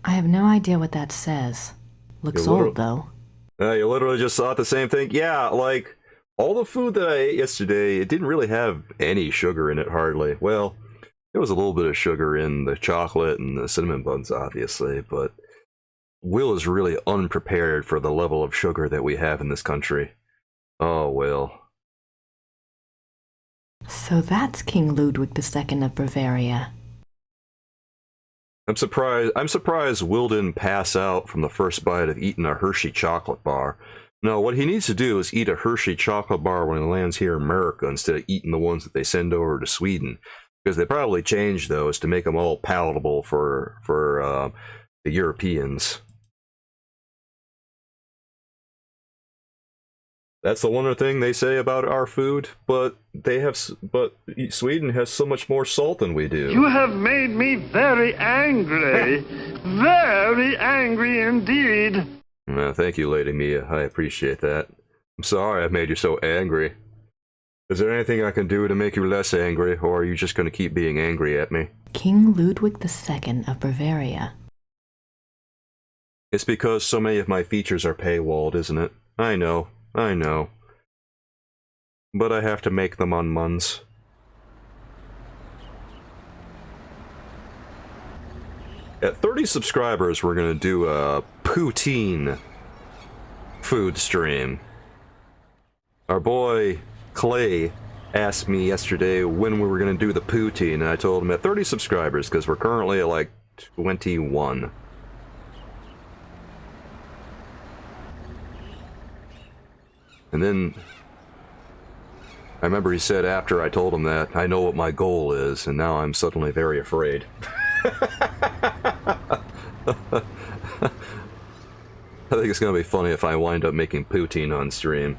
I have no idea what that says. Looks old, though. You literally just thought the same thing? Yeah, like, all the food that I ate yesterday, it didn't really have any sugar in it, hardly. Well, there was a little bit of sugar in the chocolate and the cinnamon buns, obviously, but Will is really unprepared for the level of sugar that we have in this country. Oh, Will. So that's King Ludwig II of Bavaria. I'm surprised Will didn't pass out from the first bite of eating a Hershey chocolate bar. No, what he needs to do is eat a Hershey chocolate bar when he lands here in America instead of eating the ones that they send over to Sweden. Because they probably changed those to make them all palatable for the Europeans. That's the one thing they say about our food, but Sweden has so much more salt than we do. You have made me very angry. Very angry indeed. Thank you, Lady Mia. I appreciate that. I'm sorry I've made you so angry. Is there anything I can do to make you less angry, or are you just going to keep being angry at me? King Ludwig II of Bavaria. It's because so many of my features are paywalled, isn't it? I know. But I have to make them on Muns. At 30 subscribers, we're going to do a poutine food stream. Our boy Clay asked me yesterday when we were going to do the poutine, and I told him at 30 subscribers, because we're currently at like 21. And then I remember he said after I told him that, I know what my goal is, and now I'm suddenly very afraid. I think it's going to be funny if I wind up making poutine on stream.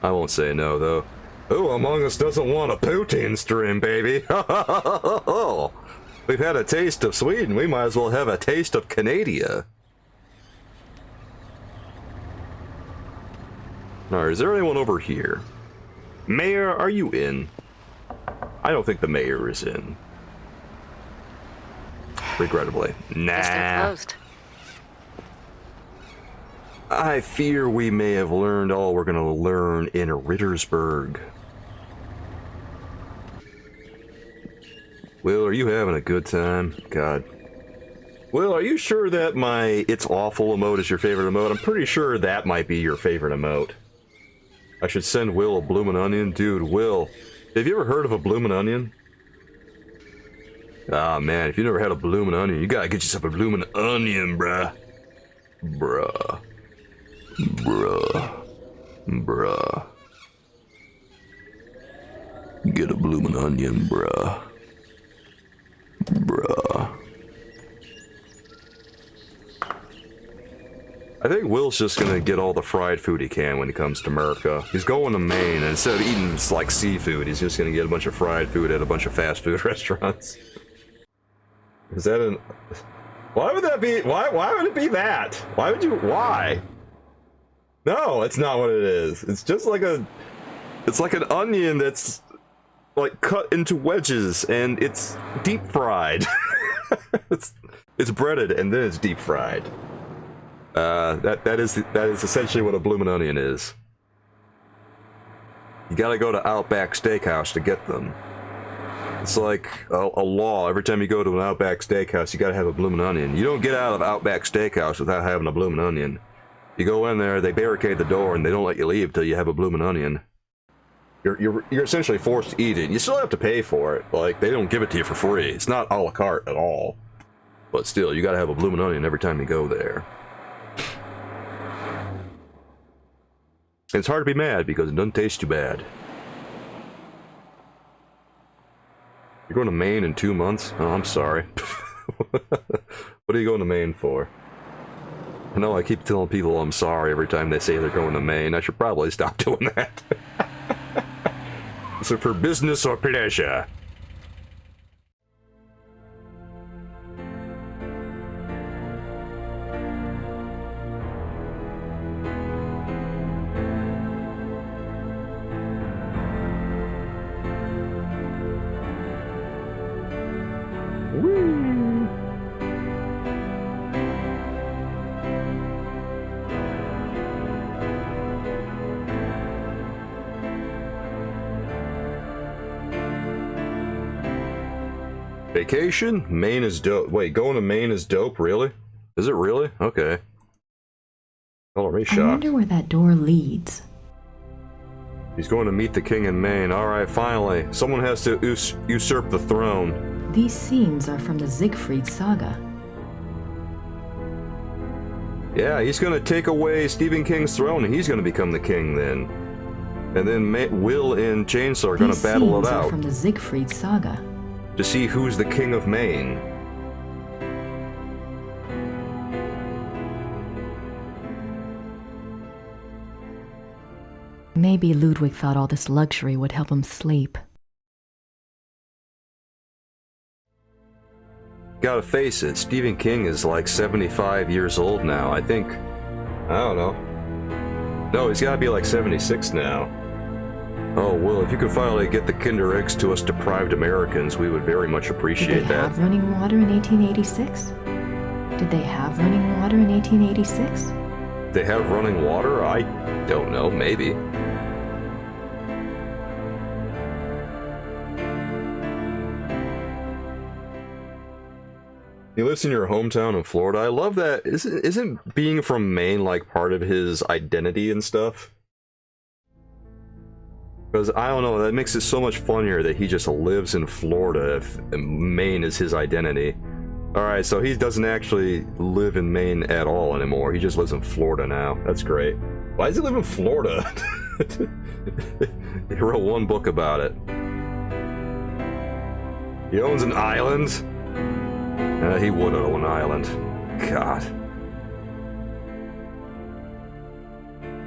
I won't say no, though. Who among us doesn't want a poutine stream, baby? We've had a taste of Sweden, we might as well have a taste of Canada. Alright, is there anyone over here? Mayor, are you in? I don't think the mayor is in. Regrettably. Nah. Closed. I fear we may have learned all we're gonna learn in Rittersburg. Will, are you having a good time? God. Will, are you sure that my It's Awful emote is your favorite emote? I'm pretty sure that might be your favorite emote. I should send Will a bloomin' onion. Dude, Will, have you ever heard of a bloomin' onion? Ah, man, if you never had a bloomin' onion, you gotta get yourself a bloomin' onion, bruh. Bruh. Get a bloomin' onion, bruh. I think Will's just gonna get all the fried food he can when he comes to America. He's going to Maine, and instead of eating like seafood, he's just gonna get a bunch of fried food at a bunch of fast food restaurants. Is that an... Why would that be... Why would it be that? Why would you... Why? No, it's not what it is. It's just like a... It's like an onion that's like cut into wedges, and it's deep fried. it's breaded and then it's deep fried. That is essentially what a bloomin' onion is. You gotta go to Outback Steakhouse to get them. It's like a law. Every time you go to an Outback Steakhouse, you gotta have a bloomin' onion. You don't get out of Outback Steakhouse without having a bloomin' onion. You go in there, they barricade the door, and they don't let you leave till you have a bloomin' onion. You're essentially forced to eat it. You still have to pay for it. Like, they don't give it to you for free. It's not a la carte at all. But still, you gotta have a bloomin' onion every time you go there. It's hard to be mad because it doesn't taste too bad. You're going to Maine in 2 months? Oh, I'm sorry. What are you going to Maine for? I know I keep telling people I'm sorry every time they say they're going to Maine. I should probably stop doing that. Is it for business or pleasure? Vacation? Maine is dope. Wait, going to Maine is dope? Really? Is it really? Okay. Color me I shocked. wonder where that door leads. He's going to meet the king in Maine. Alright, finally. Someone has to usurp the throne. These scenes are from the Siegfried saga. Yeah, he's going to take away Stephen King's throne and he's going to become the king then. And then Will and Chainsaw are going to battle it These scenes out are from the Siegfried saga. to see who's the king of Maine. Maybe Ludwig thought all this luxury would help him sleep. Gotta face it, Stephen King is like 75 years old now. I think, I don't know. No, he's gotta be like 76 now. Oh, Will, if you could finally get the Kinder Eggs to us deprived Americans, we would very much appreciate Did they that. have running water in 1886? Did they have running water in 1886? They have running water? I don't know, maybe. He lives in your hometown in Florida. I love that. Isn't being from Maine like part of his identity and stuff? Because, I don't know, that makes it so much funnier that he just lives in Florida if Maine is his identity. Alright, so he doesn't actually live in Maine at all anymore. He just lives in Florida now. That's great. Why does he live in Florida? He wrote one book about it. He owns an island? He would own an island. God.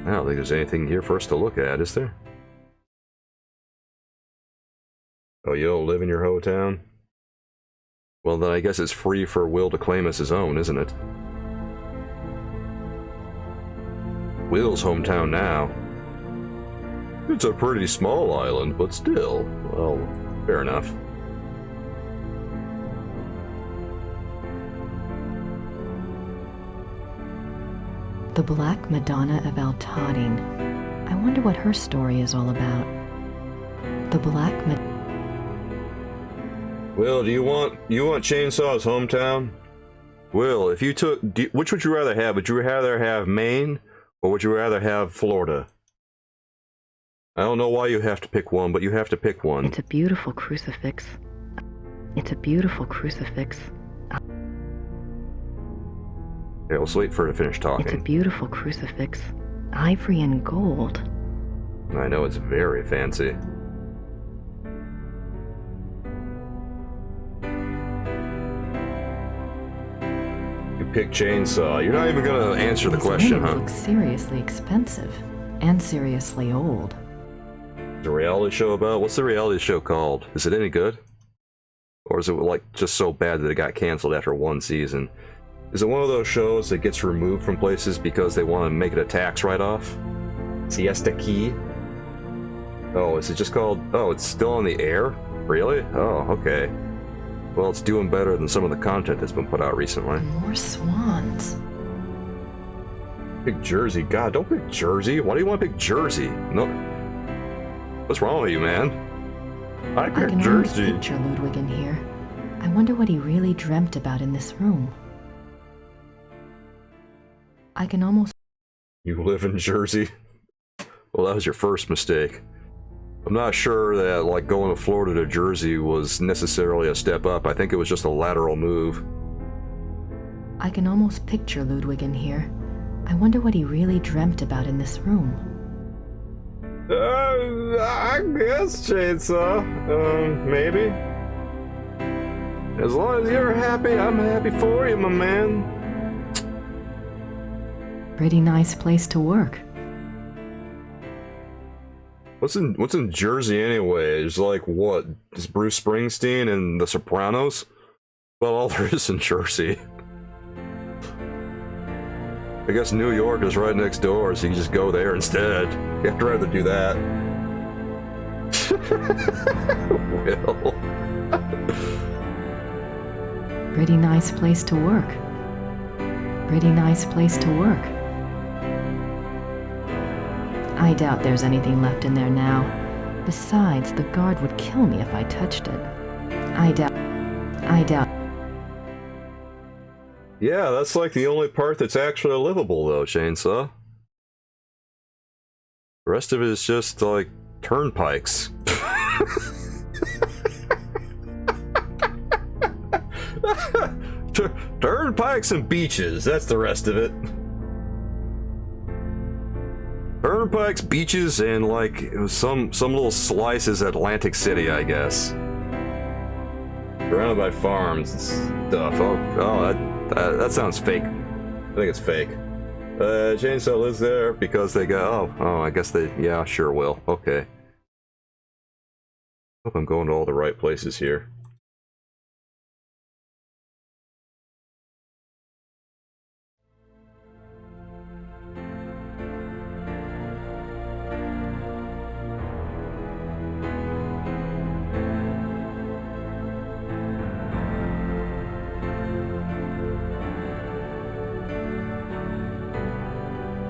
I don't think there's anything here for us to look at, is there? Oh, you don't live in your hometown? Well, then I guess it's free for Will to claim as his own, isn't it? Will's hometown now. It's a pretty small island, but still, well, fair enough. The Black Madonna of Altading. I wonder what her story is all about. The Black Madonna. Will, do you want Chainsaw's hometown? Will, if you took, which would you rather have? Would you rather have Maine, or would you rather have Florida? I don't know why you have to pick one, but you have to pick one. It's a beautiful crucifix. It's a beautiful crucifix. Okay, let's wait for her to finish talking. It's a beautiful crucifix. Ivory and gold. I know, it's very fancy. You pick Chainsaw. You're not even gonna answer the question, huh? Looks seriously expensive and seriously old. The reality show about? What's the reality show called? Is it any good? Or is it like just so bad that it got canceled after one season? Is it one of those shows that gets removed from places because they want to make it a tax write-off? Siesta Key? Oh, is it just called... Oh, it's still on the air? Really? Oh, okay. Well, it's doing better than some of the content that's been put out recently. More swans. Pick Jersey. God, don't pick Jersey. Why do you want to pick Jersey? No. What's wrong with you, man? I pick I can Jersey. almost picture Ludwig in here. I wonder what he really dreamt about in this room. I can almost... You live in Jersey? Well, that was your first mistake. I'm not sure that, like, going to Florida to Jersey was necessarily a step up. I think it was just a lateral move. I can almost picture Ludwig in here. I wonder what he really dreamt about in this room. I guess, Chainsaw. Maybe. As long as you're happy, I'm happy for you, my man. Pretty nice place to work. What's in Jersey anyway? It's like what? Is Bruce Springsteen and The Sopranos? Well, all there is in Jersey. I guess New York is right next door, so you can just go there instead. I'd rather do that. Will. Pretty nice place to work. Pretty nice place to work. I doubt there's anything left in there now. Besides, the guard would kill me if I touched it. I doubt. Yeah, that's like the only part that's actually livable, though, Chainsaw. The rest of it is just, like, turnpikes. Turnpikes and beaches, that's the rest of it. Turnpikes, beaches, and, like, some little slices at Atlantic City, I guess. Surrounded by farms and stuff. That sounds fake. I think it's fake. Chainsaw lives there because they go, oh, I guess they, yeah, sure will. Okay. Hope I'm going to all the right places here.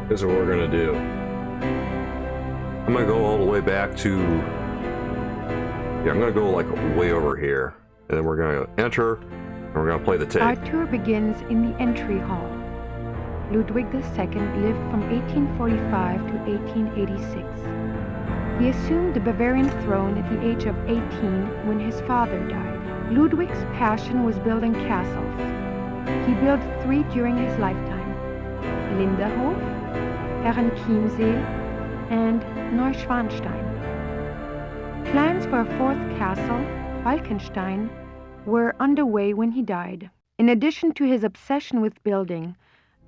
Here's what we're gonna do. I'm gonna go all the way back to... Yeah, I'm gonna go like way over here. And then we're gonna enter, and we're gonna play the tape. Our tour begins in the entry hall. Ludwig II lived from 1845 to 1886. He assumed the Bavarian throne at the age of 18 when his father died. Ludwig's passion was building castles. He built 3 during his lifetime: Linderhof, Herrenchiemsee, and Neuschwanstein. Plans for a 4th castle, Falkenstein, were underway when he died. In addition to his obsession with building,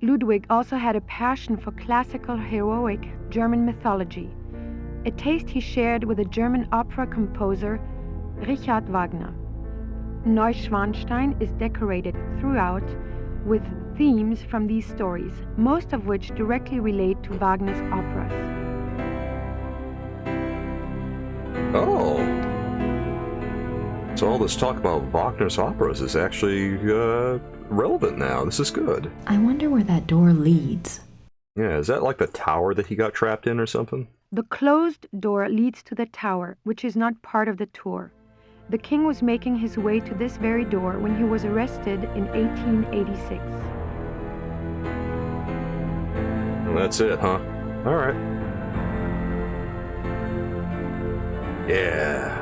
Ludwig also had a passion for classical heroic German mythology, a taste he shared with the German opera composer Richard Wagner. Neuschwanstein is decorated throughout with themes from these stories, most of which directly relate to Wagner's operas. Oh. So all this talk about Wagner's operas is actually relevant now. This is good. I wonder where that door leads. Yeah, is that like the tower that he got trapped in or something? The closed door leads to the tower, which is not part of the tour. The king was making his way to this very door when he was arrested in 1886. Well, that's it, huh? All right. Yeah.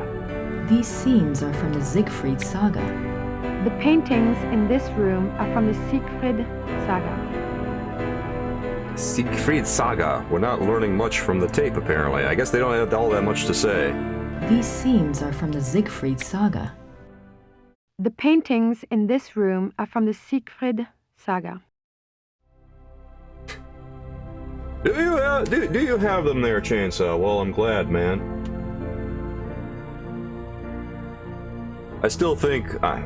These scenes are from the Siegfried saga. The paintings in this room are from the Siegfried saga. Siegfried saga. We're not learning much from the tape, apparently. I guess they don't have all that much to say. These scenes are from the Siegfried saga. The paintings in this room are from the Siegfried saga. Do you have them there, Chainsaw? Well, I'm glad, man. I still think, I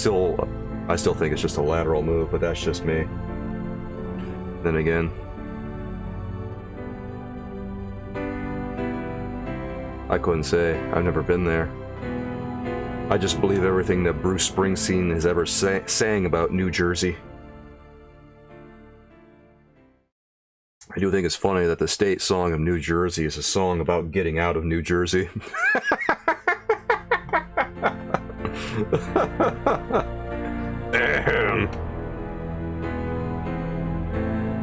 still think it's just a lateral move, but that's just me. Then again, I couldn't say. I've never been there. I just believe everything that Bruce Springsteen has ever sang about New Jersey. I do think it's funny that the state song of New Jersey is a song about getting out of New Jersey.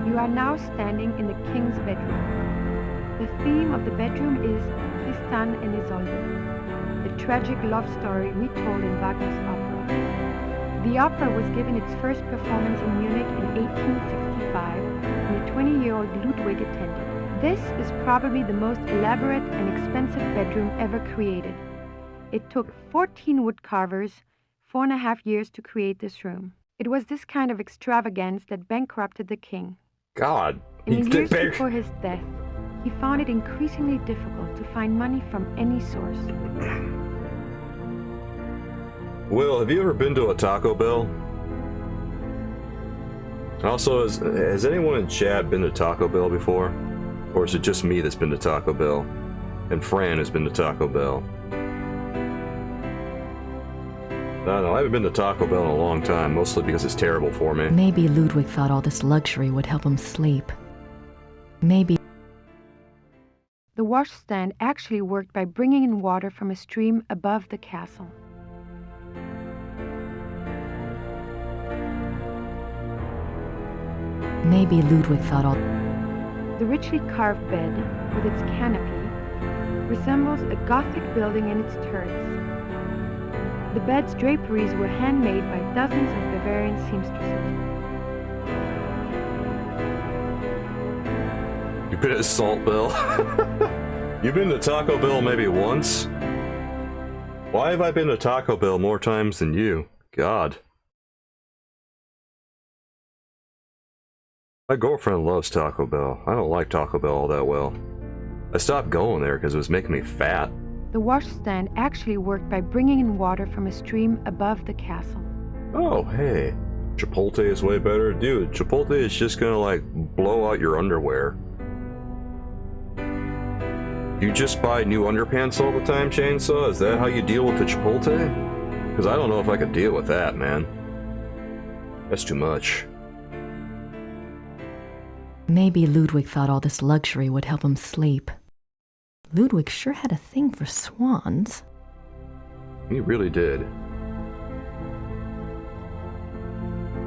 You are now standing in the king's bedroom. The theme of the bedroom is Tristan and Isolde, the tragic love story retold in Wagner's opera. The opera was given its first performance in Munich in 1865, and the 20-year-old Ludwig attended. This is probably the most elaborate and expensive bedroom ever created. It took 14 woodcarvers 4.5 years to create this room. It was this kind of extravagance that bankrupted the king. God. In the years before his death, he found it increasingly difficult to find money from any source. Will, have you ever been to a Taco Bell? Also, has anyone in chat been to Taco Bell before? Or is it just me that's been to Taco Bell? And Fran has been to Taco Bell? No, I haven't been to Taco Bell in a long time, mostly because it's terrible for me. Maybe Ludwig thought all this luxury would help him sleep. Maybe. The washstand actually worked by bringing in water from a stream above the castle. Maybe Ludwig thought all. The richly carved bed, with its canopy, resembles a Gothic building in its turrets. The bed's draperies were handmade by dozens of Bavarian seamstresses. You've been at Salt Bell? You've been to Taco Bell maybe once? Why have I been to Taco Bell more times than you? God. My girlfriend loves Taco Bell. I don't like Taco Bell all that well. I stopped going there because it was making me fat. The washstand actually worked by bringing in water from a stream above the castle. Oh, hey. Chipotle is way better. Dude, Chipotle is just gonna, like, blow out your underwear. You just buy new underpants all the time, Chainsaw? Is that how you deal with the Chipotle? Because I don't know if I could deal with that, man. That's too much. Maybe Ludwig thought all this luxury would help him sleep. Ludwig sure had a thing for swans. He really did.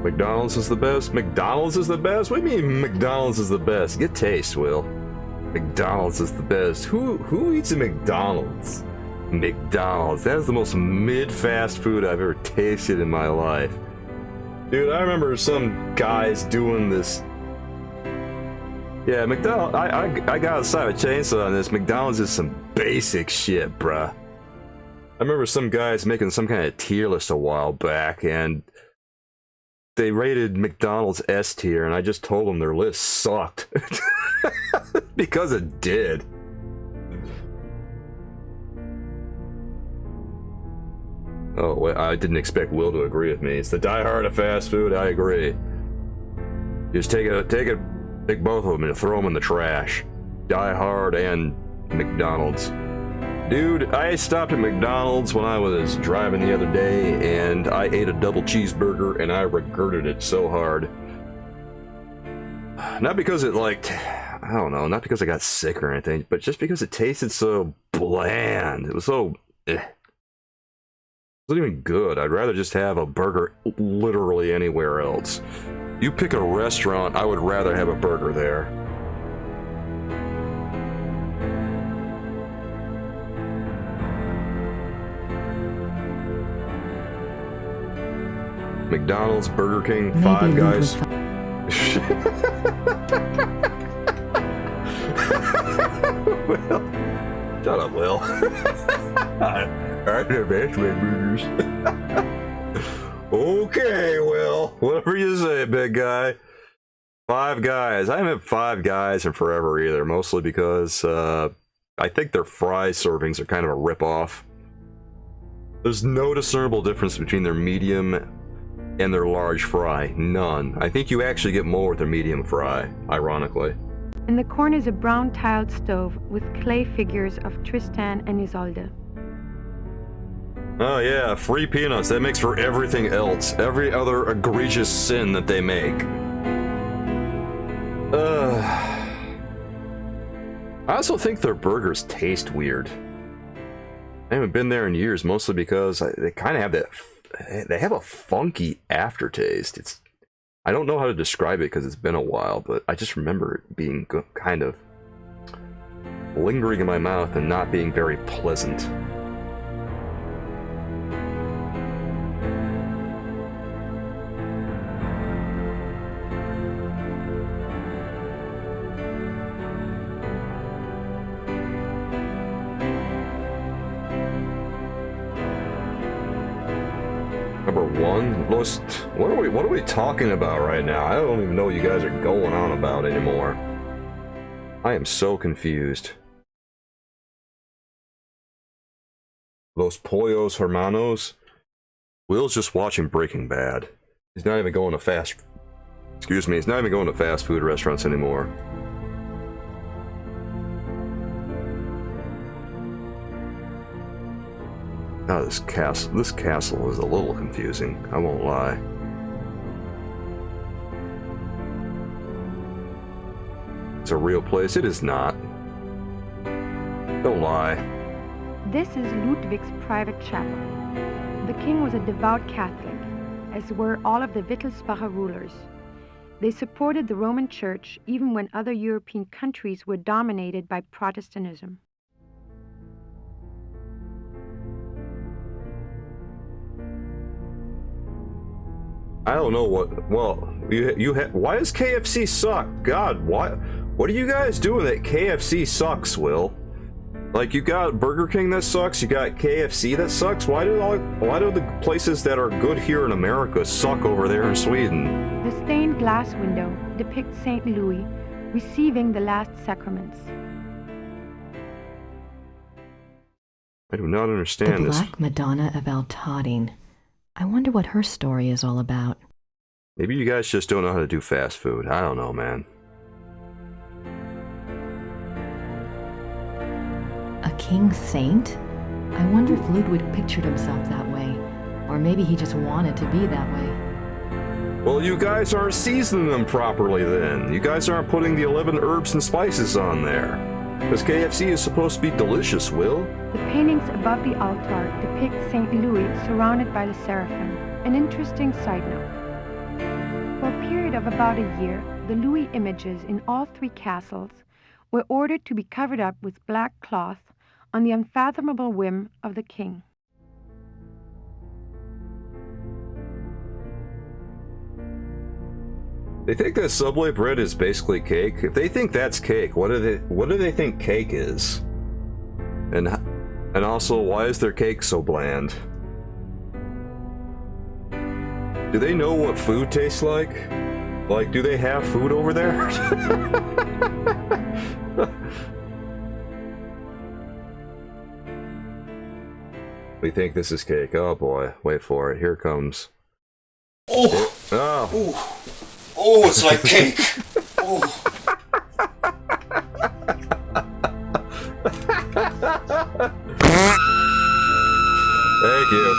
McDonald's is the best? McDonald's is the best? What do you mean McDonald's is the best? Get taste, Will. McDonald's is the best. Who eats at McDonald's? McDonald's. That is the most mid-fast food I've ever tasted in my life. Dude, I remember some guys doing this. Yeah, McDonald's. I got outside with Chainsaw on this. McDonald's is some basic shit, bruh. I remember some guys making some kind of tier list a while back, and they rated McDonald's S tier, and I just told them their list sucked. Because it did. Oh, well, I didn't expect Will to agree with me. It's the diehard of fast food. I agree. Just take both of them and throw them in the trash. Die Hard and McDonald's. Dude, I stopped at McDonald's when I was driving the other day, and I ate a double cheeseburger, and I regretted it so hard. Not because it, like, I don't know, not because I got sick or anything, but just because it tasted so bland. It was so, It wasn't even good. I'd rather just have a burger literally anywhere else. You pick a restaurant, I would rather have a burger there. McDonald's, Burger King, Five Guys. Well, shut up, Will. I have burgers. Okay, Will. Whatever you say, big guy. Five Guys. I haven't had Five Guys in forever either, mostly because I think their fry servings are kind of a rip-off. There's no discernible difference between their medium and their large fry. None. I think you actually get more with their medium fry, ironically. In the corner is a brown tiled stove with clay figures of Tristan and Isolde. Oh yeah, free peanuts. That makes for everything else. Every other egregious sin that they make. I also think their burgers taste weird. I haven't been there in years, mostly because they kind of have that. They have a funky aftertaste. I don't know how to describe it because it's been a while, but I just remember it being kind of lingering in my mouth and not being very pleasant. Number 1? What are we talking about right now? I don't even know what you guys are going on about anymore. I am so confused. Los Pollos Hermanos? Will's just watching Breaking Bad. He's not even going to fast food restaurants anymore. Oh, this castle is a little confusing, I won't lie. It's a real place. It is not. Don't lie. This is Ludwig's private chapel. The king was a devout Catholic, as were all of the Wittelsbacher rulers. They supported the Roman Church even when other European countries were dominated by Protestantism. I don't know what. Well, why does KFC suck? God, what are you guys doing that KFC sucks, Will? Like, you got Burger King that sucks, you got KFC that sucks. Why do the places that are good here in America suck over there in Sweden? The stained glass window depicts St. Louis receiving the last sacraments. I do not understand this. The Black Madonna of Altadine. I wonder what her story is all about. Maybe you guys just don't know how to do fast food. I don't know, man. A king saint? I wonder if Ludwig pictured himself that way. Or maybe he just wanted to be that way. Well, you guys aren't seasoning them properly then. You guys aren't putting the 11 herbs and spices on there. Because KFC is supposed to be delicious, Will. The paintings above the altar depict St. Louis surrounded by the seraphim. An interesting side note. For a period of about a year, the Louis images in all 3 castles were ordered to be covered up with black cloth on the unfathomable whim of the king. They think that Subway bread is basically cake. If they think that's cake, what do they think cake is? And also, why is their cake so bland? Do they know what food tastes like? Like, do they have food over there? We think this is cake. Oh boy, wait for it. Here it comes. Oh! Oh! Oh, it's like cake! Oh! Thank you.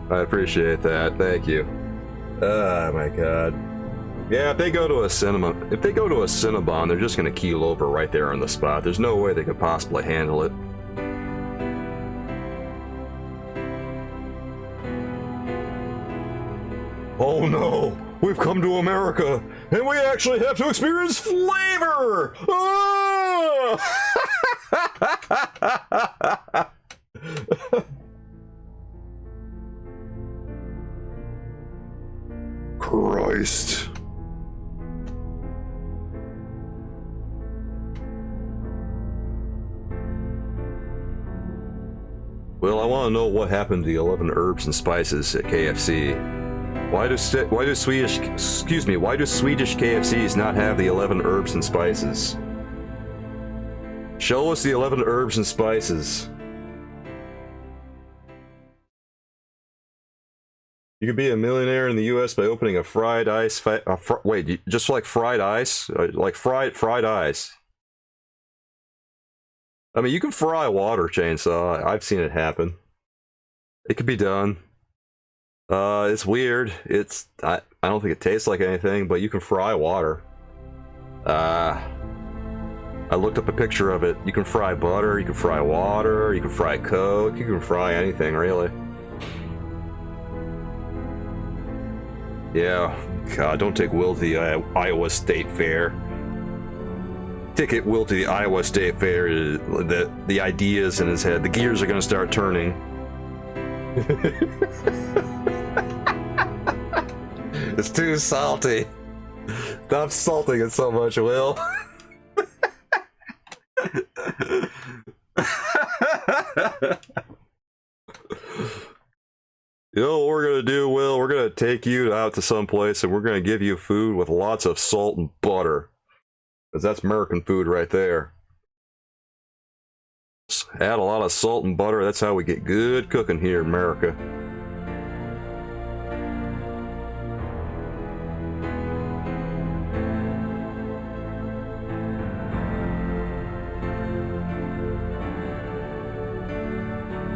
I appreciate that. Thank you. Oh my god. Yeah, if they go to a Cinnabon, they're just gonna keel over right there on the spot. There's no way they could possibly handle it. Oh no! We've come to America, and we actually have to experience flavor! Ah! Christ. Well, I want to know what happened to the 11 herbs and spices at KFC. Why do Swedish KFCs not have the 11 herbs and spices? Show us the 11 herbs and spices. You could be a millionaire in the U.S. by opening a fried ice. Just like fried ice, like fried ice. I mean, you can fry water, Chainsaw. I've seen it happen. It could be done. It's weird. I don't think it tastes like anything, but you can fry water. I looked up a picture of it. You can fry butter, you can fry water, you can fry Coke, you can fry anything, really. Yeah, God, don't take Will to the Iowa State Fair. Take Will to the Iowa State Fair, the ideas in his head, the gears are gonna start turning. It's too salty. Stop salting it so much, Will. You know what we're gonna do, Will? We're gonna take you out to some place and we're gonna give you food with lots of salt and butter. Because that's American food right there. Add a lot of salt and butter, that's how we get good cooking here in America.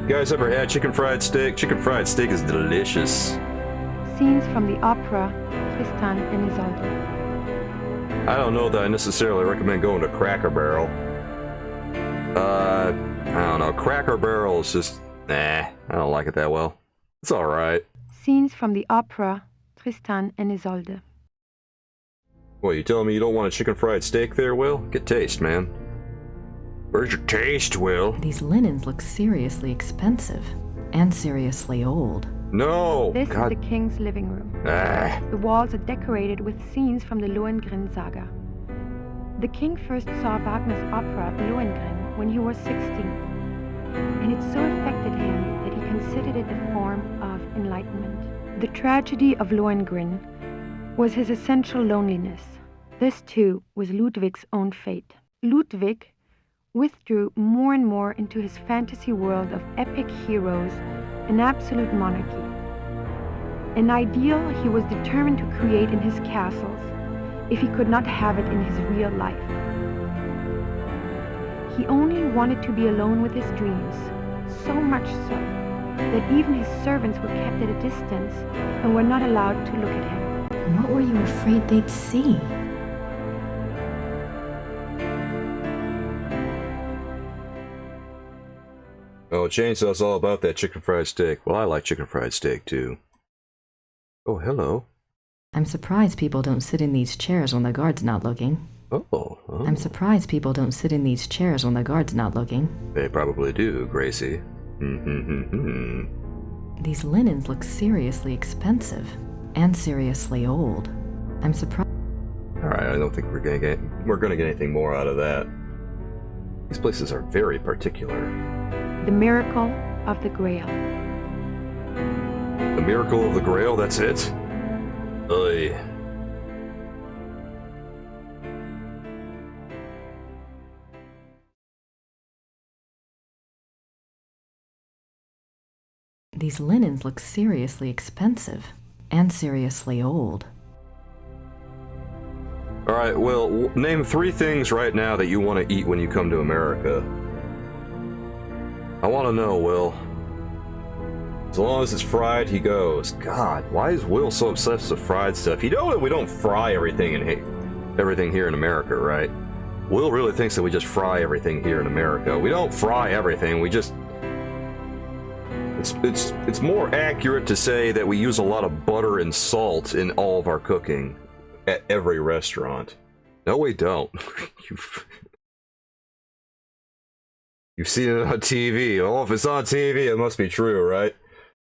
You guys ever had chicken fried steak? Chicken fried steak is delicious. Scenes from the opera Tristan and Isolde. I don't know that I necessarily recommend going to Cracker Barrel. I don't know. Cracker Barrel is just, I don't like it that well. It's alright. Scenes from the opera Tristan and Isolde. Well, you telling me you don't want a chicken fried steak there, Will? Get taste, man. Where's your taste, Will? These linens look seriously expensive and seriously old. No! This God. is the king's living room. The walls are decorated with scenes from the Lohengrin saga. The king first saw Wagner's opera Lohengrin when he was 16, and it so affected him that he considered it a form of enlightenment. The tragedy of Lohengrin was his essential loneliness. This too was Ludwig's own fate. Ludwig withdrew more and more into his fantasy world of epic heroes and absolute monarchy. An ideal he was determined to create in his castles if he could not have it in his real life. He only wanted to be alone with his dreams, so much so that even his servants were kept at a distance and were not allowed to look at him. What were you afraid they'd see? Oh, Chainsaw's all about that chicken fried steak. Well, I like chicken fried steak, too. Oh, hello. I'm surprised people don't sit in these chairs when the guard's not looking. Oh. I'm surprised people don't sit in these chairs when the guard's not looking. They probably do, Gracie. These linens look seriously expensive and seriously old. I'm surprised. Alright, I don't think we're gonna get anything more out of that. These places are very particular. The Miracle of the Grail. The Miracle of the Grail, that's it? Oy. These linens look seriously expensive and seriously old. Alright, well, name 3 things right now that you want to eat when you come to America. I want to know, Will. As long as it's fried, he goes. God, why is Will so obsessed with fried stuff? You know that we don't fry everything here in America, right? Will really thinks that we just fry everything here in America. We don't fry everything, we just... It's more accurate to say that we use a lot of butter and salt in all of our cooking at every restaurant. No, we don't. You've seen it on TV. Oh, if it's on TV, it must be true, right?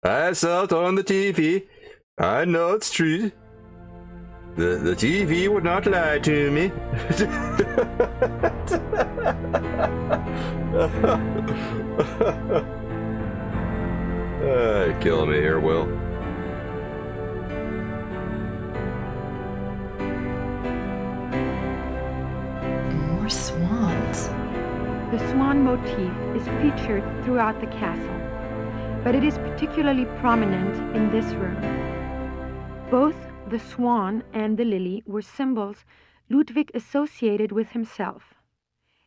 I saw it on the TV. I know it's true. The TV would not lie to me. You're killing me here, Will. More swans. The swan motif is featured throughout the castle, but it is particularly prominent in this room. Both the swan and the lily were symbols Ludwig associated with himself.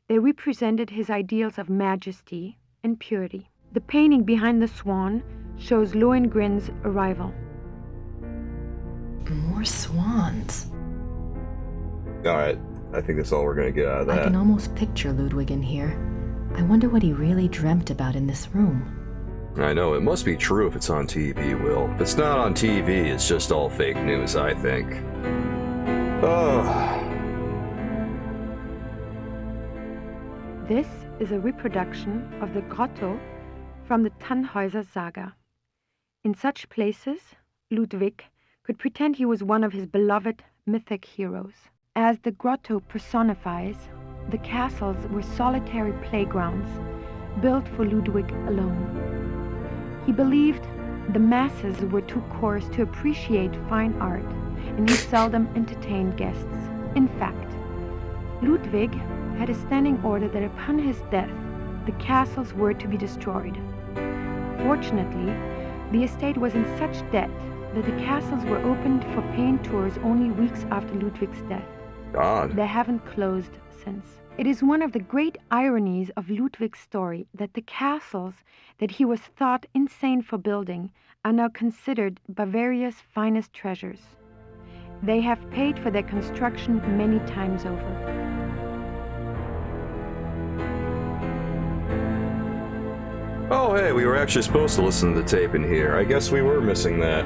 They represented his ideals of majesty and purity. The painting behind the swan shows Lohengrin's arrival. More swans. Alright, I think that's all we're gonna get out of that. I can almost picture Ludwig in here. I wonder what he really dreamt about in this room. I know, it must be true if it's on TV, Will. If it's not on TV, it's just all fake news, I think. Oh. This is a reproduction of the grotto from the Tannhäuser saga. In such places, Ludwig could pretend he was one of his beloved mythic heroes. As the grotto personifies, the castles were solitary playgrounds built for Ludwig alone. He believed The masses were too coarse to appreciate fine art, and he seldom entertained guests. In fact, Ludwig had a standing order that upon his death, the castles were to be destroyed. Fortunately, the estate was in such debt that the castles were opened for paying tours only weeks after Ludwig's death. God. They haven't closed since. It is one of the great ironies of Ludwig's story that the castles that he was thought insane for building are now considered Bavaria's finest treasures. They have paid for their construction many times over. Oh, hey, we were actually supposed to listen to the tape in here. I guess we were missing that.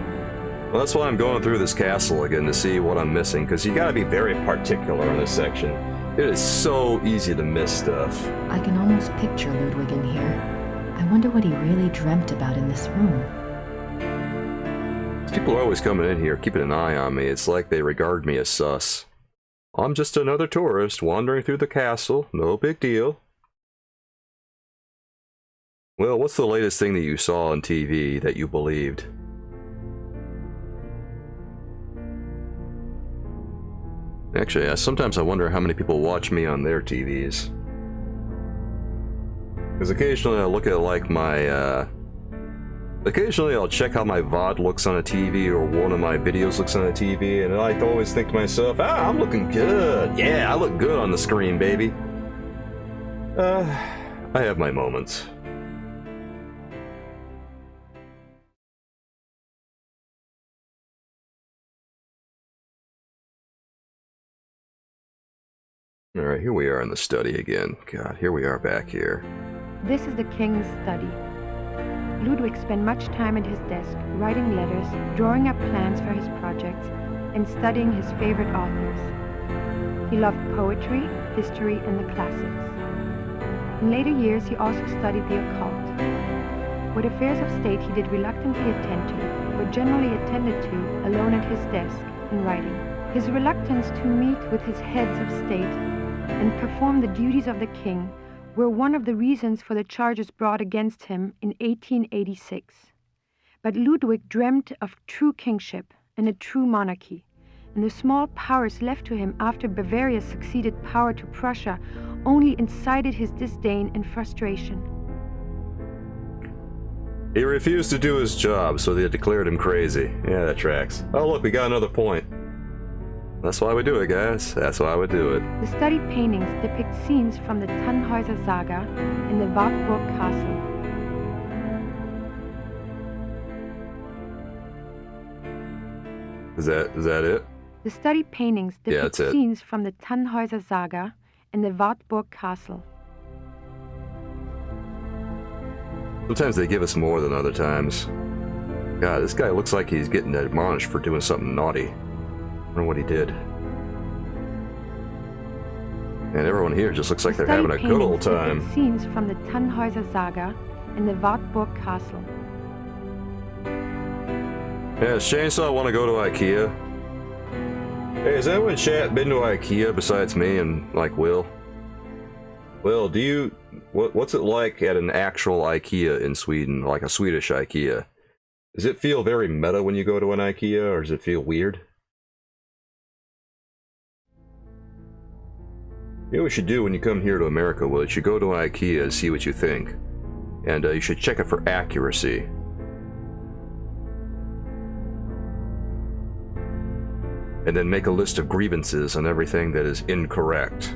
Well, that's why I'm going through this castle again to see what I'm missing, because you gotta be very particular in this section. It is so easy to miss stuff. I can almost picture Ludwig in here. I wonder what he really dreamt about in this room. People are always coming in here, keeping an eye on me. It's like they regard me as sus. I'm just another tourist wandering through the castle. No big deal. Well, what's the latest thing that you saw on TV that you believed? Actually, sometimes I wonder how many people watch me on their TVs. Because occasionally I look at like my, occasionally I'll check how my VOD looks on a TV or one of my videos looks on a TV, and I always think to myself, I'm looking good. Yeah, I look good on the screen, baby. I have my moments. Alright, here we are in the study again. God, here we are back here. This is the king's study. Ludwig spent much time at his desk, writing letters, drawing up plans for his projects, and studying his favorite authors. He loved poetry, history, and the classics. In later years, he also studied the occult. What affairs of state he did reluctantly attend to, but generally attended to alone at his desk in writing. His reluctance to meet with his heads of state and perform the duties of the king were one of the reasons for the charges brought against him in 1886. But Ludwig dreamt of true kingship and a true monarchy, and the small powers left to him after Bavaria succeeded power to Prussia only incited his disdain and frustration. He refused to do his job, so they declared him crazy. Yeah, that tracks. Oh look, we got another point. That's why we do it, guys. That's why we do it. The study paintings depict scenes from the Tannhäuser Saga in the Wartburg Castle. Is that it? The study paintings depict scenes from the Tannhäuser Saga in the Wartburg Castle. Sometimes they give us more than other times. God, this guy looks like he's getting admonished for doing something naughty. I wonder what he did. And everyone here just looks like they're having a good old time. Scenes from the Tannhäuser Saga in the Wartburg Castle. Yeah, Chainsaw want to go to IKEA. Hey, has anyone in chat been to IKEA besides me and, like, Will? Will, do you... What's it like at an actual IKEA in Sweden, like a Swedish IKEA? Does it feel very meta when you go to an IKEA, or does it feel weird? You know what you should do when you come here to America, Will? You should go to IKEA and see what you think. And you should check it for accuracy. And then make a list of grievances on everything that is incorrect.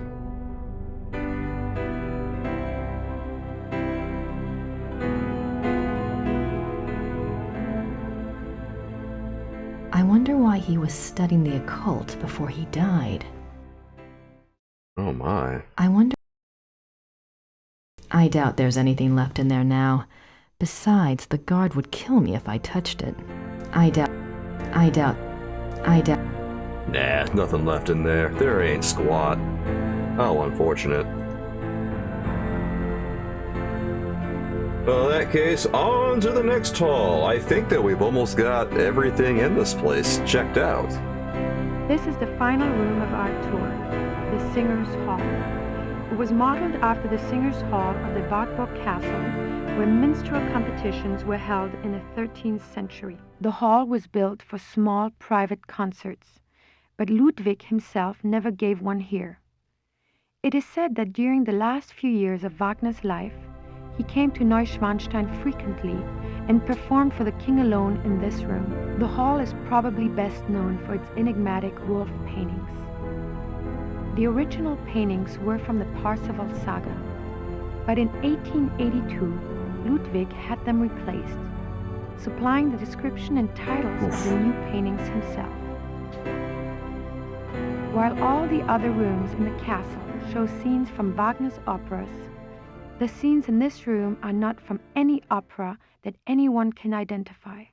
I wonder why he was studying the occult before he died. Oh my. I wonder... I doubt there's anything left in there now. Besides, the guard would kill me if I touched it. I doubt... Nah, nothing left in there. There ain't squat. How unfortunate. Well, in that case, on to the next hall. I think that we've almost got everything in this place checked out. This is the final room of our tour, the Singer's Hall. It was modeled after the Singer's Hall of the Wartburg Castle, where minstrel competitions were held in the 13th century. The hall was built for small private concerts, but Ludwig himself never gave one here. It is said that during the last few years of Wagner's life, he came to Neuschwanstein frequently and performed for the king alone in this room. The hall is probably best known for its enigmatic wolf paintings. The original paintings were from the Parsifal saga, but in 1882, Ludwig had them replaced, supplying the description and titles of the new paintings himself. While all the other rooms in the castle show scenes from Wagner's operas, the scenes in this room are not from any opera that anyone can identify.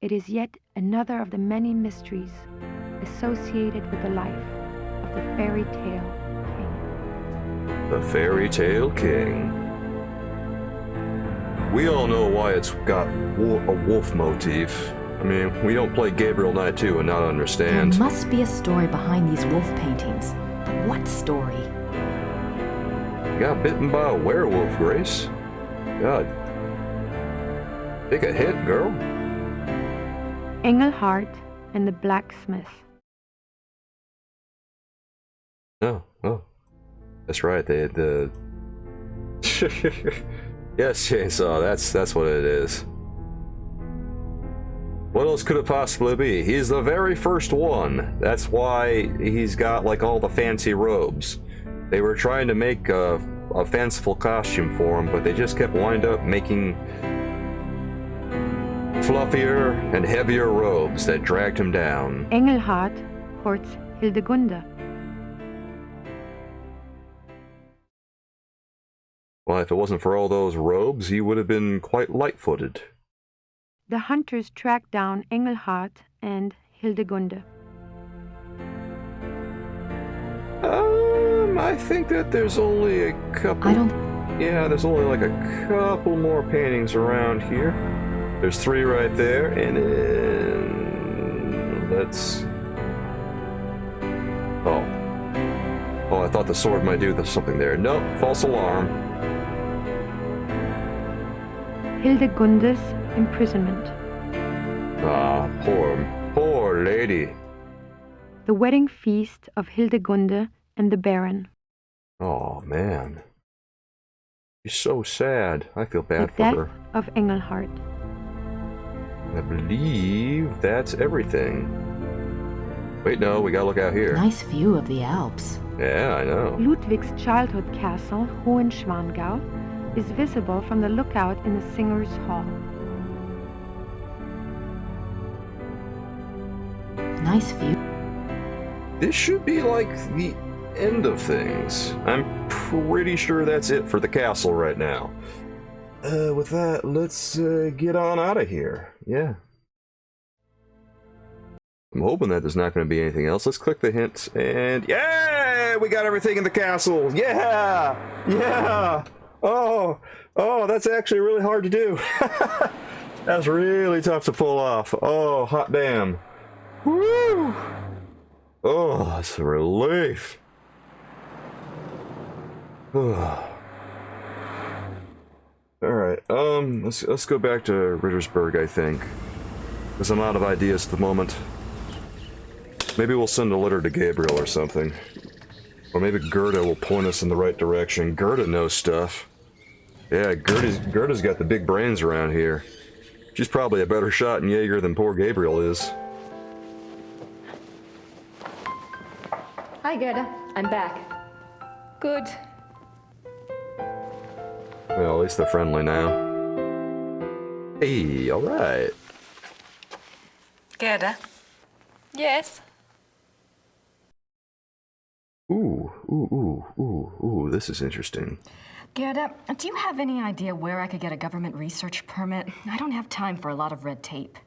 It is yet another of the many mysteries associated with the life of the fairy tale king. The Fairy Tale King. We all know why it's got a wolf motif. I mean, we don't play Gabriel Knight 2 and not understand. There must be a story behind these wolf paintings. But what story? You got bitten by a werewolf, Grace. God. Take a hit, girl. Engelhart and the Blacksmith. Oh. That's right, they had the... Yes, Chainsaw, that's what it is. What else could it possibly be? He's the very first one. That's why he's got, like, all the fancy robes. They were trying to make a fanciful costume for him, but they just kept wind up making fluffier and heavier robes that dragged him down. Engelhart courts Hildegunde. Well, if it wasn't for all those robes, he would have been quite light-footed. The hunters track down Engelhart and Hildegunde. I think that there's only a couple... Yeah, there's only like a couple more paintings around here. There's 3 right there, and then... let's... Oh, I thought the sword might do something there. Nope, false alarm. Hildegunde's imprisonment. Ah, poor lady. The wedding feast of Hildegunde and the Baron. Oh, man. She's so sad. I feel bad for The her. death of Engelhart. I believe that's everything. Wait, no, we gotta look out here. Nice view of the Alps. Yeah, I know. Ludwig's childhood castle, Hohenschwangau, is visible from the lookout in the Singers' Hall. Nice view. This should be like the end of things. I'm pretty sure that's it for the castle right now. With that, let's get on out of here. Yeah. I'm hoping that there's not going to be anything else. Let's click the hints and... Yeah! We got everything in the castle! Yeah! Yeah! Oh, that's actually really hard to do. That's really tough to pull off. Oh, hot damn. Woo! Oh, it's a relief. Alright, let's go back to Rittersburg, I think. Because I'm out of ideas at the moment. Maybe we'll send a letter to Gabriel or something. Or maybe Gerda will point us in the right direction. Gerda knows stuff. Yeah, Gerda's got the big brains around here. She's probably a better shot in Jaeger than poor Gabriel is. Hi, Gerda. I'm back. Good. Well, at least they're friendly now. Hey, alright. Gerda? Yes? Ooh, this is interesting. Gerda, do you have any idea where I could get a government research permit? I don't have time for a lot of red tape.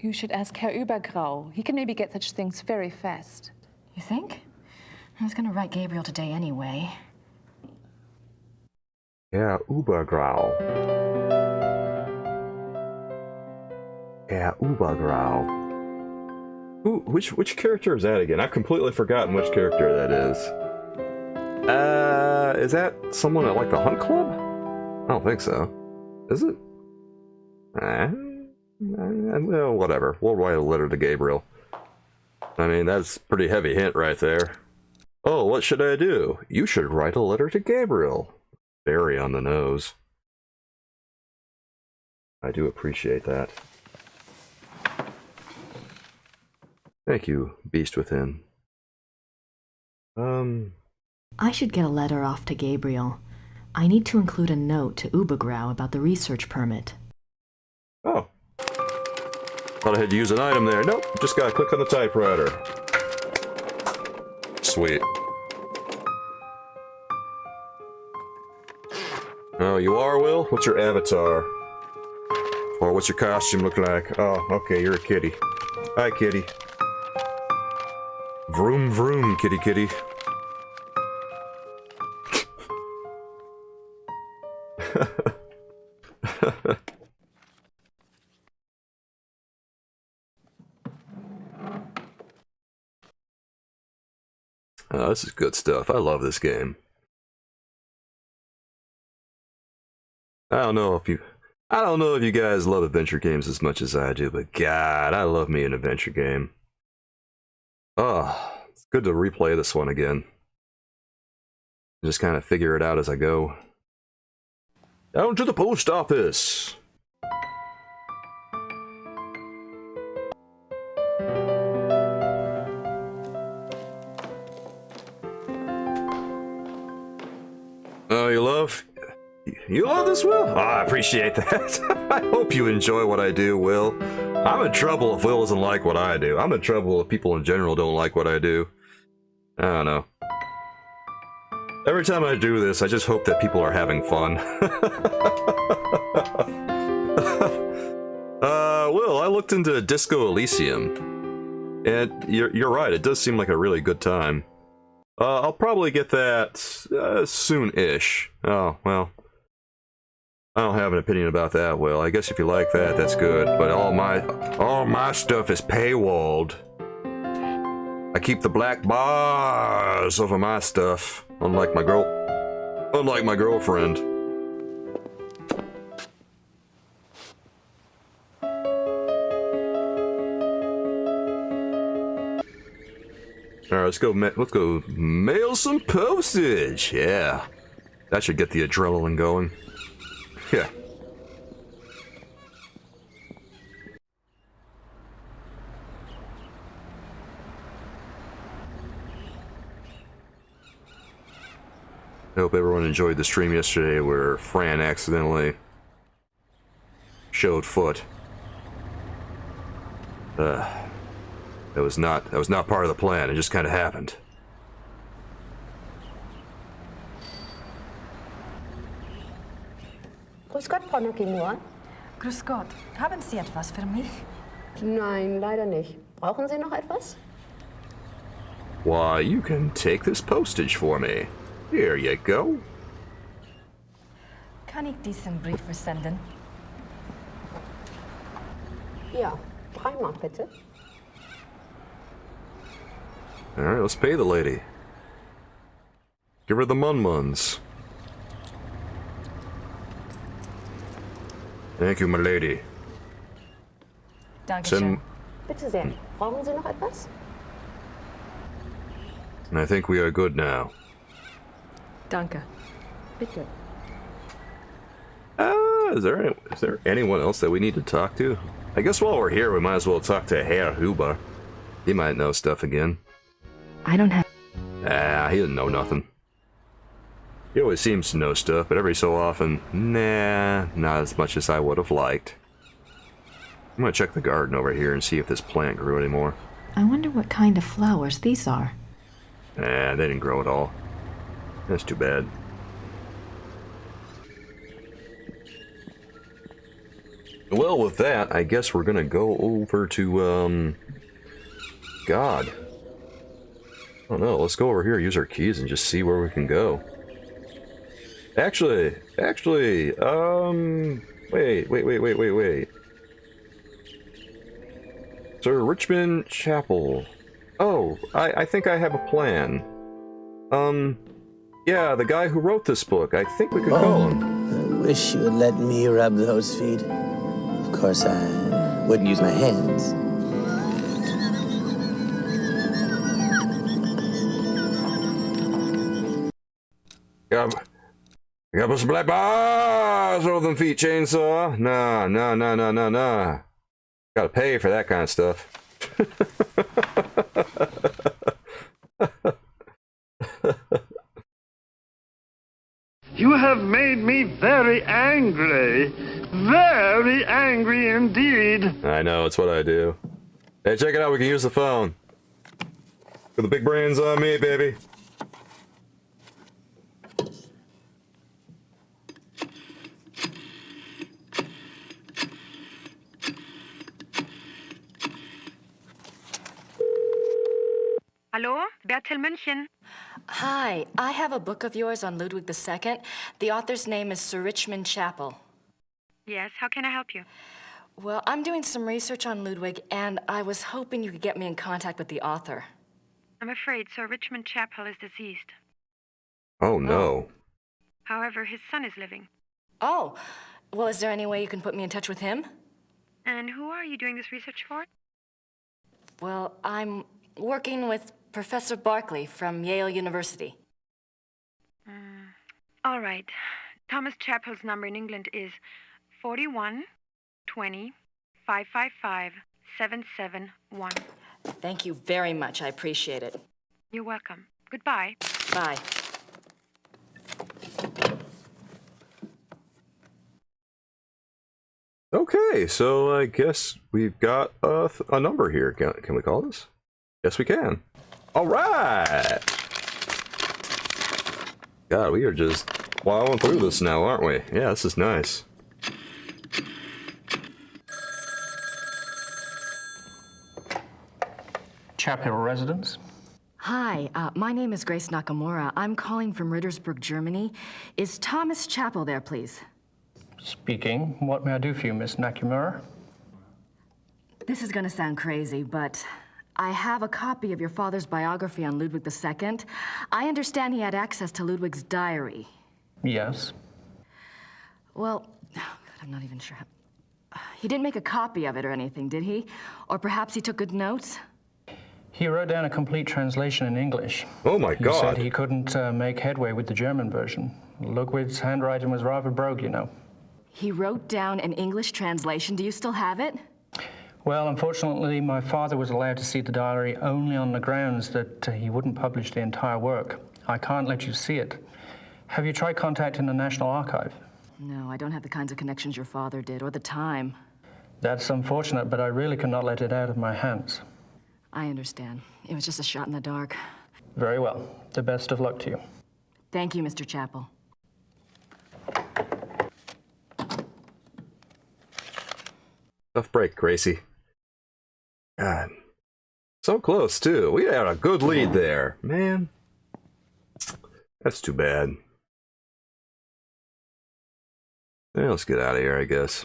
You should ask Herr Übergrau. He can maybe get such things very fast. You think? I was gonna write Gabriel today anyway. Herr Übergrau. Herr Übergrau. Ooh, which character is that again? I've completely forgotten which character that is. Is that someone at like the Hunt Club? I don't think so. Is it? Well, whatever. We'll write a letter to Gabriel. I mean, that's a pretty heavy hint right there. Oh, what should I do? You should write a letter to Gabriel. Very on the nose. I do appreciate that. Thank you, Beast Within. I should get a letter off to Gabriel. I need to include a note to Ubergrau about the research permit. Oh. Thought I had to use an item there. Nope, just gotta click on the typewriter. Sweet. Oh, you are, Will? What's your avatar? Or what's your costume look like? Oh, okay, you're a kitty. Hi, kitty. Vroom vroom, kitty kitty. Oh, this is good stuff. I love this game. I don't know if you guys love adventure games as much as I do, but God, I love me an adventure game. Oh, it's good to replay this one again. Just kind of figure it out as I go. Down to the post office! Oh, you love this, Will? Oh, I appreciate that. I hope you enjoy what I do, Will. I'm in trouble if Will doesn't like what I do. I'm in trouble if people in general don't like what I do. I don't know. Every time I do this, I just hope that people are having fun. Will, I looked into Disco Elysium. And you're right, it does seem like a really good time. I'll probably get that soon-ish. Oh, well. I don't have an opinion about that, Will. I guess if you like that, that's good. But all my stuff is paywalled. I keep the black bars over my stuff, unlike my girlfriend. All right, let's go mail some postage. Yeah, that should get the adrenaline going. Yeah. I hope everyone enjoyed the stream yesterday where Fran accidentally showed foot. That was not part of the plan. It just kind of happened. Grüß Gott, Frau Nokimura. Grüß Gott. Haben Sie etwas für mich? Nein, leider nicht. Brauchen Sie noch etwas? Why, you can take this postage for me. Here you go. Kann ich diesen Brief versenden? Ja, 3 Mark bitte. Alright, let's pay the lady. Give her the mun-muns. Thank you, my lady. Dankeschön. Bitte sehr. Brauchen Sie noch etwas? And I think we are good now. Danke. Bitte. Is there anyone else that we need to talk to? I guess while we're here, we might as well talk to Herr Huber. He might know stuff again. I don't have... He doesn't know nothing. He always seems to know stuff, but every so often, nah, not as much as I would have liked. I'm gonna check the garden over here and see if this plant grew anymore. I wonder what kind of flowers these are. Nah, they didn't grow at all. That's too bad. Well, with that, I guess we're gonna go over to, God. I don't know, let's go over here, use our keys, and just see where we can go. Actually, wait. Sir Richmond Chapel. Oh, I think I have a plan. Yeah, the guy who wrote this book. I think we could call him. I wish you would let me rub those feet. Of course, I wouldn't use my hands. Got some black bars over them feet, chainsaw. Nah. Gotta pay for that kind of stuff. You have made me very angry. Very angry indeed. I know, it's what I do. Hey, check it out, we can use the phone. Got the big brains on me, baby. Hallo, Bertel München. Hi, I have a book of yours on Ludwig II. The author's name is Sir Richmond Chapel. Yes, how can I help you? Well, I'm doing some research on Ludwig, and I was hoping you could get me in contact with the author. I'm afraid Sir Richmond Chapel is deceased. Oh, no. However, his son is living. Oh, well, is there any way you can put me in touch with him? And who are you doing this research for? Well, I'm working with Professor Barkley from Yale University. All right. Thomas Chapel's number in England is 41 20 555 771. Thank you very much. I appreciate it. You're welcome. Goodbye. Bye. Okay, so I guess we've got a number here. Can we call this? Yes, we can. All right. God, we are just plowing through this now, aren't we? Yeah, this is nice. Chapel residence? Hi, my name is Grace Nakamura. I'm calling from Rittersburg, Germany. Is Thomas Chapel there, please? Speaking. What may I do for you, Miss Nakamura? This is gonna sound crazy, but I have a copy of your father's biography on Ludwig II. I understand he had access to Ludwig's diary. Yes. Well, oh God, I'm not even sure. He didn't make a copy of it or anything, did he? Or perhaps he took good notes? He wrote down a complete translation in English. Oh my God. He said he couldn't make headway with the German version. Ludwig's handwriting was rather brogue, you know. He wrote down an English translation. Do you still have it? Well, unfortunately, my father was allowed to see the diary only on the grounds that he wouldn't publish the entire work. I can't let you see it. Have you tried contacting the National Archive? No, I don't have the kinds of connections your father did, or the time. That's unfortunate, but I really cannot let it out of my hands. I understand. It was just a shot in the dark. Very well. The best of luck to you. Thank you, Mr. Chapel. Tough break, Gracie. God. So close, too. We had a good lead there. Man. That's too bad. Yeah, let's get out of here, I guess.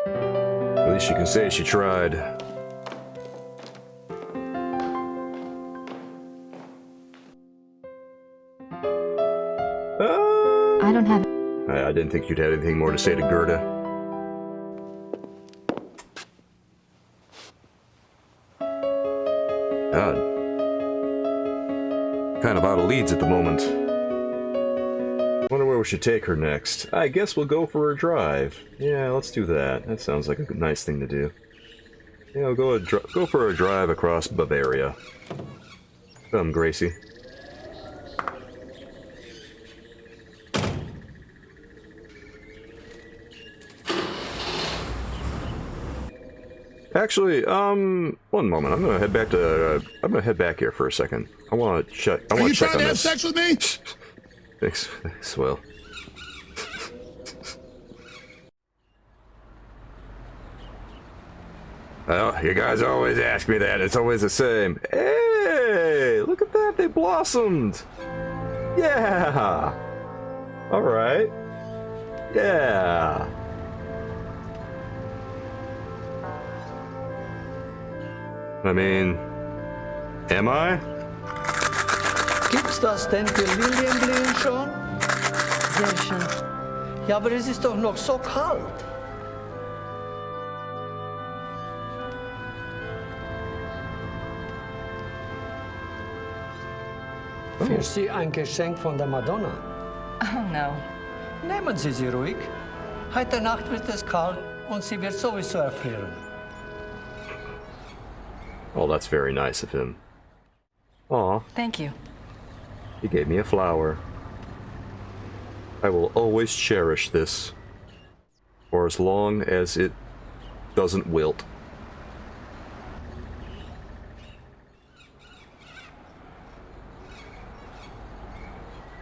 At least you can say she tried. I don't have... I didn't think you'd have anything more to say to Gerda. God. Kind of out of leads at the moment. Wonder where we should take her next. I guess we'll go for a drive. Yeah, let's do that. That sounds like a nice thing to do. Yeah, we'll go for a drive across Bavaria. Come, Gracie. Actually, one moment. I'm gonna head back to. I'm gonna head back here for a second. I want to check. I want to check on this. Are you trying to have sex with me? Thanks, Will. Well, you guys always ask me that. It's always the same. Hey, look at that. They blossomed. Yeah. All right. Yeah. I mean, am I? Gibt's das denn für Lilienblühen schon? Sehr schön. Ja, aber es ist doch noch so kalt. Für Sie ein Geschenk von der Madonna. Oh no. Nehmen Sie sie ruhig. Heute Nacht wird es kalt und sie wird sowieso erfrieren. Oh, that's very nice of him. Aw. Thank you. He gave me a flower. I will always cherish this. For as long as it doesn't wilt.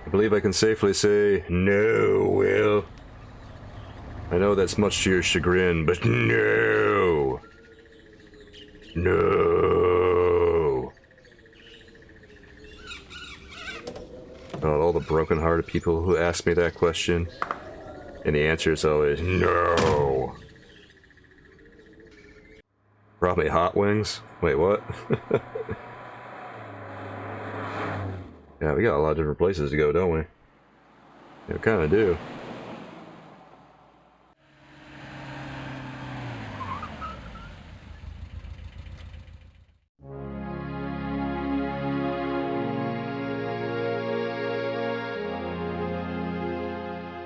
I believe I can safely say, no, Will. I know that's much to your chagrin, but no! No! Oh, all the broken-hearted people who ask me that question, and the answer is always, no! Brought me hot wings? Wait, what? Yeah, we got a lot of different places to go, don't we? Yeah, we kind of do.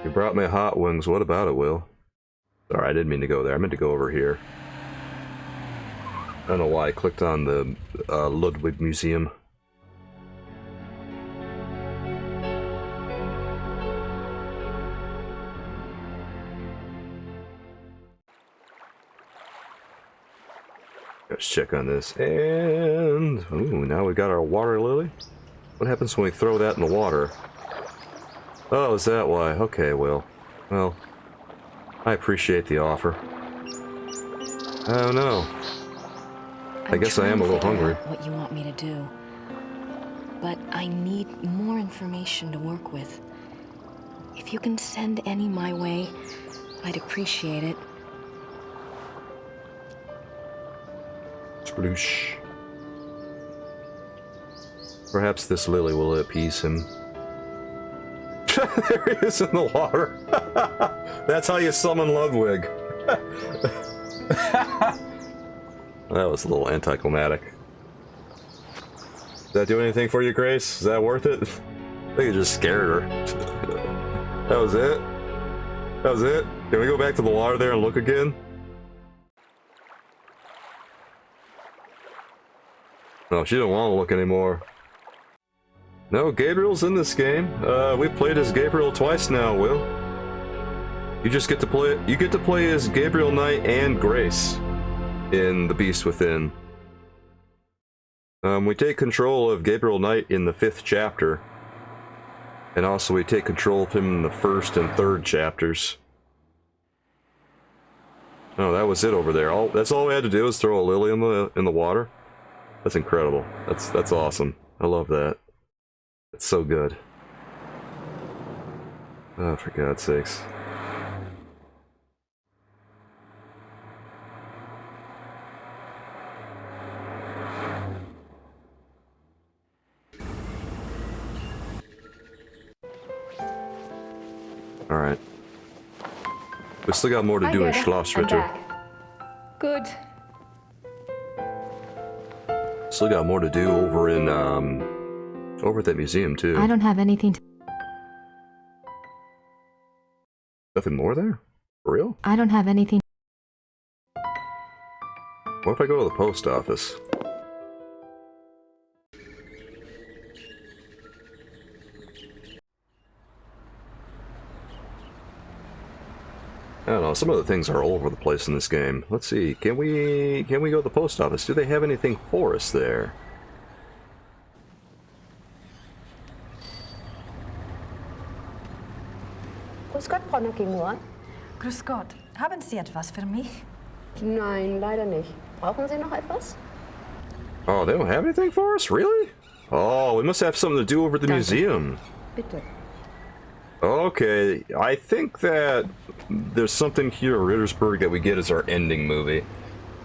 You brought me hot wings. What about it, Will? Sorry, I didn't mean to go there. I meant to go over here. I don't know why I clicked on the Ludwig Museum. Let's check on this. And ooh, now we got our water lily. What happens when we throw that in the water? Oh, is that why? Okay, Will. Well, I appreciate the offer. I don't know. I guess I am a little hungry. What you want me to do, but I need more information to work with. If you can send any my way, I'd appreciate it. Sploosh. Perhaps this lily will appease him. There he is in the water. That's how you summon Ludwig. That was a little anticlimactic. Does that do anything for you, Grace? Is that worth it? I think it just scared her. That was it? That was it? Can we go back to the water there and look again? No, she didn't want to look anymore. No, Gabriel's in this game. We've played as Gabriel twice now, Will. You just get to play. You get to play as Gabriel Knight and Grace in The Beast Within. We take control of Gabriel Knight in the 5th chapter, and also we take control of him in the 1st and 3rd chapters. Oh, that was it over there. That's all we had to do was throw a lily in the water. That's incredible. That's awesome. I love that. It's so good. Oh, for God's sakes. Alright. We still got more to do in Schloss Ritter. Good. Still got more to do over in, over at that museum, too. I don't have anything to... Nothing more there? For real? I don't have anything... What if I go to the post office? I don't know, some of the things are all over the place in this game. Let's see, can we go to the post office? Do they have anything for us there? Grüß Gott, Frau Nakamura. Grüß Gott. Haben Sie etwas für mich? Nein, leider nicht. Brauchen Sie noch etwas? Oh, they don't have anything for us? Really? Oh, we must have something to do over at the museum. Bitte. Okay, I think that there's something here in Rittersburg that we get as our ending movie.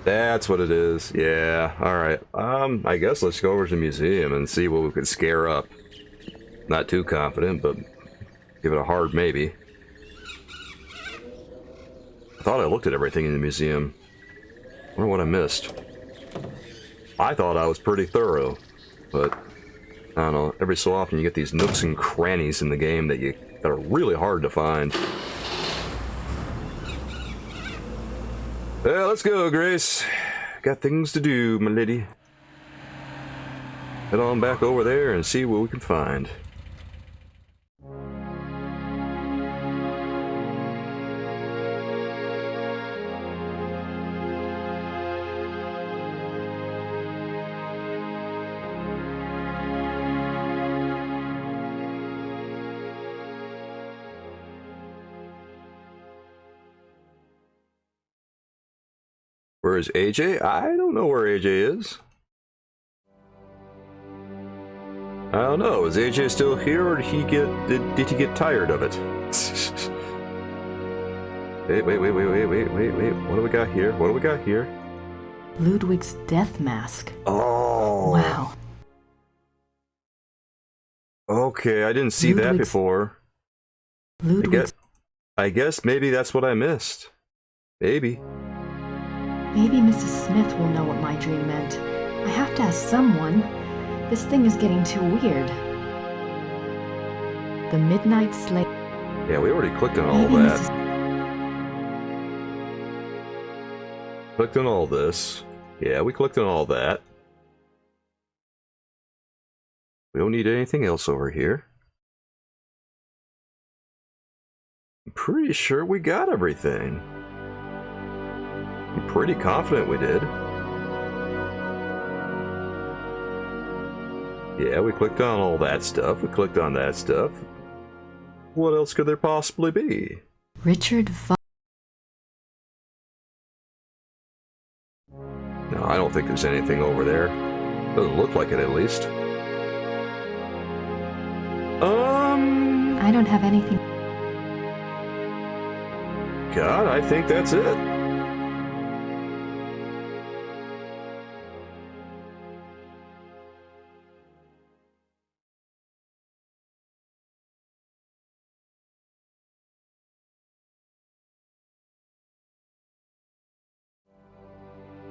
That's what it is. Yeah, alright. I guess let's go over to the museum and see what we could scare up. Not too confident, but give it a hard maybe. I thought I looked at everything in the museum. I wonder what I missed. I thought I was pretty thorough, but I don't know, every so often you get these nooks and crannies in the game that are really hard to find. Well, let's go, Grace. Got things to do, my lady. Head on back over there and see what we can find. Where is AJ? I don't know where AJ is. I don't know. Is AJ still here, or did he get tired of it? Wait. What do we got here? What do we got here? Ludwig's death mask. Oh. Wow. Okay, I didn't see that before. Ludwig's... I guess maybe that's what I missed. Maybe. Maybe Mrs. Smith will know what my dream meant. I have to ask someone. This thing is getting too weird. The Midnight Slave. Yeah, we already clicked on all that. Clicked on all this. Yeah, we clicked on all that. We don't need anything else over here. I'm pretty sure we got everything. I'm pretty confident we did. Yeah, we clicked on all that stuff. We clicked on that stuff. What else could there possibly be? Richard No, I don't think there's anything over there. Doesn't look like it, at least. I don't have anything. God, I think that's it.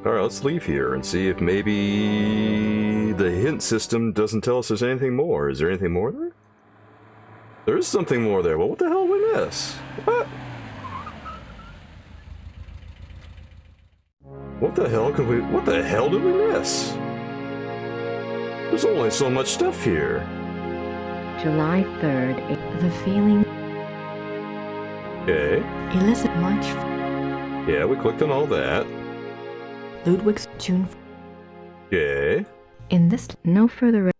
Alright, let's leave here and see if maybe the hint system doesn't tell us there's anything more. Is there anything more there? There is something more there. Well, what the hell did we miss? What? What the hell did we miss? There's only so much stuff here. July 3rd. The feeling. Okay. Elizabeth March. Yeah, we clicked on all that. Ludwig's June. Okay. In this, no further.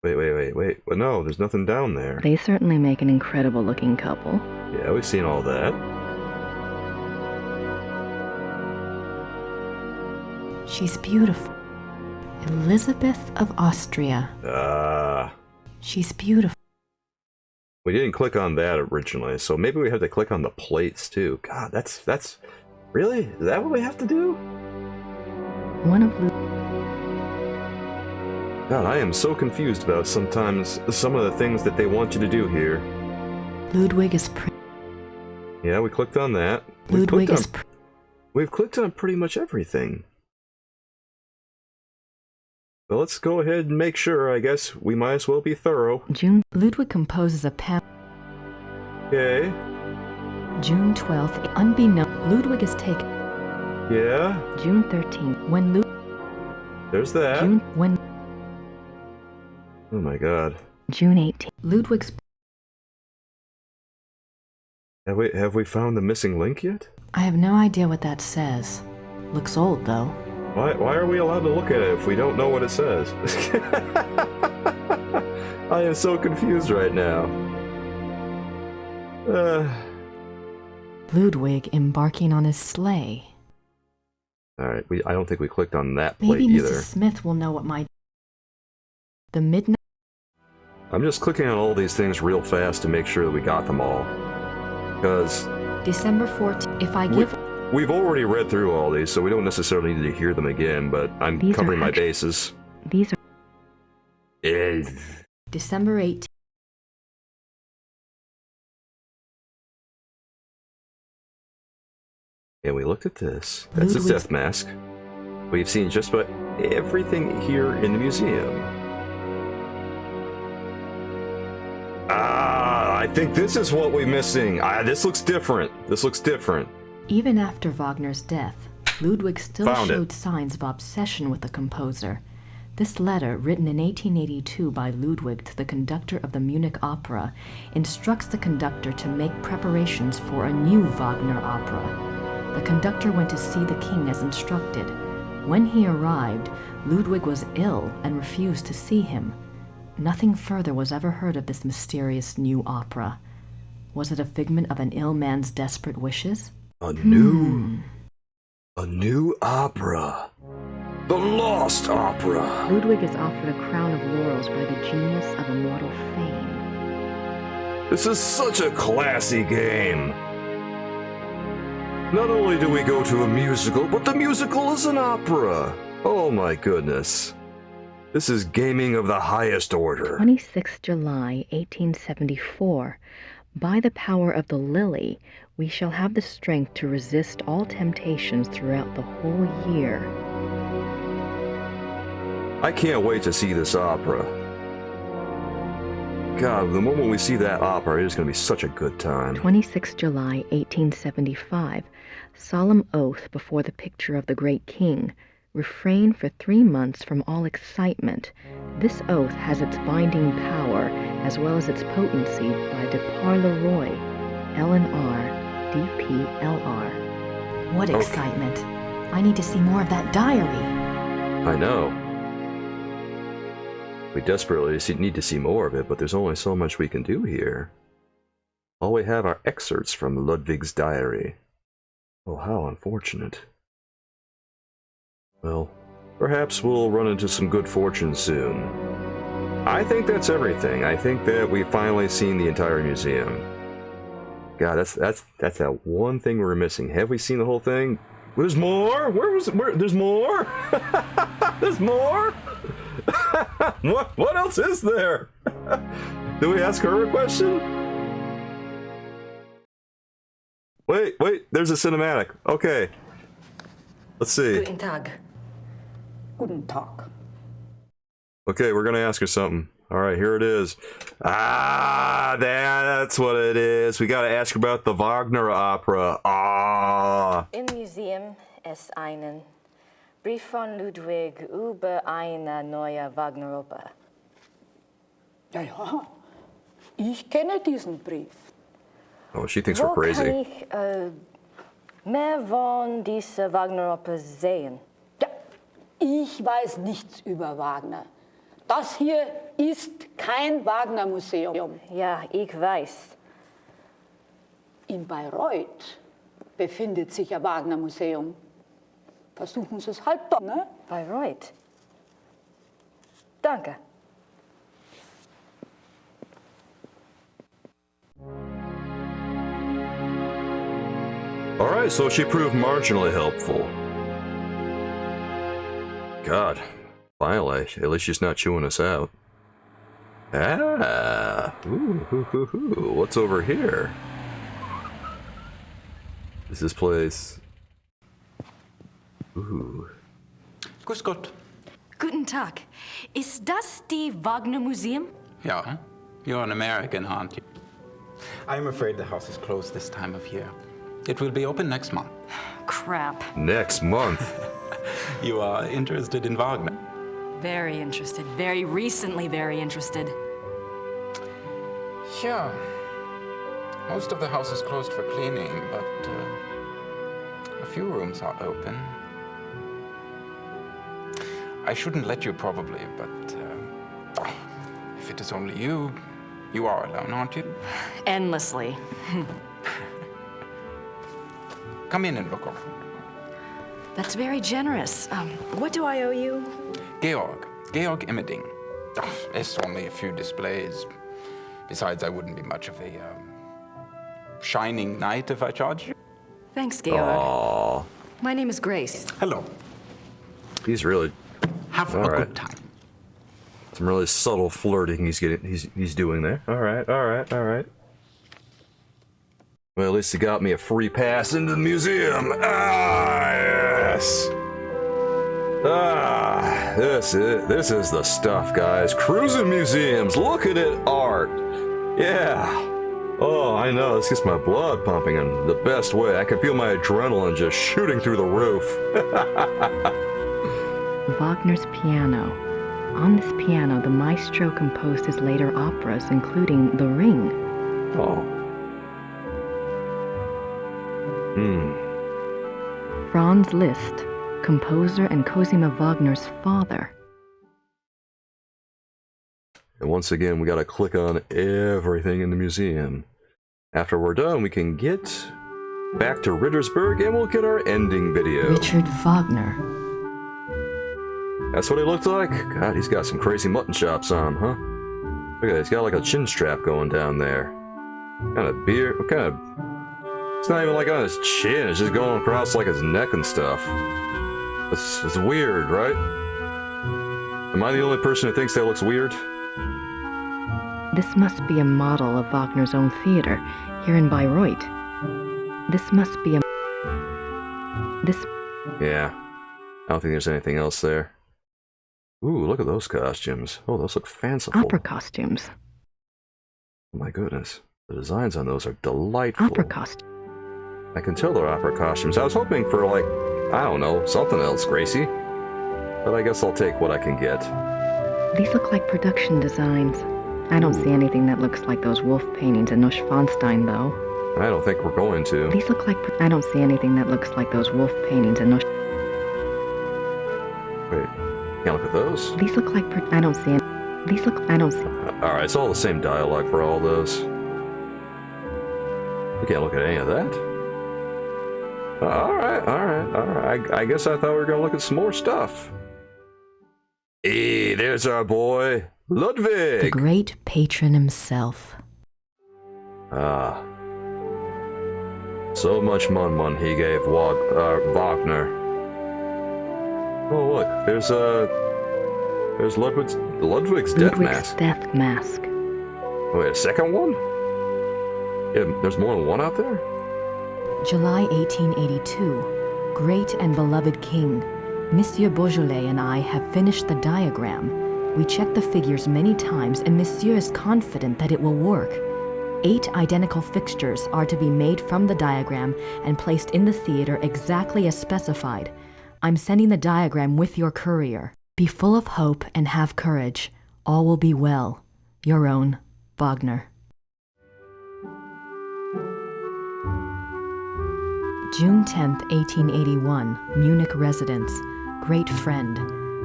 Wait. Well, no, there's nothing down there. They certainly make an incredible looking couple. Yeah, we've seen all that. She's beautiful. Elizabeth of Austria. She's beautiful. We didn't click on that originally, so maybe we have to click on the plates too. God, that's really? Is that what we have to do? One of God, I am so confused about sometimes some of the things that they want you to do here. Ludwig is Yeah, we clicked on that. Ludwig is We've clicked on pretty much everything. Well, let's go ahead and make sure. I guess we might as well be thorough. June. Ludwig composes a poem. Okay. June 12th. Unbeknown. Ludwig is taken. Yeah. June 13th. When There's that. June. When. Oh my God. June 18th. Ludwig's. Have we found the missing link yet? I have no idea what that says. Looks old though. Why are we allowed to look at it if we don't know what it says? I am so confused right now. Ludwig embarking on his sleigh. Alright, I don't think we clicked on that plate Maybe either. Mrs. Smith will know what my... The midnight... I'm just clicking on all these things real fast to make sure that we got them all. Because December 14th. If I give... We've already read through all these, so we don't necessarily need to hear them again, but I'm covering my bases. These are... December 18th. And we looked at this. That's his death mask. We've seen just about everything here in the museum. I think this is what we're missing. This looks different. This looks different. Even after Wagner's death, Ludwig still showed it. signs of obsession with the composer. This letter, written in 1882 by Ludwig to the conductor of the Munich Opera, instructs the conductor to make preparations for a new Wagner opera. The conductor went to see the king as instructed. When he arrived, Ludwig was ill and refused to see him. Nothing further was ever heard of this mysterious new opera. Was it a figment of an ill man's desperate wishes? A new opera. The Lost Opera. Ludwig is offered a crown of laurels by the genius of immortal fame. This is such a classy game. Not only do we go to a musical, but the musical is an opera. Oh my goodness. This is gaming of the highest order. 26th July, 1874. By the power of the lily, we shall have the strength to resist all temptations throughout the whole year. I can't wait to see this opera. God, the moment we see that opera, it is going to be such a good time. 26th July, 1875. Solemn oath before the picture of the great king. Refrain for 3 months from all excitement. This oath has its binding power as well as its potency by de Par Leroy, LNR, DPLR. What excitement. I need to see more of that diary. I know. We desperately need to see more of it, but there's only so much we can do here. All we have are excerpts from Ludwig's diary. Oh, how unfortunate. Well, perhaps we'll run into some good fortune soon. I think that's everything. I think that we've finally seen the entire museum. God, that's that one thing we're missing. Have we seen the whole thing? There's more? There's more? There's more? What else is there? Do we ask her a question? Wait, there's a cinematic. Okay. Let's see. Guten Tag. Guten Tag. Okay, we're gonna ask her something. Alright, here it is. That's what it is. We gotta ask her about the Wagner opera. Im Museum es einen Brief von Ludwig über eine neue Wagner-Oper. Ja, ich kenne diesen Brief. Oh, she thinks we're crazy. Wo kann ich mehr von dieser Wagner-Oper sehen? Ja, ich weiß nichts über Wagner. Das hier ist kein Wagner-Museum. Ja, ich weiß. In Bayreuth befindet sich ein Wagner-Museum. Versuchen Sie es halt doch, ne? Bayreuth. Danke. Alright, so she proved marginally helpful. God, finally, at least she's not chewing us out. Ooh, what's over here? Is this place... Ooh. Grüß Gott. Guten Tag. Ist das die Wagner Museum? Ja, you're an American, aren't you? I'm afraid the house is closed this time of year. It will be open next month. Crap. Next month? You are interested in Wagner? Very interested. Very recently very interested. Sure. Most of the house is closed for cleaning, but a few rooms are open. I shouldn't let you probably, but if it is only you, you are alone, aren't you? Endlessly. Come in and look over. That's very generous. What do I owe you? Georg Immerding. It's only a few displays. Besides, I wouldn't be much of a shining knight if I charge you? Thanks, Georg. Aww. My name is Grace. Hello. He's really... Have a good time. Some really subtle flirting he's doing there. Alright. Well, at least he got me a free pass into the museum. Ah, yes. Ah, this is the stuff, guys. Cruising museums, looking at art. Yeah. Oh, I know, this gets my blood pumping in the best way. I can feel my adrenaline just shooting through the roof. Wagner's piano. On this piano, the maestro composed his later operas, including The Ring. Oh. Franz Liszt, composer and Cosima Wagner's father. And once again, we gotta click on everything in the museum. After we're done, we can get back to Rittersberg and we'll get our ending video. Richard Wagner. That's what he looked like? God, he's got some crazy mutton chops on, huh? Look at that, he's got like a chin strap going down there. What kind of beard? What kind of... It's not even like on his chin, it's just going across like his neck and stuff. It's weird, right? Am I the only person who thinks that looks weird? This must be a model of Wagner's own theater, here in Bayreuth. This must be a... Yeah. I don't think there's anything else there. Ooh, look at those costumes. Oh, those look fanciful. Opera costumes. Oh my goodness. The designs on those are delightful. Opera costumes. I can tell they're opera costumes. I was hoping for, like, I don't know, something else, Gracie. But I guess I'll take what I can get. These look like production designs. I don't see anything that looks like those wolf paintings in Neuschwanstein, though. I don't think we're going to. These look like... I don't see anything that looks like those wolf paintings in Wait, can't look at those? These look like... I don't see... These look... I don't see... Alright, it's all the same dialogue for all those. We can't look at any of that. Alright. I guess I thought we were gonna look at some more stuff. Hey, there's our boy, Ludwig! The great patron himself. Ah. So much mun he gave Wagner. Oh look, there's Ludwig's death mask. Death mask. Wait, a second one? Yeah, there's more than one out there? July 1882. Great and beloved King, Monsieur Beaujolais and I have finished the diagram. We checked the figures many times and Monsieur is confident that it will work. 8 identical fixtures are to be made from the diagram and placed in the theater exactly as specified. I'm sending the diagram with your courier. Be full of hope and have courage. All will be well. Your own, Wagner. June 10th, 1881, Munich residence. Great friend,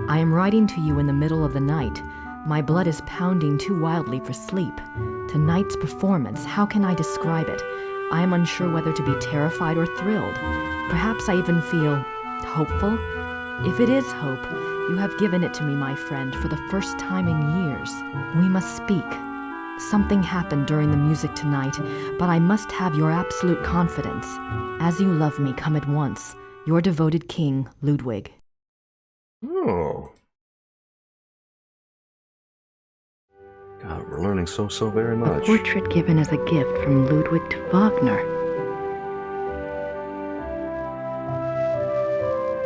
I am writing to you in the middle of the night. My blood is pounding too wildly for sleep. Tonight's performance, how can I describe it? I am unsure whether to be terrified or thrilled. Perhaps I even feel hopeful. If it is hope, you have given it to me, my friend, for the first time in years. We must speak. Something happened during the music tonight, but I must have your absolute confidence. As you love me, come at once. Your devoted king, Ludwig. Oh. God, we're learning so very much. A portrait given as a gift from Ludwig to Wagner.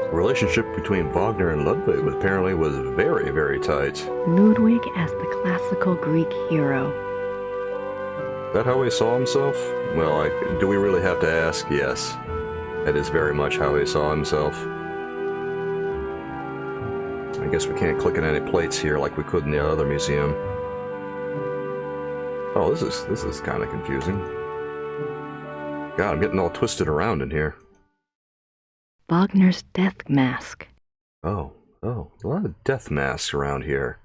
The relationship between Wagner and Ludwig apparently was very tight. Ludwig as the classical Greek hero. Is that how he saw himself? Well, do we really have to ask? Yes. That is very much how he saw himself. I guess we can't click on any plates here like we could in the other museum. Oh, this is kind of confusing. God, I'm getting all twisted around in here. Wagner's death mask. Oh, a lot of death masks around here.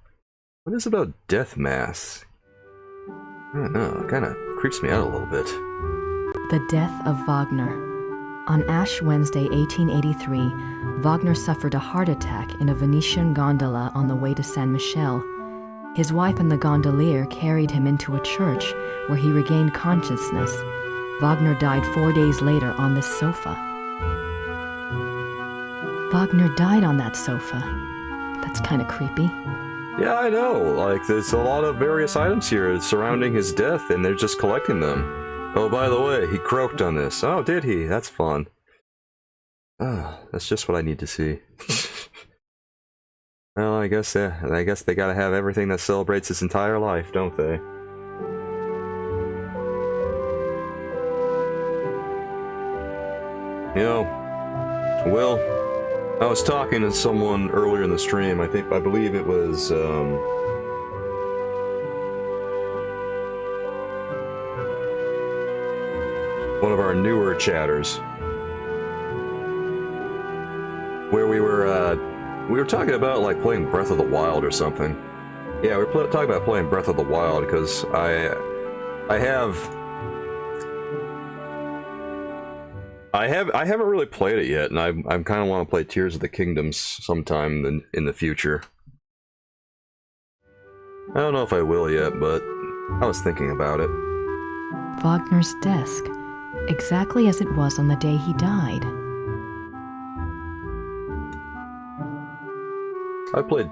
What is it about death masks? I don't know, it kind of creeps me out a little bit. The death of Wagner. On Ash Wednesday, 1883, Wagner suffered a heart attack in a Venetian gondola on the way to Saint Michel. His wife and the gondolier carried him into a church where he regained consciousness. Wagner died 4 days later on this sofa. Wagner died on that sofa. That's kind of creepy. Yeah, I know. Like, there's a lot of various items here surrounding his death, and they're just collecting them. Oh, by the way, he croaked on this. Oh, did he? That's fun. Ah, that's just what I need to see. Well, I guess they gotta have everything that celebrates his entire life, don't they? You know, Will, I was talking to someone earlier in the stream. I believe it was, one of our newer chatters, where we were talking about, like, playing Breath of the Wild or something. Yeah, we were talking about playing Breath of the Wild, because I haven't really played it yet, and I kind of want to play Tears of the Kingdoms sometime in the future. I don't know if I will yet, but I was thinking about it. Wagner's desk, exactly as it was on the day he died. I've played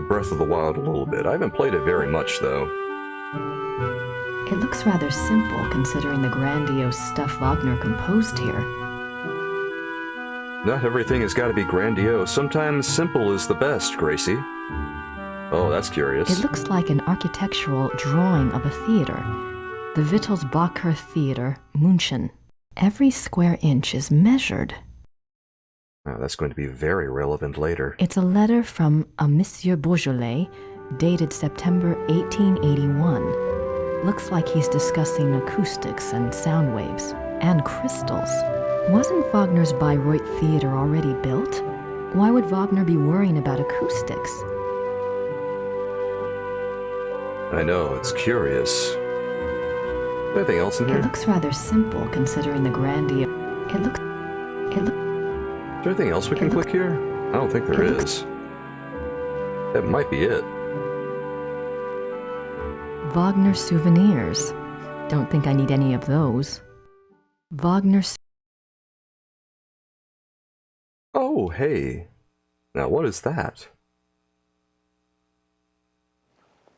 Breath of the Wild a little bit. I haven't played it very much, though. It looks rather simple considering the grandiose stuff Wagner composed here. Not everything has got to be grandiose. Sometimes simple is the best, Gracie. Oh, that's curious. It looks like an architectural drawing of a theater. The Wittelsbacher Theater, München. Every square inch is measured. Oh, that's going to be very relevant later. It's a letter from a Monsieur Beaujolais, dated September 1881. Looks like he's discussing acoustics and sound waves, and crystals. Wasn't Wagner's Bayreuth Theater already built? Why would Wagner be worrying about acoustics? I know, it's curious. Anything else in here? It looks rather simple considering the grandiose... Is there anything else we can click here? I don't think there is. That might be it. Wagner souvenirs. Don't think I need any of those. Wagner... Oh, hey. Now, what is that?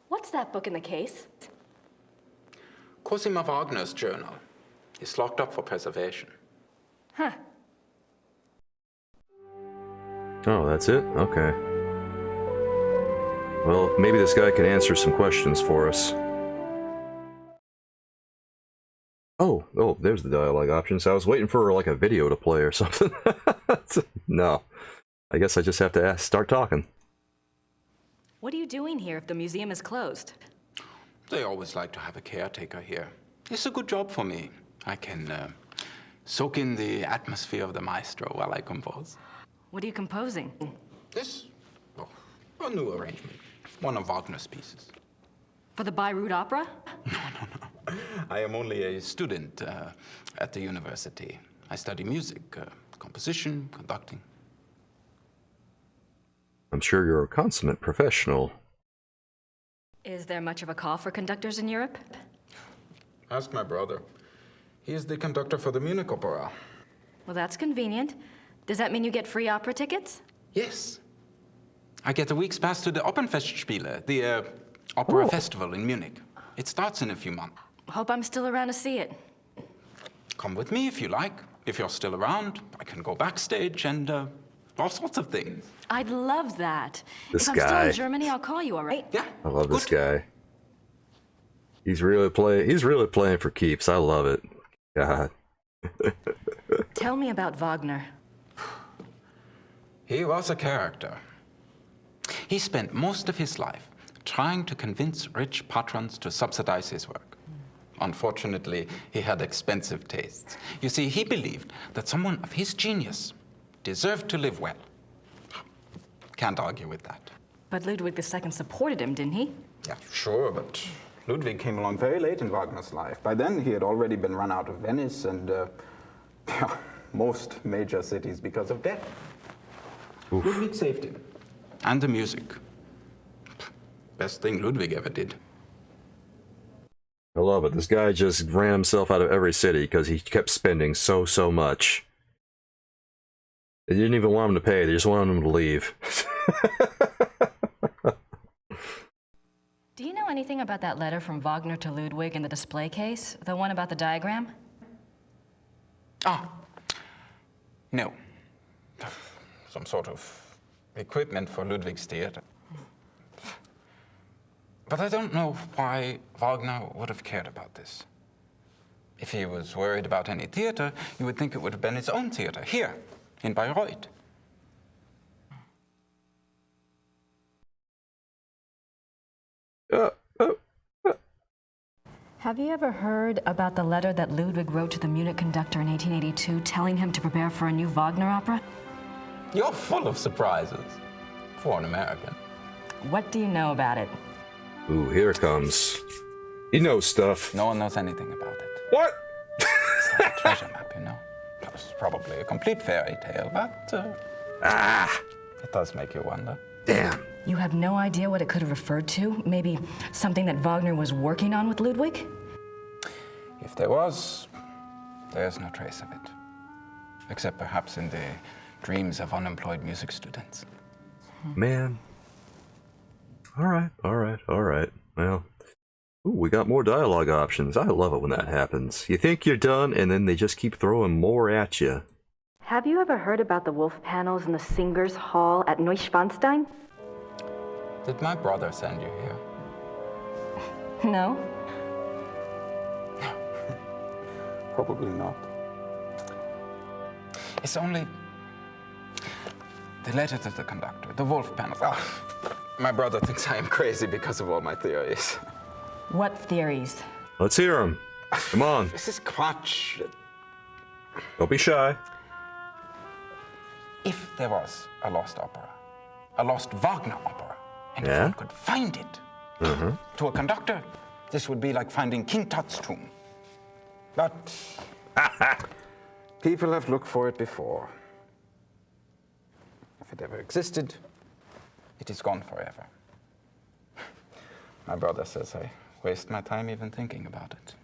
What's that book in the case? Cosima Wagner's journal. It's locked up for preservation. Huh. Oh, that's it? Okay. Well, maybe this guy can answer some questions for us. Oh, there's the dialogue options. I was waiting for, like, a video to play or something. No. I guess I just have to start talking. What are you doing here if the museum is closed? They always like to have a caretaker here. It's a good job for me. I can soak in the atmosphere of the maestro while I compose. What are you composing? This? Oh, a new arrangement. One of Wagner's pieces. For the Bayreuth Opera? No. I am only a student at the university. I study music, composition, conducting. I'm sure you're a consummate professional. Is there much of a call for conductors in Europe? Ask my brother. He is the conductor for the Munich Opera. Well, that's convenient. Does that mean you get free opera tickets? Yes. I get a week's pass to the Opernfestspiele, the opera festival in Munich. It starts in a few months. Hope I'm still around to see it. Come with me if you like. If you're still around, I can go backstage and all sorts of things. I'd love that. This if I'm guy. still in Germany, I'll call you, all right? Yeah. I love this guy. He's really playing for keeps. I love it. God. Tell me about Wagner. He was a character. He spent most of his life trying to convince rich patrons to subsidize his work. Unfortunately, he had expensive tastes. You see, he believed that someone of his genius deserved to live well. Can't argue with that. But Ludwig II supported him, didn't he? Yeah, sure, but Ludwig came along very late in Wagner's life. By then, he had already been run out of Venice and most major cities because of debt. Oof. Ludwig saved him. And the music. Best thing Ludwig ever did. I love it. This guy just ran himself out of every city because he kept spending so much. They didn't even want him to pay, they just wanted him to leave. Do you know anything about that letter from Wagner to Ludwig in the display case? The one about the diagram? Ah, no. Some sort of equipment for Ludwig's theater. But I don't know why Wagner would have cared about this. If he was worried about any theater, you would think it would have been his own theater, here, in Bayreuth. Have you ever heard about the letter that Ludwig wrote to the Munich conductor in 1882 telling him to prepare for a new Wagner opera? You're full of surprises for an American. What do you know about it? Ooh, here it comes. He knows stuff. No one knows anything about it. What? It's like a treasure map, you know? It's probably a complete fairy tale, but it does make you wonder. Damn. You have no idea what it could have referred to? Maybe something that Wagner was working on with Ludwig? If there was, there's no trace of it. Except perhaps in the dreams of unemployed music students. Man. Alright. Well, ooh, we got more dialogue options. I love it when that happens. You think you're done, and then they just keep throwing more at you. Have you ever heard about the wolf panels in the Singers' Hall at Neuschwanstein? Did my brother send you here? No. Probably not. It's only the letter to the conductor, the wolf panels. My brother thinks I am crazy because of all my theories. What theories? Let's hear them. Come on. This is Quatsch. Don't be shy. If there was a lost opera, a lost Wagner opera, and if one could find it to a conductor, this would be like finding King Tut's tomb. But people have looked for it before. If it ever existed, it is gone forever. My brother says I waste my time even thinking about it.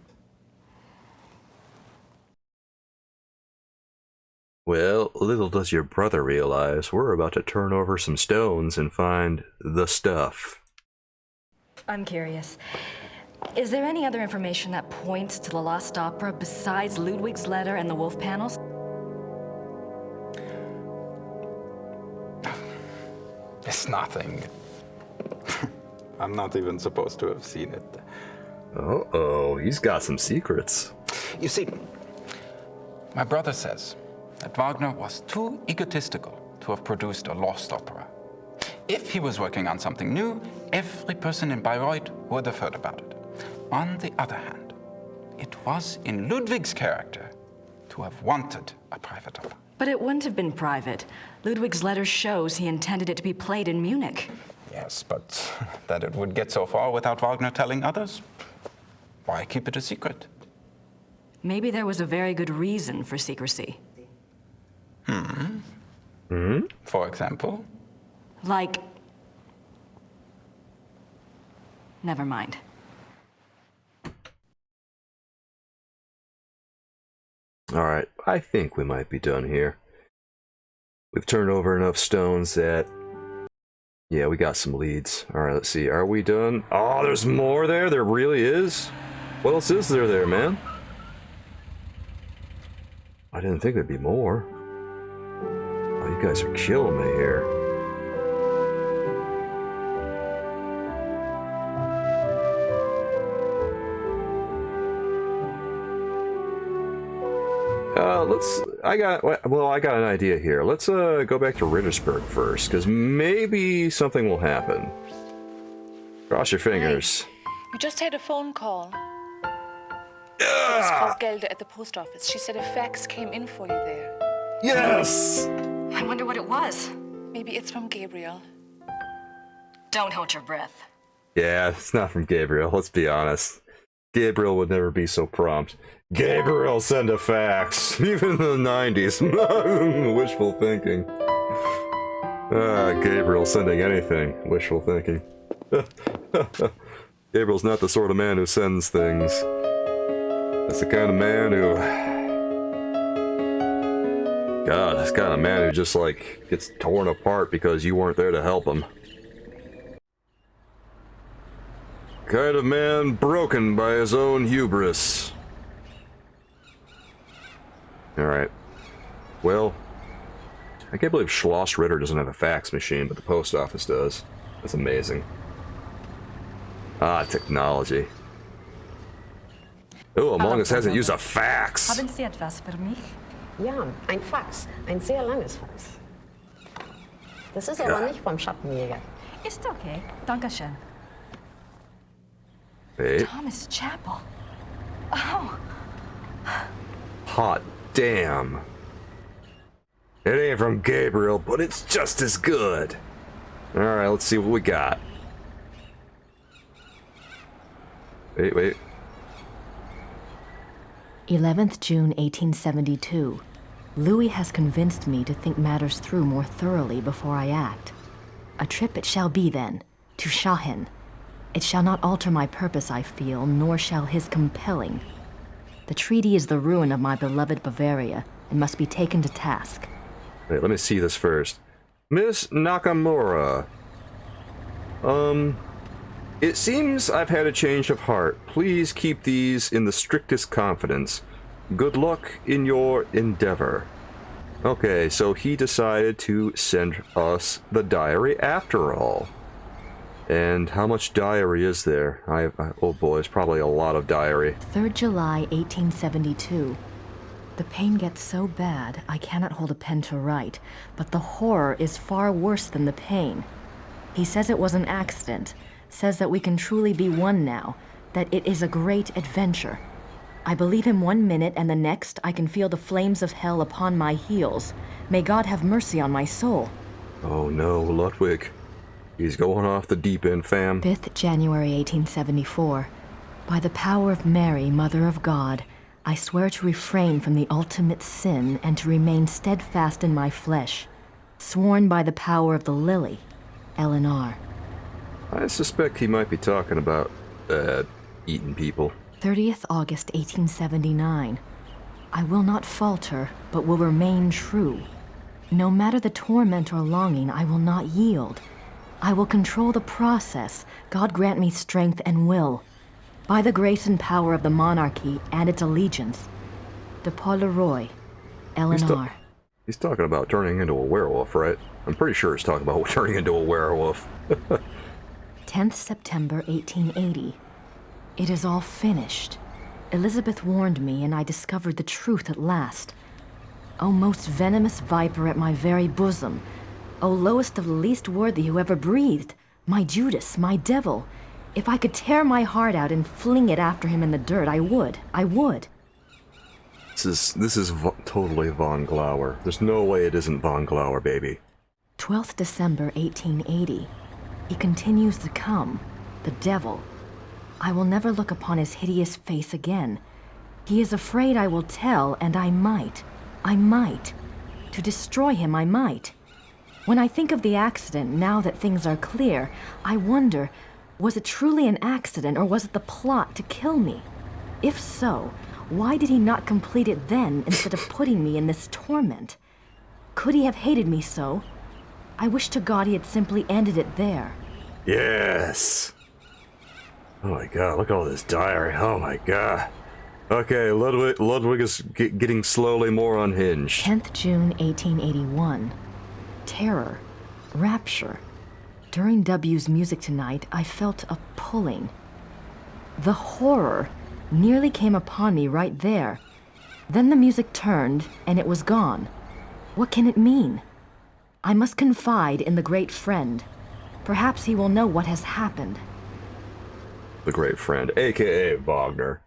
Well, little does your brother realize we're about to turn over some stones and find the stuff. I'm curious. Is there any other information that points to the lost opera besides Ludwig's letter and the wolf panels? It's nothing. I'm not even supposed to have seen it. Uh-oh, he's got some secrets. You see, my brother says that Wagner was too egotistical to have produced a lost opera. If he was working on something new, every person in Bayreuth would have heard about it. On the other hand, it was in Ludwig's character to have wanted a private opera. But it wouldn't have been private. Ludwig's letter shows he intended it to be played in Munich. Yes, but that it would get so far without Wagner telling others, why keep it a secret? Maybe there was a very good reason for secrecy. For example? Like... Never mind. Alright, I think we might be done here. We've turned over enough stones that... Yeah, we got some leads. Alright, let's see. Are we done? Oh, there's more there? There really is? What else is there, man? I didn't think there'd be more. Oh, you guys are killing me here. I got an idea here. Let's go back to Rittersburg first, because maybe something will happen. Cross your fingers. You just had a phone call. It's Frau Gelder at the post office. She said a fax came in for you there. Yes! I wonder what it was. Maybe it's from Gabriel. Don't hold your breath. Yeah, it's not from Gabriel, let's be honest. Gabriel would never be so prompt. Gabriel, send a fax. Even in the 90s. Wishful thinking. Gabriel sending anything. Wishful thinking. Gabriel's not the sort of man who sends things. That's the kind of man who... God, that's the kind of man who just, like, gets torn apart because you weren't there to help him. Kind of man broken by his own hubris. Alright. Well, I can't believe Schloss Ritter doesn't have a fax machine, but the post office does. That's amazing. Ah, technology. Oh, Among Us hasn't used a fax! Haben Sie etwas für mich? Ja, ein Fax. Ein sehr langes Fax. Das ist aber nicht vom Schattenjäger. Ist okay. Dankeschön. Wait. Thomas Chapel. Oh. Hot damn. It ain't from Gabriel, but it's just as good. Alright, let's see what we got. Wait. 11th June 1872. Louis has convinced me to think matters through more thoroughly before I act. A trip it shall be then, to Shahin. It shall not alter my purpose, I feel, nor shall his compelling. The treaty is the ruin of my beloved Bavaria, and must be taken to task. Wait, let me see this first. Miss Nakamura. It seems I've had a change of heart. Please keep these in the strictest confidence. Good luck in your endeavor. Okay, so he decided to send us the diary after all. And how much diary is there? Oh boy, it's probably a lot of diary. 3rd July, 1872. The pain gets so bad, I cannot hold a pen to write, but the horror is far worse than the pain. He says it was an accident, says that we can truly be one now, that it is a great adventure. I believe him 1 minute, and the next I can feel the flames of hell upon my heels. May God have mercy on my soul. Oh no, Ludwig. He's going off the deep end, fam. 5th January 1874. By the power of Mary, Mother of God, I swear to refrain from the ultimate sin and to remain steadfast in my flesh. Sworn by the power of the lily, Eleanor. I suspect he might be talking about, eating people. 30th August 1879. I will not falter, but will remain true. No matter the torment or longing, I will not yield. I will control the process. God grant me strength and will. By the grace and power of the monarchy and its allegiance. De Paul Leroy, Eleanor. He's talking about turning into a werewolf, right? I'm pretty sure he's talking about turning into a werewolf. 10th September 1880. It is all finished. Elizabeth warned me, and I discovered the truth at last. O most venomous viper at my very bosom, O lowest of the least worthy who ever breathed, my Judas, my devil, if I could tear my heart out and fling it after him in the dirt, I would. This is totally Von Glauer. There's no way it isn't Von Glauer, baby. 12th December 1880. He continues to come, the devil. I will never look upon his hideous face again. He is afraid I will tell, and I might. To destroy him, I might. When I think of the accident, now that things are clear, I wonder, was it truly an accident, or was it the plot to kill me? If so, why did he not complete it then, instead of putting me in this torment? Could he have hated me so? I wish to God he had simply ended it there. Yes! Oh my god, look at all this diary. Oh my god. Okay, Ludwig is getting slowly more unhinged. 10th June 1881. Terror. Rapture. During W's music tonight, I felt a pulling. The horror nearly came upon me right there. Then the music turned, and it was gone. What can it mean? I must confide in the great friend. Perhaps he will know what has happened. The great friend, a.k.a. Wagner.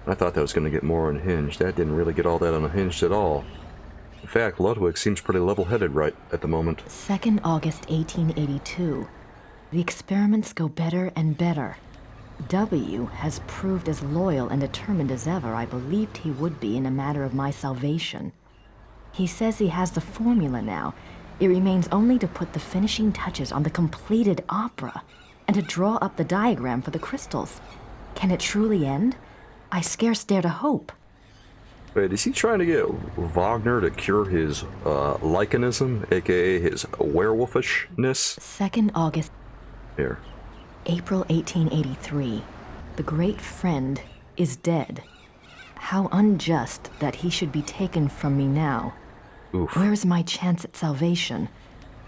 I thought that was going to get more unhinged. That didn't really get all that unhinged at all. In fact, Ludwig seems pretty level-headed right at the moment. 2nd August 1882. The experiments go better and better. W has proved as loyal and determined as ever I believed he would be in a matter of my salvation. He says he has the formula now. It remains only to put the finishing touches on the completed opera. and to draw up the diagram for the crystals. Can it truly end? I scarce dare to hope. Wait, is he trying to get Wagner to cure his lichenism, aka his werewolfishness? 2nd August. Here. April 1883. The great friend is dead. How unjust that he should be taken from me now. Oof. Where is my chance at salvation?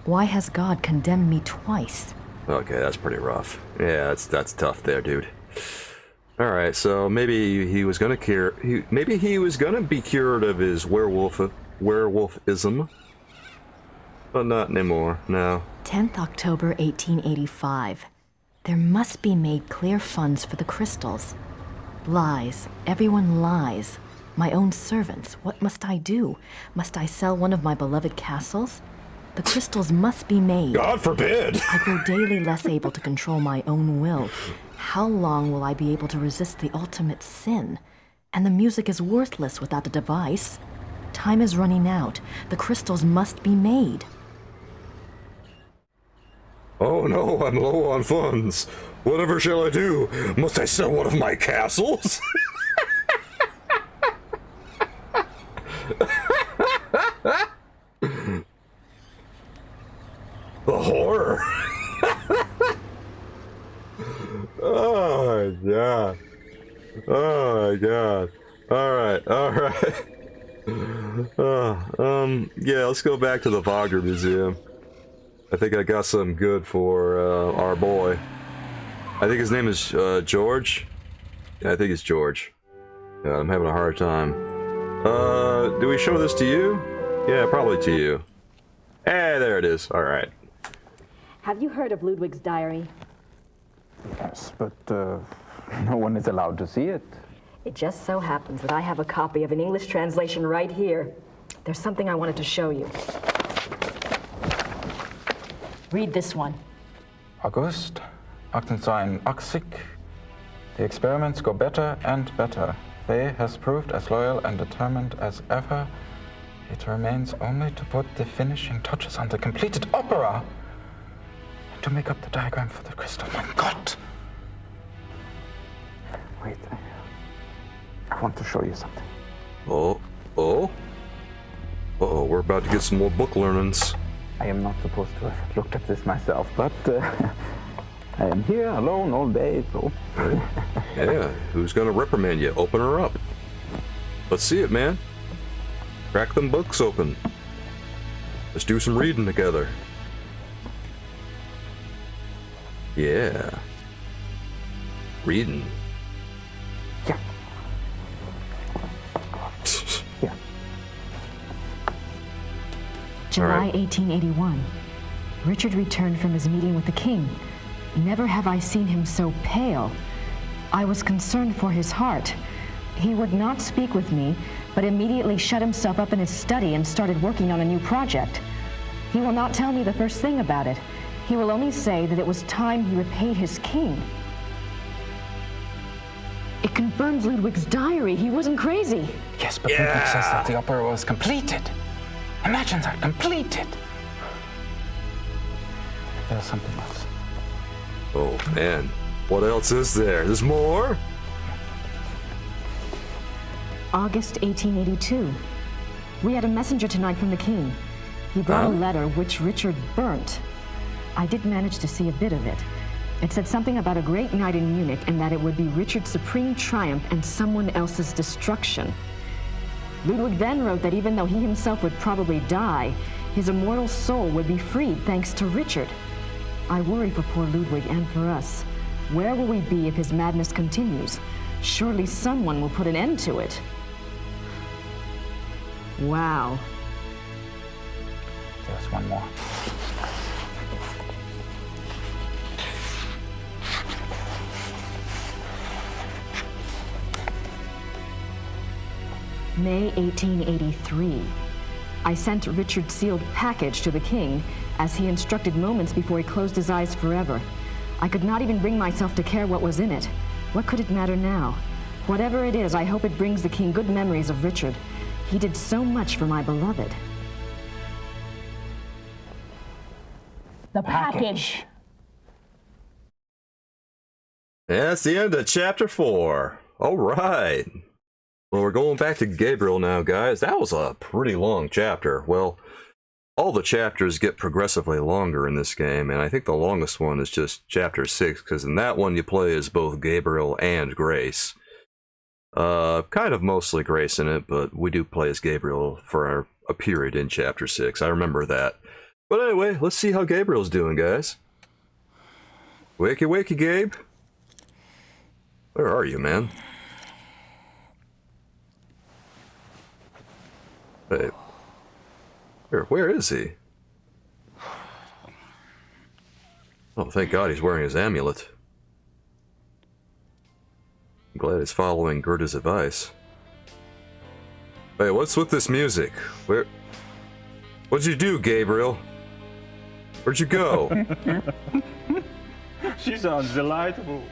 Why has God condemned me twice? Okay, that's pretty rough. Yeah, that's tough there, dude. All right, so maybe he was gonna maybe he was gonna be cured of his werewolfism, but not anymore. No. 10th October 1885. There must be made clear funds for the crystals. Lies. Everyone lies. My own servants. What must I do? Must I sell one of my beloved castles? The crystals must be made. God forbid! I grow daily less able to control my own will. How long will I be able to resist the ultimate sin? And the music is worthless without the device. Time is running out. The crystals must be made. Oh no, I'm low on funds. Whatever shall I do? Must I sell one of my castles? The horror. Oh my god. Oh my god. Alright. Yeah, let's go back to the Wagner Museum. I think I got some good for our boy. I think his name is George. Yeah, I think it's George. Yeah, I'm having a hard time. Do we show this to you? Yeah, probably to you. Hey, there it is. Alright. Have you heard of Ludwig's diary? Yes, but no one is allowed to see it. It just so happens that I have a copy of an English translation right here. There's something I wanted to show you. Read this one. August 1886. The experiments go better and better. Faye has proved as loyal and determined as ever. It remains only to put the finishing touches on the completed opera and to make up the diagram for the crystal. My God! Wait, I want to show you something. Uh-oh, we're about to get some more book learnings. I am not supposed to have looked at this myself, but I am here alone all day, so... Yeah, who's gonna reprimand you? Open her up. Let's see it, man. Crack them books open. Let's do some reading together. Yeah. Reading. Yeah. Yeah. July 1881. Richard returned from his meeting with the king. Never have I seen him so pale. I was concerned for his heart. He would not speak with me, but immediately shut himself up in his study and started working on a new project. He will not tell me the first thing about it. He will only say that it was time he repaid his king. It confirms Ludwig's diary. He wasn't crazy. Yes, but Ludwig says that the opera was completed. Imagine that, completed. There's something else. Oh man, what else is there? There's more? August 1882. We had a messenger tonight from the king. He brought a letter which Richard burnt. I did manage to see a bit of it. It said something about a great night in Munich and that it would be Richard's supreme triumph and someone else's destruction. Ludwig then wrote that even though he himself would probably die, his immortal soul would be freed thanks to Richard. I worry for poor Ludwig and for us. Where will we be if his madness continues? Surely someone will put an end to it. Wow. There's one more. May 1883. I sent Richard's sealed package to the king, as he instructed moments before he closed his eyes forever. I could not even bring myself to care what was in it. What could it matter now? Whatever it is, I hope it brings the king good memories of Richard. He did so much for my beloved. The package. That's the end of chapter 4. All right. Well, we're going back to Gabriel now, guys. That was a pretty long chapter. Well, all the chapters get progressively longer in this game, and I think the longest one is just chapter 6, because in that one you play as both Gabriel and Grace. Kind of mostly Grace in it, but we do play as Gabriel for a period in chapter 6. I remember that. But anyway, let's see how Gabriel's doing, guys. Wakey, wakey, Gabe. Where are you, man? Hey. Where is he? Oh, thank God he's wearing his amulet. I'm glad he's following Gerda's advice. Hey, what's with this music? What'd you do, Gabriel? Where'd you go? She sounds delightful.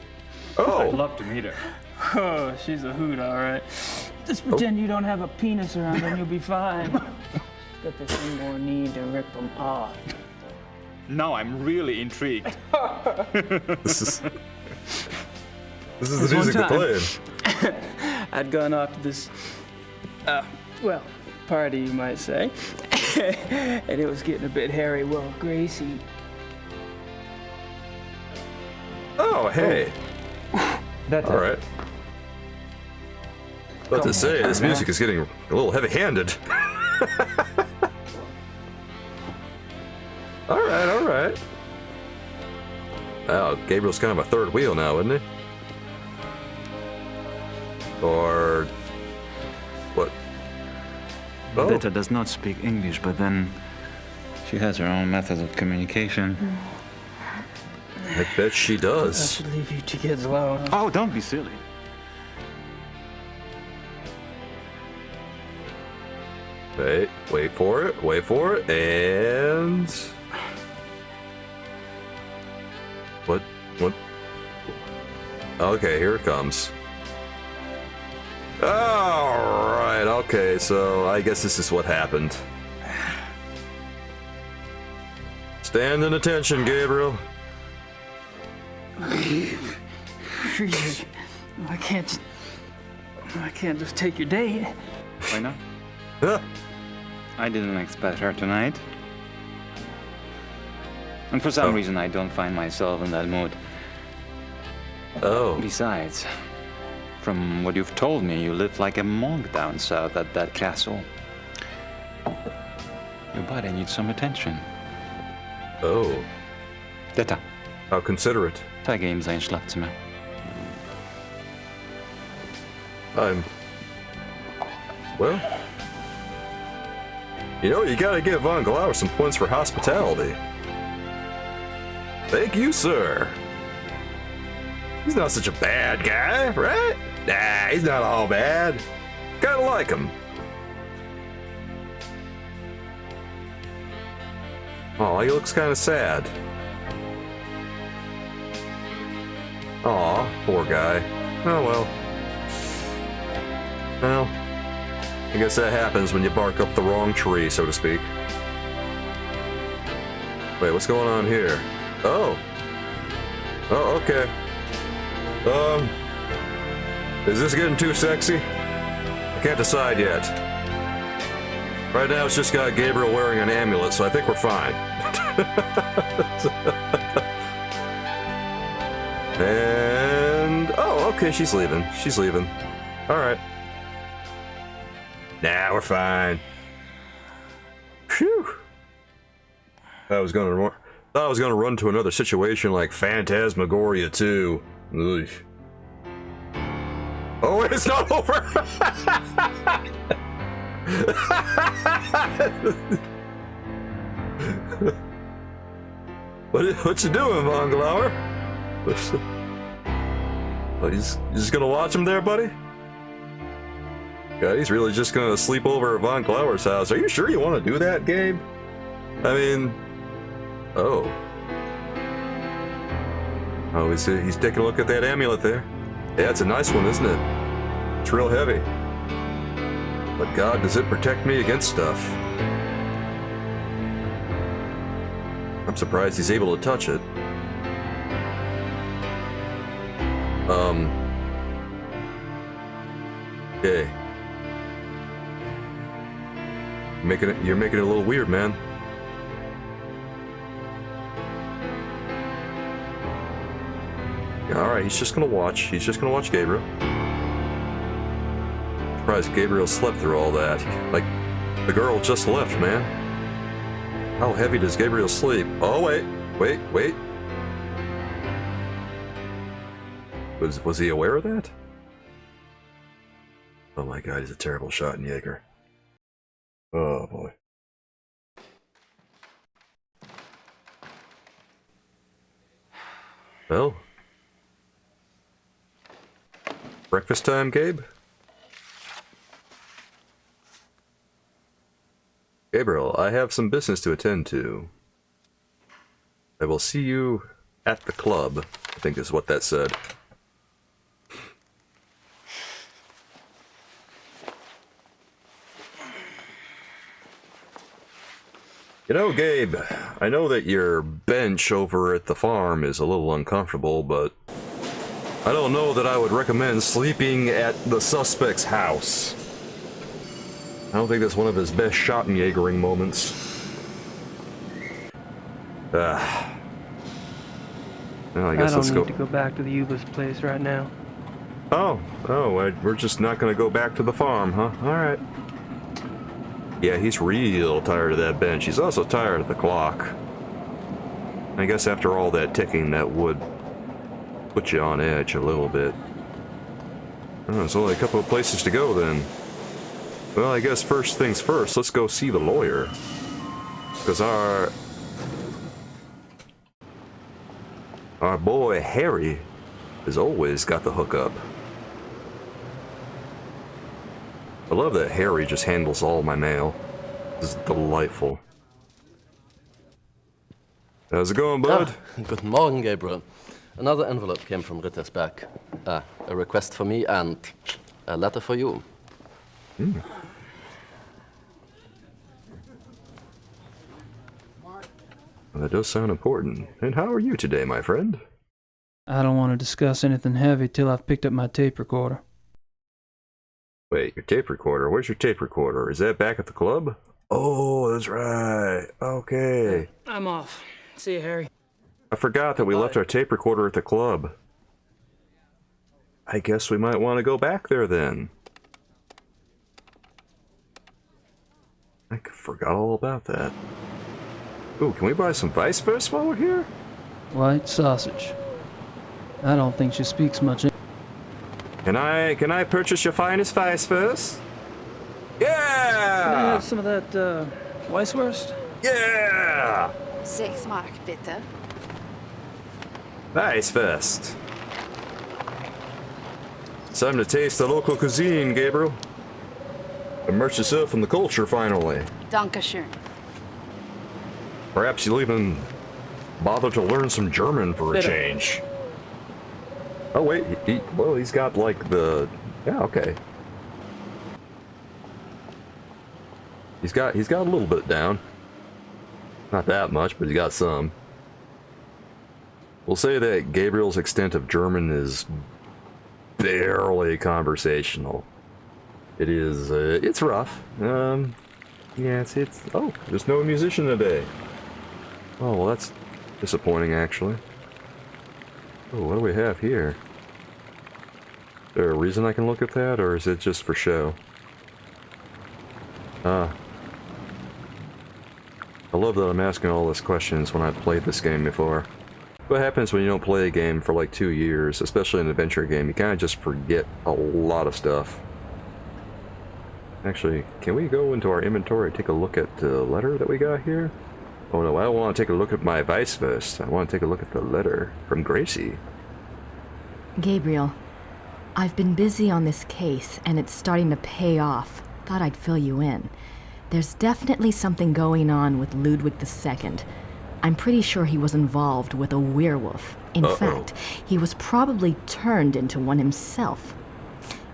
Oh. I'd love to meet her. Oh, she's a hoot, all right. Just pretend you don't have a penis around and you'll be fine. Got this inborn need to rip them off. Now I'm really intrigued. This is the music to play. I'd gone off to this, party, you might say. And it was getting a bit hairy. Well, Gracie. Oh, hey. That's all right. About to say, this music is getting a little heavy-handed. All right. Oh, Gabriel's kind of a third wheel now, isn't he? Or what? Oh. Beta does not speak English, but then she has her own methods of communication. I bet she I does. should leave you two kids alone. Oh, don't be silly. Wait for it, and... What? Okay, here it comes. Alright, okay, so I guess this is what happened. Stand in attention, Gabriel. I can't just take your date. Why not? Huh? I didn't expect her tonight. And for some reason, I don't find myself in that mood. Oh. Besides, from what you've told me, you live like a monk down south at that castle. Your body needs some attention. Oh. Detta. How considerate. Tage in sein Schlafzimmer. Well... You know, you gotta give Von Glauer some points for hospitality. Thank you, sir. He's not such a bad guy, right? Nah, he's not all bad. Kinda like him. Oh, he looks kinda sad. Aw, poor guy. Oh well. Well, I guess that happens when you bark up the wrong tree, so to speak. Wait, what's going on here? Oh. Oh, okay. Is this getting too sexy? I can't decide yet. Right now it's just got Gabriel wearing an amulet, so I think we're fine. And... oh, okay, she's leaving. She's leaving. Alright. Nah, we're fine. Phew. Thought I was gonna run to another situation like Phantasmagoria 2. Ugh. Oh, it's not over! What you doing, Von Glauer? Oh, you just gonna watch him there, buddy? God, he's really just gonna sleep over at Von Glauer's house. Are you sure you want to do that, Gabe? I mean... oh. Oh, he's taking a look at that amulet there. Yeah, it's a nice one, isn't it? It's real heavy. But God, does it protect me against stuff? I'm surprised he's able to touch it. Okay. You're making it a little weird, man. Yeah, alright, he's just gonna watch. He's just gonna watch Gabriel. Surprised Gabriel slept through all that. Like, the girl just left, man. How heavy does Gabriel sleep? Oh, wait. Was he aware of that? Oh my god, he's a terrible shot in Jaeger. Oh boy. Well. Breakfast time, Gabe? Gabriel, I have some business to attend to. I will see you at the club, I think is what that said. You know, Gabe, I know that your bench over at the farm is a little uncomfortable, but I don't know that I would recommend sleeping at the suspect's house. I don't think that's one of his best Schottenjägering moments. Well, I guess let's go. I don't need to go back to the Yuba's place right now. Oh, we're just not gonna go back to the farm, huh? Alright. Yeah, he's real tired of that bench. He's also tired of the clock. I guess after all that ticking, that would put you on edge a little bit. Oh, there's only a couple of places to go then. Well, I guess first things first, let's go see the lawyer. Because our boy Harry has always got the hookup. I love that Harry just handles all my mail. This is delightful. How's it going, bud? Guten Morgen, Gabriel. Another envelope came from Rittersberg. A request for me and a letter for you. Well, that does sound important. And how are you today, my friend? I don't want to discuss anything heavy till I've picked up my tape recorder. Wait, your tape recorder? Where's your tape recorder? Is that back at the club? Oh, that's right. Okay. I'm off. See you, Harry. I forgot that we left our tape recorder at the club. I guess we might want to go back there then. I forgot all about that. Ooh, can we buy some Vice first while we're here? White sausage. I don't think she speaks much. Can I purchase your finest Vice first? Can I Yeah! have some of that, Weisswurst? Yeah! 6 Mark, bitte. Vice first. It's time to taste the local cuisine, Gabriel. Immerse yourself in the culture, finally. Dankeschön. Perhaps you'll even bother to learn some German for a change. Oh wait, he's got like the... Yeah, okay. He's got a little bit down. Not that much, but he got some. We'll say that Gabriel's extent of German is barely conversational. It is, it's rough. Yeah, it's... Oh, there's no musician today. Oh, well, that's disappointing, actually. Oh, what do we have here? Is there a reason I can look at that, or is it just for show? I love that I'm asking all these questions when I've played this game before. What happens when you don't play a game for like 2 years, especially an adventure game? You kind of just forget a lot of stuff. Actually, can we go into our inventory and take a look at the letter that we got here? Oh no, I don't want to take a look at my Vice first. I want to take a look at the letter from Gracie. Gabriel, I've been busy on this case, and it's starting to pay off. Thought I'd fill you in. There's definitely something going on with Ludwig II. I'm pretty sure he was involved with a werewolf. In fact, he was probably turned into one himself.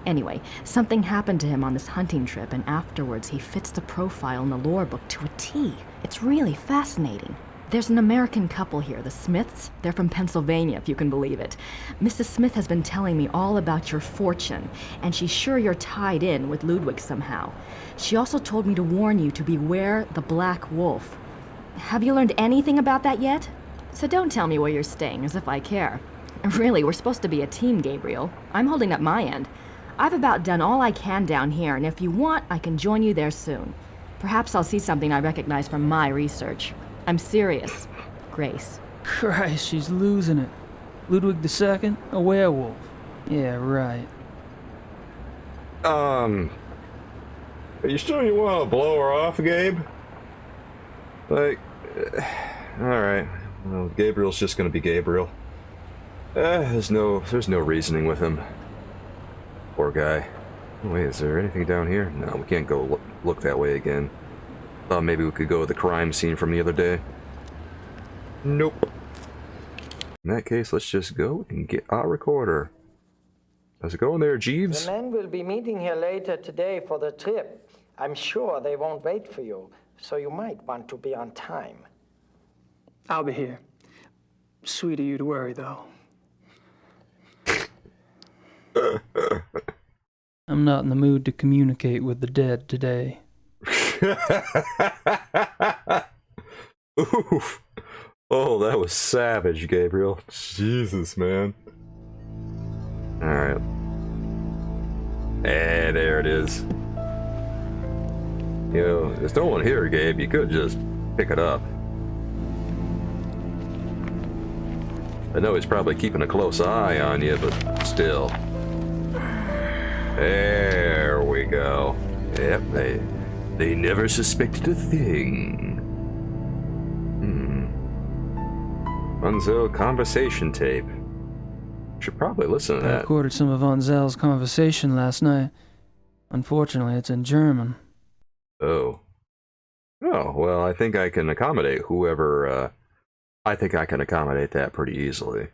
Anyway, something happened to him on this hunting trip, and afterwards he fits the profile in the lore book to a T. It's really fascinating. There's an American couple here, the Smiths. They're from Pennsylvania, if you can believe it. Mrs. Smith has been telling me all about your fortune, and she's sure you're tied in with Ludwig somehow. She also told me to warn you to beware the Black Wolf. Have you learned anything about that yet? So don't tell me where you're staying, as if I care. Really, we're supposed to be a team, Gabriel. I'm holding up my end. I've about done all I can down here, and if you want, I can join you there soon. Perhaps I'll see something I recognize from my research. I'm serious. Grace. Christ, she's losing it. Ludwig II, a werewolf. Yeah, right. Are you sure you want to blow her off, Gabe? Like, alright. Well, Gabriel's just gonna be Gabriel. There's no reasoning with him. Poor guy. Wait, is there anything down here? No, we can't go look that way again. Thought maybe we could go to the crime scene from the other day. Nope. In that case, let's just go and get our recorder. How's it going there, Jeeves? The men will be meeting here later today for the trip. I'm sure they won't wait for you, so you might want to be on time. I'll be here. Sweet of you to worry, though. I'm not in the mood to communicate with the dead today. Oof. Oh, that was savage, Gabriel. Jesus, man. Alright. Hey, there it is. You know, there's no one here, Gabe. You could just pick it up. I know he's probably keeping a close eye on you, but still. There we go. Yep, they never suspected a thing. Von Zell conversation tape. Should probably listen to I that. recorded some of Von Zell's conversation last night. Unfortunately, it's in German. Oh. Oh, well, I think I can accommodate whoever, I think I can accommodate that pretty easily.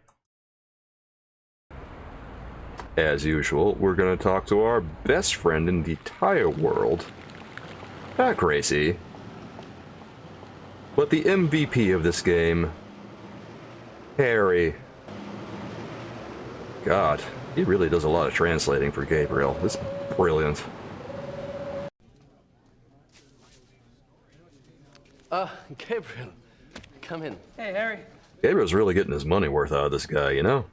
As usual, we're gonna talk to our best friend in the entire world. Not Gracie, but the MVP of this game, Harry. God, he really does a lot of translating for Gabriel. It's brilliant. Gabriel, come in. Hey, Harry. Gabriel's really getting his money worth out of this guy, you know?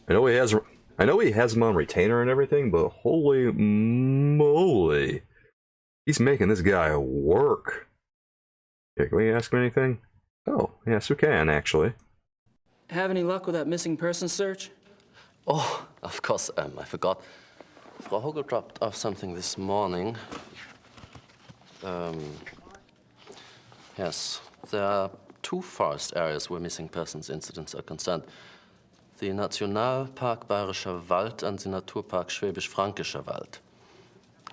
I know he has him on retainer and everything, but holy moly. He's making this guy work. Yeah, can we ask him anything? Oh, yes, we can, actually. Have any luck with that missing person search? Oh, of course, I forgot. Frau Hogel dropped off something this morning. Yes, there are 2 forest areas where missing persons incidents are concerned. The Nationalpark Bayerischer Wald and the Naturpark Schwäbisch-Fränkischer Wald.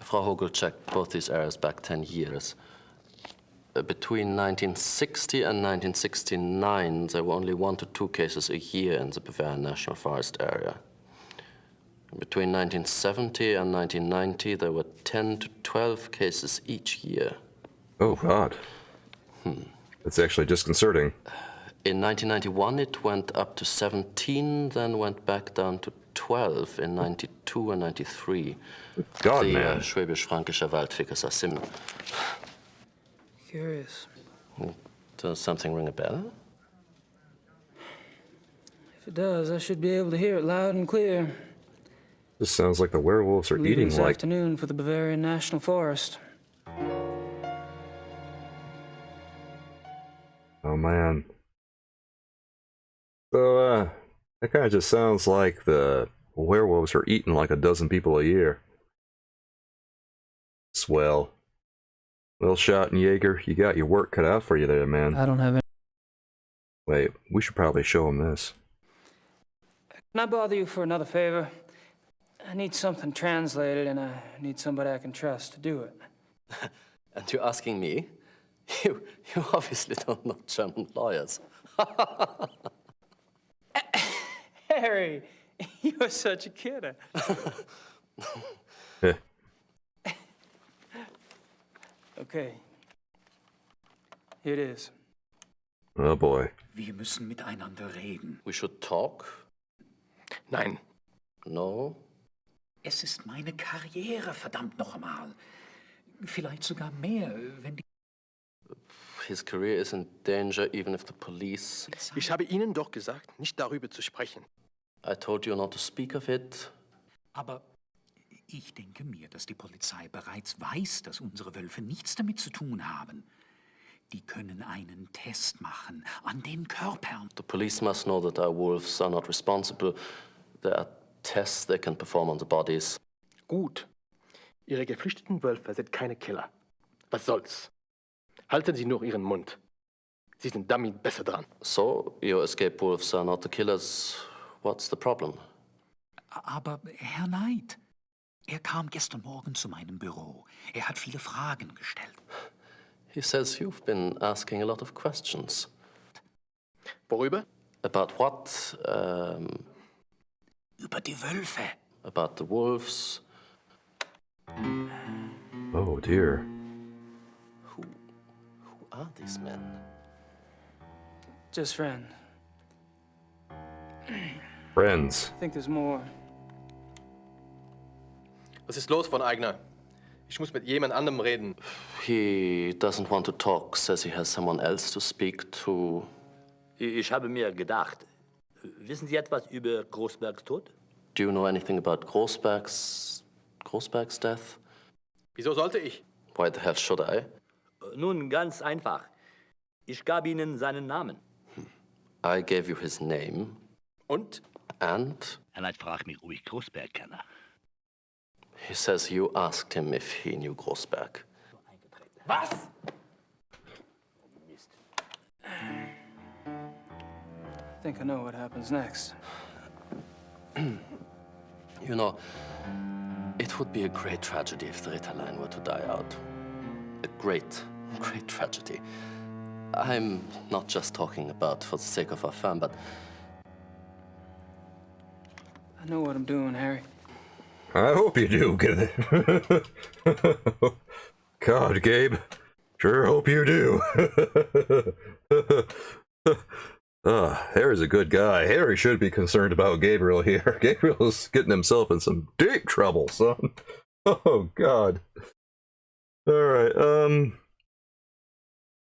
Frau Hogel checked both these areas back 10 years. Between 1960 and 1969, there were only 1 to 2 cases a year in the Bavarian National Forest area. Between 1970 and 1990, there were 10 to 12 cases each year. Oh, God. That's actually disconcerting. In 1991, it went up to 17, then went back down to 12 in 92 and 93. God, the man. Schwäbisch-Fränkischer Wald figures are similar. Curious. Does something ring a bell? If it does, I should be able to hear it loud and clear. This sounds like the werewolves are Leaving eating this like... afternoon for the Bavarian National Forest. Oh, man. So, that kind of just sounds like the werewolves are eating like a dozen people a year. Swell. Well shot and Jaeger, you got your work cut out for you there, man. I don't have any. Wait, we should probably show him this. Can I bother you for another favor? I need something translated, and I need somebody I can trust to do it. And you're asking me? You obviously don't know German lawyers. Harry, you're such a kidder. Okay. Here it is. Oh boy. Wir müssen miteinander reden. We should talk? Nein. No? Es ist meine Karriere, verdammt noch einmal. Vielleicht sogar mehr, wenn die... His career is in danger even if the police... Ich habe Ihnen doch gesagt, nicht darüber zu sprechen. I told you not to speak of it. Aber ich denke mir, dass die Polizei bereits weiß, dass unsere Wölfe nichts damit zu tun haben. Die können einen Test machen an den Körpern. The police must know that our wolves are not responsible. There are tests they can perform on the bodies. Gut. Ihre geflüchteten Wölfe sind keine Killer. Was soll's? Halten Sie nur Ihren Mund. Sie sind damit besser dran. So, your escaped wolves are not the killers. What's the problem? Aber Herr Knight, er kam gestern Morgen zu meinem Büro. Er hat viele Fragen gestellt. He says you've been asking a lot of questions. Worüber? About what? Über die Wölfe. About the wolves. Oh dear. Who are these men? Just friends. Friends. I think there's more. Was ist los, von Eigner? Ich muss mit jemand anderem reden. He doesn't want to talk, says he has someone else to speak to. Ich habe mir gedacht, wissen Sie etwas über Großbergs Tod? Do you know anything about Großberg's death? Wieso sollte ich? Why the hell should I? Nun, ganz einfach. Ich gab Ihnen seinen Namen. I gave you his name. Und? And? Herr Knight fragt mich, ob ich Großberg kenne. He says you asked him if he knew Großberg. Was? I think I know what happens next. You know, it would be a great tragedy if the Ritterline were to die out. A great, great tragedy. I'm not just talking about for the sake of our firm, but... I know what I'm doing, Harry. I hope you do, God, Gabe. Sure hope you do. Harry's a good guy. Harry should be concerned about Gabriel here. Gabriel's getting himself in some deep trouble, son. Oh, God. Alright,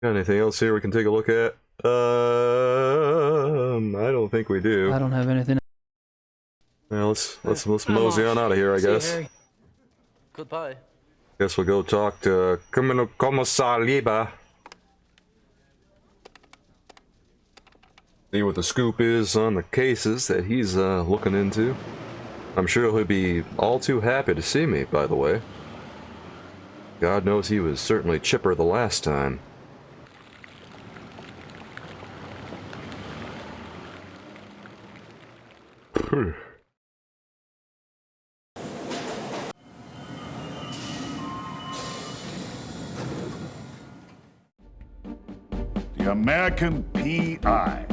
got anything else here we can take a look at? I don't think we do. I don't have anything. Now let's mosey on out of here, I guess. Goodbye. Guess we'll go talk to Kommissar Lieber. See what the scoop is on the cases that he's looking into. I'm sure he'll be all too happy to see me, by the way. God knows he was certainly chipper the last time. The American P.I.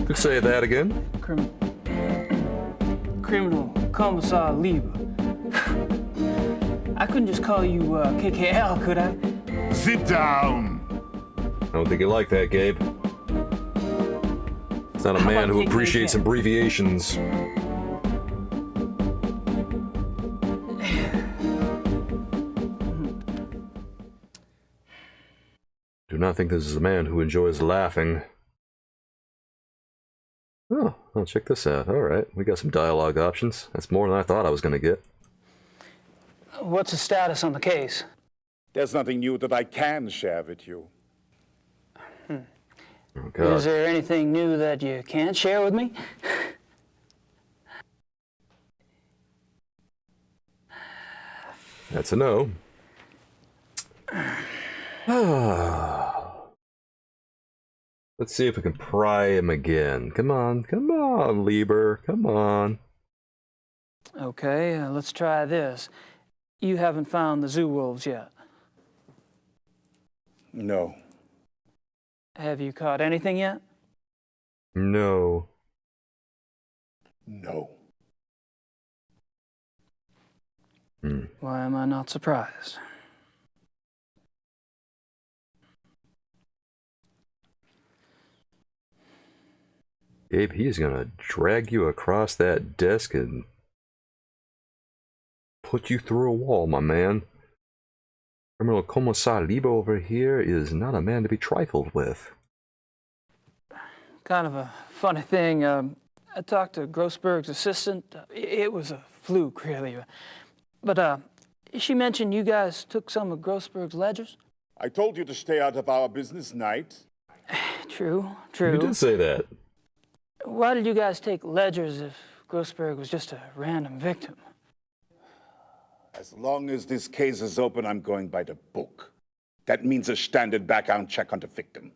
Could say that again. Criminal Commissar Lieber. I couldn't just call you KKL, could I? Sit down. I don't think you like that, Gabe. It's not a man who appreciates abbreviations. Do not think this is a man who enjoys laughing. Oh, well, check this out. Alright, we got some dialogue options. That's more than I thought I was going to get. What's the status on the case? There's nothing new that I can share with you. Oh, God. Is there anything new that you can't share with me? That's a no. Let's see if we can pry him again. Come on, Lieber, come on. Okay, let's try this. You haven't found the zoo wolves yet? No. Have you caught anything yet? No. No. Why am I not surprised? Gabe, he's gonna drag you across that desk and put you through a wall, my man. Criminal Commissar Liebe over here is not a man to be trifled with. Kind of a funny thing. I talked to Grossberg's assistant. It was a fluke, really. But she mentioned you guys took some of Grossberg's ledgers? I told you to stay out of our business, Knight. True, true. You did say that. Why did you guys take ledgers if Grossberg was just a random victim? As long as this case is open, I'm going by the book. That means a standard background check on the victim.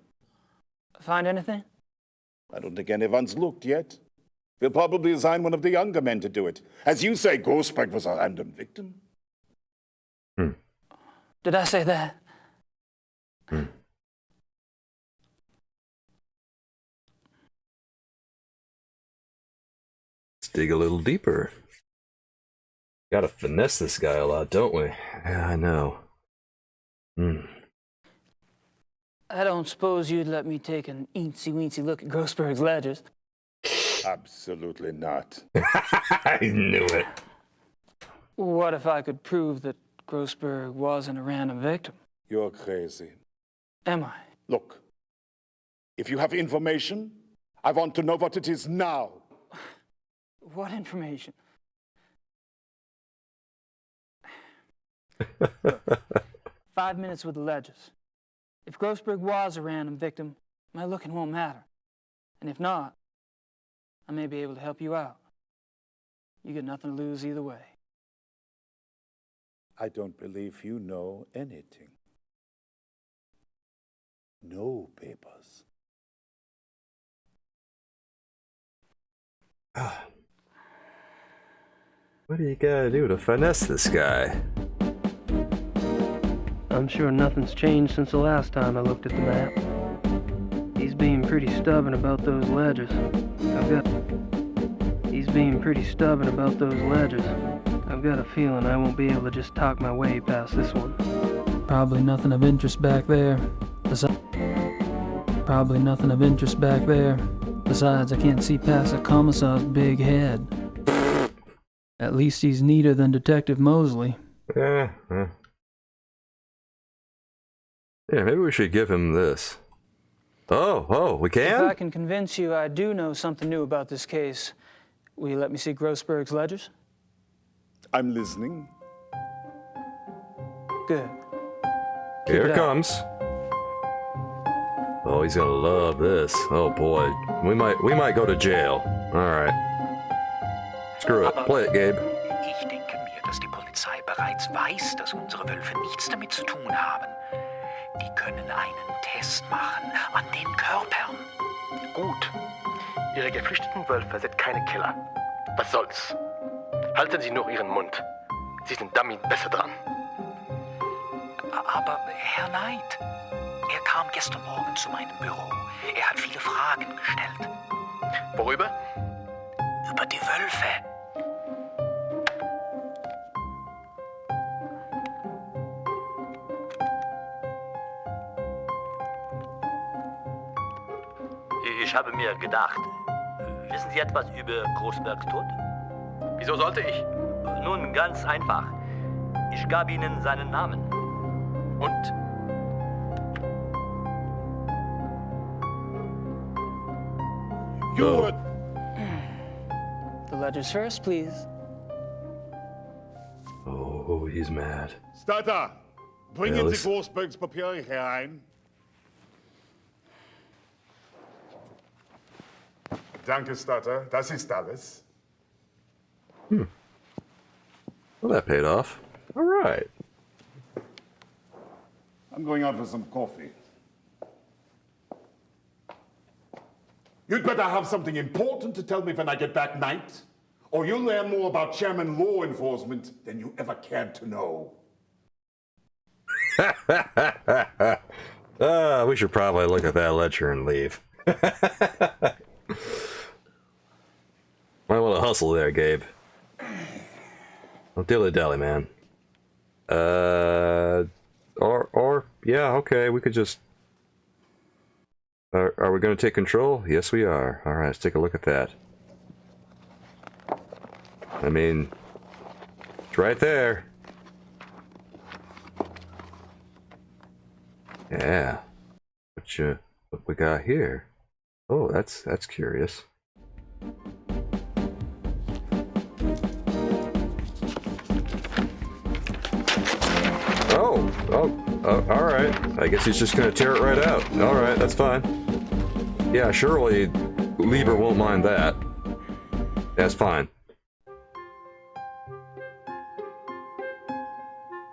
Find anything? I don't think anyone's looked yet. They'll probably assign one of the younger men to do it. As you say, Grossberg was a random victim. Did I say that? Let's dig a little deeper. Gotta finesse this guy a lot, don't we? Yeah, I know. I don't suppose you'd let me take an eensy-weensy look at Grossberg's ledgers. Absolutely not. I knew it. What if I could prove that Grossberg wasn't a random victim? You're crazy. Am I? Look, if you have information, I want to know what it is now. What information? 5 minutes with the ledgers. If Grossberg was a random victim, my looking won't matter. And if not, I may be able to help you out. You get nothing to lose either way. I don't believe you know anything. No papers. What do you gotta do to finesse this guy? I'm sure nothing's changed since the last time I looked at the map. He's being pretty stubborn about those ledgers. He's being pretty stubborn about those ledgers. I've got a feeling I won't be able to just talk my way past this one. Probably nothing of interest back there. Besides, I can't see past the commissar's big head. At least he's neater than Detective Mosley. Yeah, maybe we should give him this. Oh, we can? If I can convince you I do know something new about this case, will you let me see Grossberg's ledgers? I'm listening. Good. Here it comes. Oh, he's gonna love this. Oh boy, we might go to jail. All right. Screw it. Play it, Gabe. Ich denke mir, dass die Polizei bereits weiß, dass unsere Wölfe nichts damit zu tun haben. Die können einen Test machen an den Körpern. Gut. Ihre geflüchteten Wölfe sind keine Killer. Was soll's? Halten Sie nur Ihren Mund. Sie sind damit besser dran. Aber Herr Knight, er kam gestern Morgen zu meinem Büro. Er hat viele Fragen gestellt. Worüber? Über die Wölfe. Ich habe mir gedacht, wissen Sie etwas über Großbergs Tod? Wieso sollte ich? Nun, ganz einfach. Ich gab Ihnen seinen Namen. Und? The ledgers first, please. Oh, he's mad. Starter, bringen Ja, Sie Großbergs Papiere herein. Danke, Starter. Das ist alles. Well, that paid off. All right. I'm going out for some coffee. You'd better have something important to tell me when I get back, Knight. Or you'll learn more about Chairman law enforcement than you ever cared to know. We should probably look at that ledger and leave. Might want to hustle there, Gabe. Don't dilly-dally, man. Or yeah, okay, we could just Are we going to take control? Yes, we are. All right, let's take a look at that. I mean, it's right there. Yeah. What we got here? Oh, that's curious. Oh, all right. I guess he's just gonna tear it right out. All right, that's fine. Yeah, surely Lieber won't mind that. That's fine.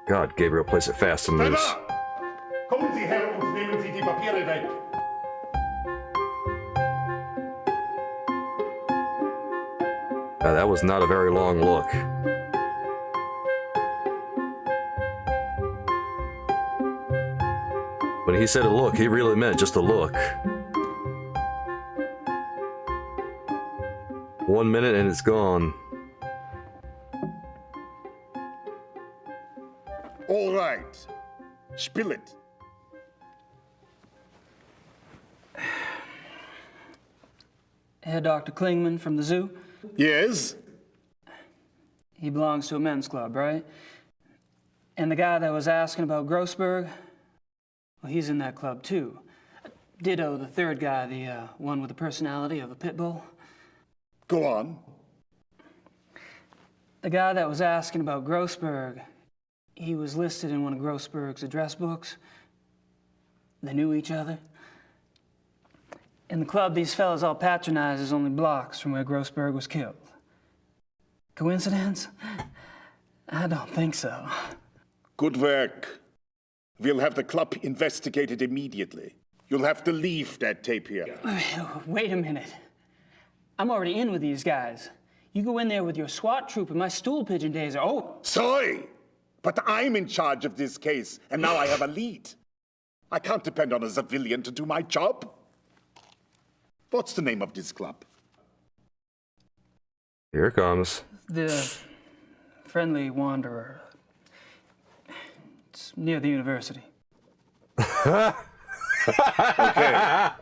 God, Gabriel plays it fast and loose. Kommen Sie her und nehmen Sie die Papiere weg. That was not a very long look. When he said a look, he really meant just a look. 1 minute and it's gone. All right. Spill it. Herr Dr. Klingman from the zoo? Yes? He belongs to a men's club, right? And the guy that was asking about Grossberg, well, he's in that club too. Ditto the third guy, the one with the personality of a pit bull. Go on. The guy that was asking about Grossberg, he was listed in one of Grossberg's address books. They knew each other. In the club these fellas all patronize is only blocks from where Grossberg was killed. Coincidence? I don't think so. Good work. We'll have the club investigated immediately. You'll have to leave that tape here. Wait a minute. I'm already in with these guys. You go in there with your SWAT troop and my stool pigeon days are over. Sorry, but I'm in charge of this case, and now I have a lead. I can't depend on a civilian to do my job. What's the name of this club? Here it comes. The Friendly Wanderer. It's near the university. Okay. I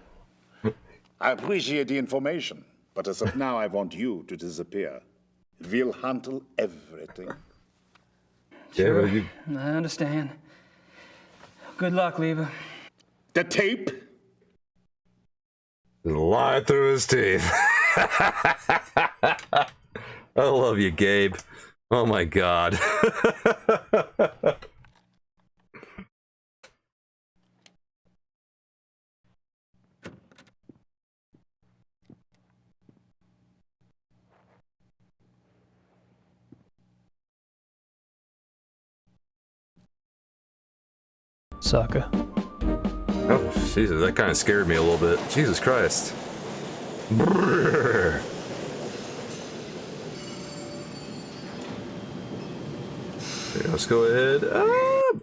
appreciate the information, but as of now, I want you to disappear. We'll handle everything. Sure, I understand. Good luck, Lieber. The tape? Lie through his teeth. I love you, Gabe. Oh my God. Sucker. Oh, Jesus, that kind of scared me a little bit. Jesus Christ. Brrr. Okay, let's go ahead.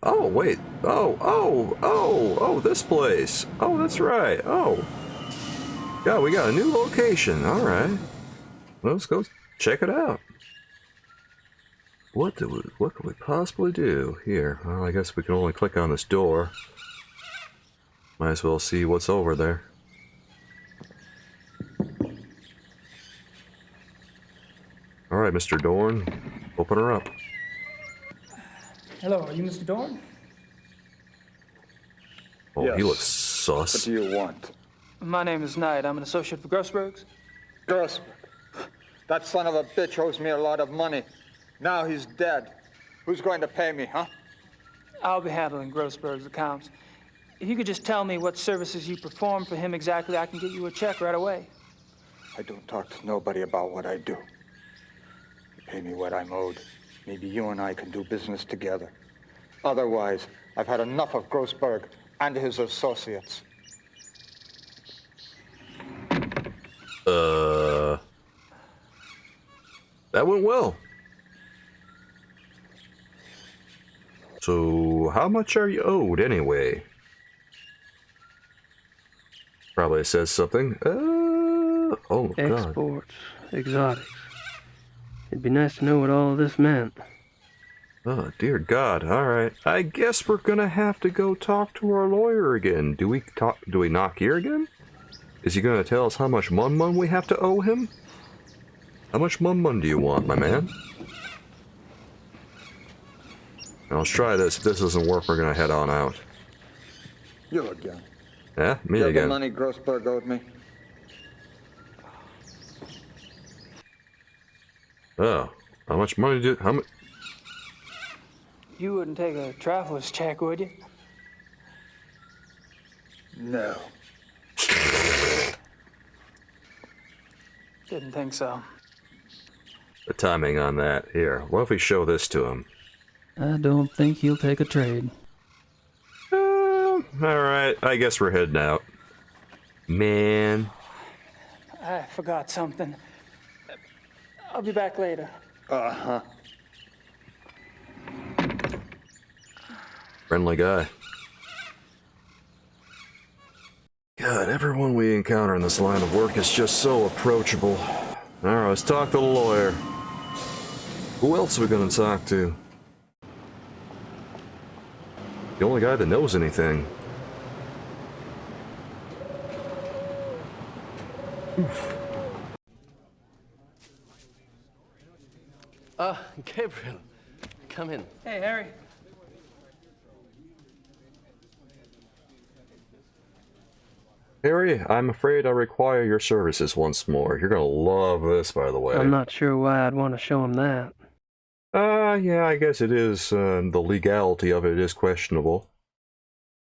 Oh, wait. Oh, this place. Oh, that's right. Oh. Yeah, we got a new location. All right. Well, let's go check it out. What could we possibly do here? Well, I guess we can only click on this door. Might as well see what's over there. All right, Mr. Dorn, open her up. Hello, are you Mr. Dorn? Oh, Yes. he looks sus. What do you want? My name is Knight. I'm an associate for Grossberg's. Grossberg. That son of a bitch owes me a lot of money. Now he's dead. Who's going to pay me, huh? I'll be handling Grossberg's accounts. If you could just tell me what services you perform for him exactly, I can get you a check right away. I don't talk to nobody about what I do. You pay me what I'm owed. Maybe you and I can do business together. Otherwise, I've had enough of Grossberg and his associates. That went well. So, how much are you owed anyway? Probably says something. Oh, God. Exports, exotics. It'd be nice to know what all of this meant. Oh, dear God. All right. I guess we're gonna have to go talk to our lawyer again. Do we knock here again? Is he gonna tell us how much mun we have to owe him? How much mun do you want, my man? Now, let's try this. If this doesn't work, we're gonna head on out. You again. Yeah, me You again. the money Grossberg owed me? Oh, how much money did... How much... You wouldn't take a traveler's check, would you? No. Didn't think so. The timing on that. Here, what if we show this to him? I don't think he'll take a trade. Alright, I guess we're heading out. Man. I forgot something. I'll be back later. Uh-huh. Friendly guy. God, everyone we encounter in this line of work is just so approachable. Alright, let's talk to the lawyer. Who else are we gonna talk to? The only guy that knows anything. Oof. Gabriel, come in. Hey, Harry. Harry, I'm afraid I require your services once more. You're gonna love this, by the way. I'm not sure why I'd want to show him that. Yeah, I guess it is, the legality of it is questionable.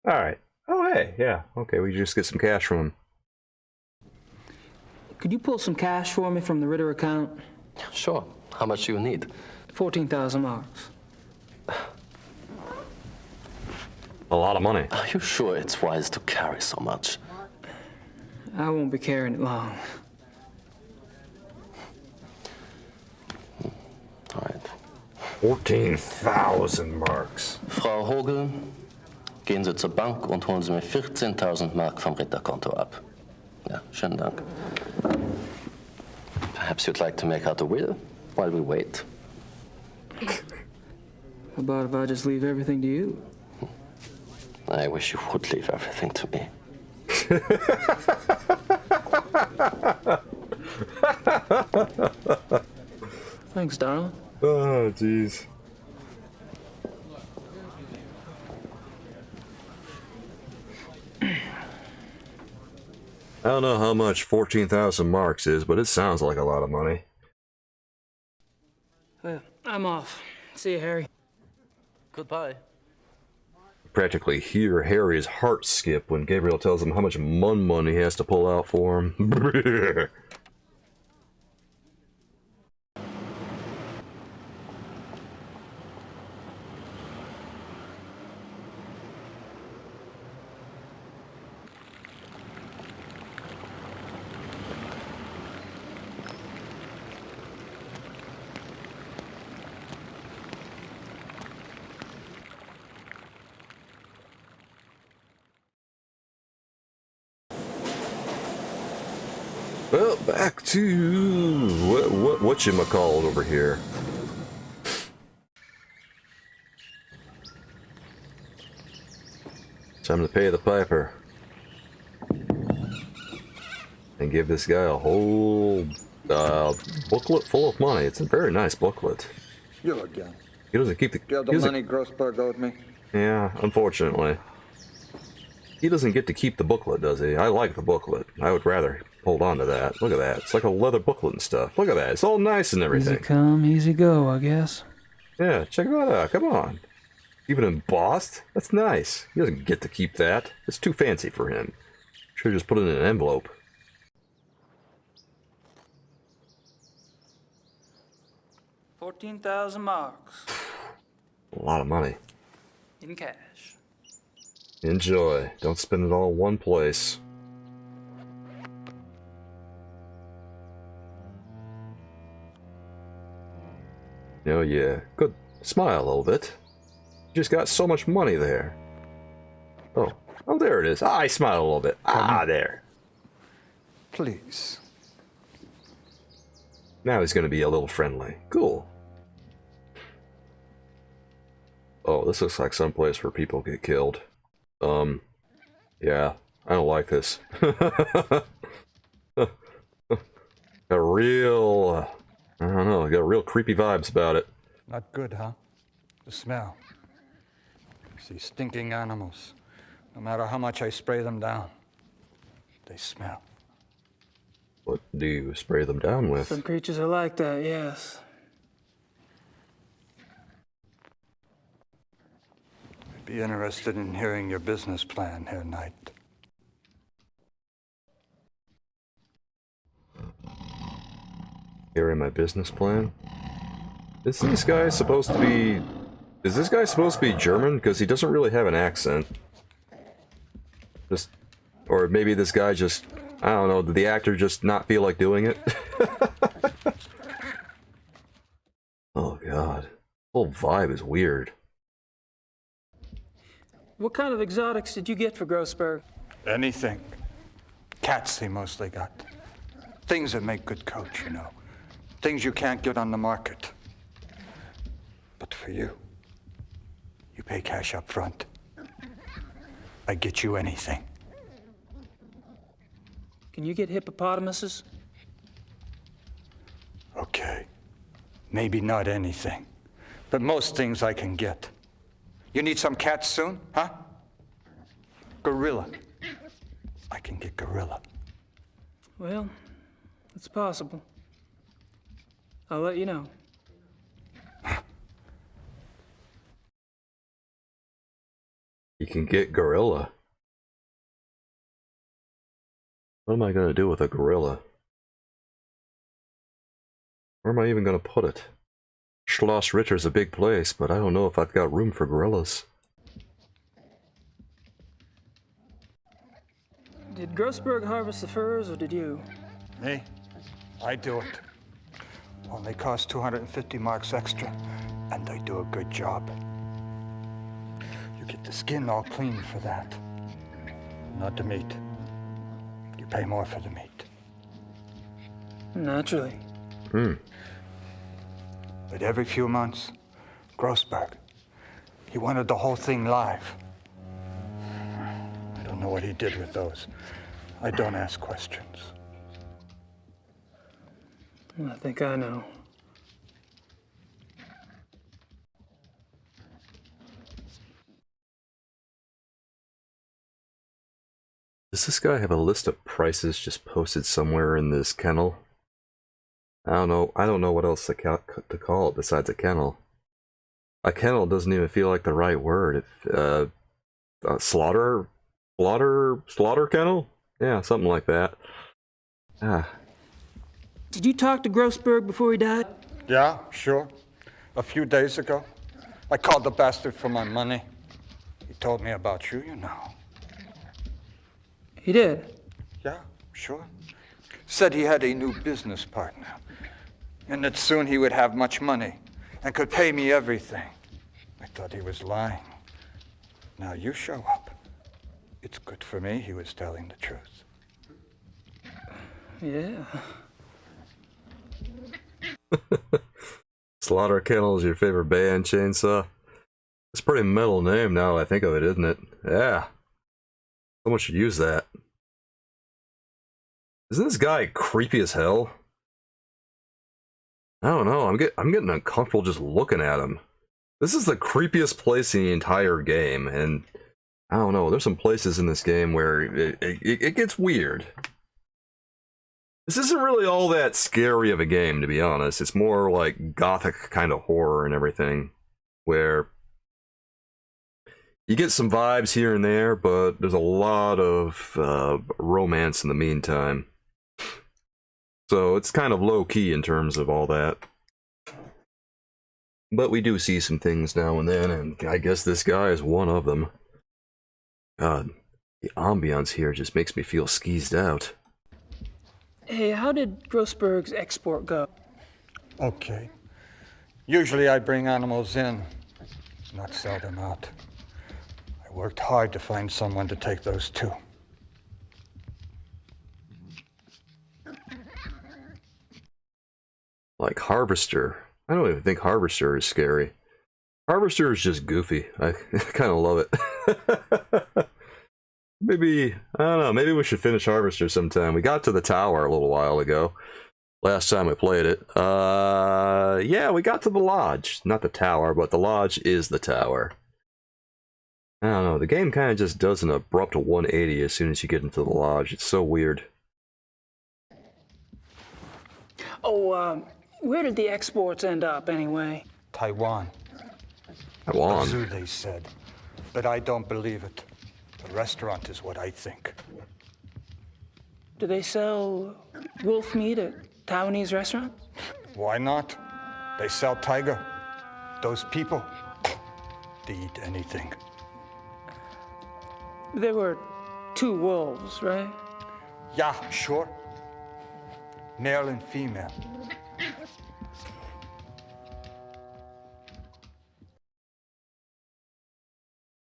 Alright. Oh, hey, yeah, okay, we just get some cash from him. Could you pull some cash for me from the Ritter account? Sure. How much do you need? 14,000 marks. A lot of money. Are you sure it's wise to carry so much? I won't be carrying it long. All right. 14,000 marks. Frau Hogel, gehen Sie zur Bank und holen Sie mir 14.000 Mark vom Ritterkonto ab. Ja, schönen Dank. Perhaps you'd like to make out a will while we wait. How about if I just leave everything to you? I wish you would leave everything to me. Thanks, darling. Oh, jeez. I don't know how much 14,000 marks is, but it sounds like a lot of money. Well, I'm off. See you, Harry. Goodbye. Practically hear Harry's heart skip when Gabriel tells him how much money he has to pull out for him. Well, back to whatchamacallit over here. Time to pay the piper. And give this guy a whole booklet full of money. It's a very nice booklet. You again. He doesn't keep the... You have the money Grossberg owed me? Yeah, unfortunately. He doesn't get to keep the booklet, does he? I like the booklet. I would rather hold on to that. Look at that. It's like a leather booklet and stuff. Look at that. It's all nice and everything. Easy come, easy go, I guess. Yeah, check that out. Come on. Even embossed? That's nice. He doesn't get to keep that. It's too fancy for him. Should have just put it in an envelope. $14,000 marks. A lot of money. In cash. Enjoy. Don't spend it all in one place. Oh yeah. Good. Smile a little bit. You just got so much money there. Oh. Oh, there it is. Ah, I smiled a little bit. Ah, there. Please. Now he's going to be a little friendly. Cool. Oh, this looks like someplace where people get killed. Yeah. I don't like this. a real, I don't know, got real creepy vibes about it. Not good, huh? The smell. These stinking animals. No matter how much I spray them down, they smell. What do you spray them down with? Some creatures are like that, yes. I'd be interested in hearing your business plan, Herr Knight. Hearing my business plan? Is this guy supposed to be... Is this guy supposed to be German? Because he doesn't really have an accent. Just... Or maybe this guy just... I don't know, did the actor just not feel like doing it? Oh god. The whole vibe is weird. What kind of exotics did you get for Grossberg? Anything. Cats he mostly got. Things that make good coats, you know. Things you can't get on the market. But for you, you pay cash up front. I get you anything. Can you get hippopotamuses? Okay. Maybe not anything. But most things I can get. You need some cats soon, huh? Gorilla. I can get gorilla. Well, it's possible. I'll let you know. You can get gorilla. What am I gonna do with a gorilla? Where am I even gonna put it? Schloss Ritter's a big place, but I don't know if I've got room for gorillas. Did Grossberg harvest the furs, or did you? Me? I do it. Only costs 250 marks extra, and I do a good job. You get the skin all clean for that. Not the meat. You pay more for the meat. Naturally. But every few months, Grossberg, he wanted the whole thing live. I don't know what he did with those. I don't ask questions. I think I know. Does this guy have a list of prices just posted somewhere in this kennel? I don't know what else to call it besides a kennel. A kennel doesn't even feel like the right word. Slaughter kennel? Yeah, something like that. Did you talk to Grossberg before he died? Yeah, sure. A few days ago. I called the bastard for my money. He told me about you, you know. He did? Yeah, sure. Said he had a new business partner. And that soon he would have much money and could pay me everything. I thought he was lying. Now you show up. It's good for me he was telling the truth. Yeah. Slaughter Kennel is your favorite band, Chainsaw? It's a pretty metal name now I think of it, isn't it? Yeah. Someone should use that. Isn't this guy creepy as hell? I don't know, I'm getting uncomfortable just looking at him. This is the creepiest place in the entire game, and I don't know, there's some places in this game where it gets weird. This isn't really all that scary of a game, to be honest. It's more like gothic kind of horror and everything, where you get some vibes here and there, but there's a lot of romance in the meantime. So it's kind of low-key in terms of all that. But we do see some things now and then, and I guess this guy is one of them. God, the ambiance here just makes me feel skeezed out. Hey, how did Grossberg's export go? Okay. Usually I bring animals in, not sell them out. I worked hard to find someone to take those too. Like Harvester. I don't even think Harvester is scary. Harvester is just goofy. I kind of love it. Maybe, I don't know, maybe we should finish Harvester sometime. We got to the tower a little while ago. last time we played it. Yeah, we got to the lodge. Not the tower, but the lodge is the tower. I don't know, the game kind of just does an abrupt 180 as soon as you get into the lodge. It's so weird. Oh, where did the exports end up anyway? Taiwan. Taiwan? Zoo, they said. But I don't believe it. The restaurant is what I think. Do they sell wolf meat at Taiwanese restaurants? Why not? They sell tiger. Those people, they eat anything. There were 2 wolves, right? Yeah, sure. Male and female.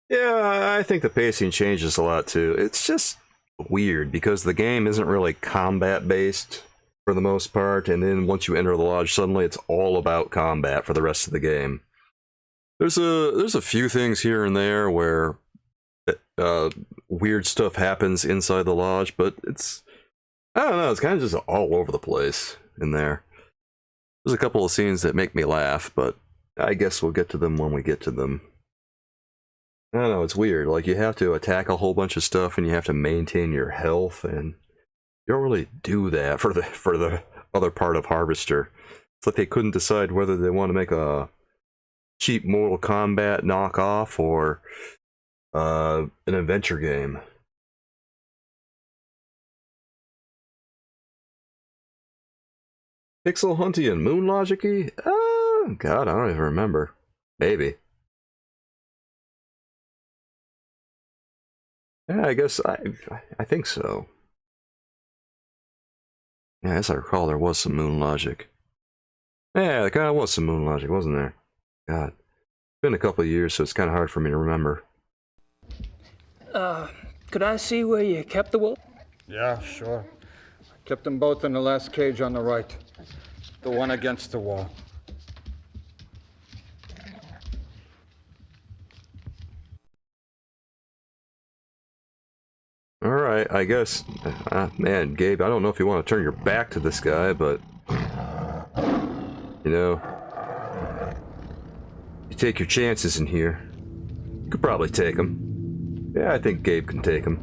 Yeah, I think the pacing changes a lot too. It's just weird because the game isn't really combat based for the most part, and then once you enter the lodge, suddenly it's all about combat for the rest of the game. There's a few things here and there where weird stuff happens inside the lodge, but I don't know, it's kind of just all over the place in there. There's a couple of scenes that make me laugh, but I guess we'll get to them when we get to them. I don't know, it's weird. Like, you have to attack a whole bunch of stuff and you have to maintain your health, and you don't really do that for the other part of Harvester. It's like they couldn't decide whether they want to make a cheap Mortal Kombat knockoff or an adventure game. Pixel Hunty and Moon Logic-y? Oh, God, I don't even remember. Maybe. Yeah, I guess I think so. Yeah, as I recall, there was some Moon Logic. Yeah, there kind of was some Moon Logic, wasn't there? God. It's been a couple of years, so it's kind of hard for me to remember. Could I see where you kept the wolf? Yeah, sure. I kept them both in the last cage on the right. The one against the wall. Alright, I guess... man, Gabe, I don't know if you want to turn your back to this guy, but... you know... you take your chances in here. You could probably take him. Yeah, I think Gabe can take him.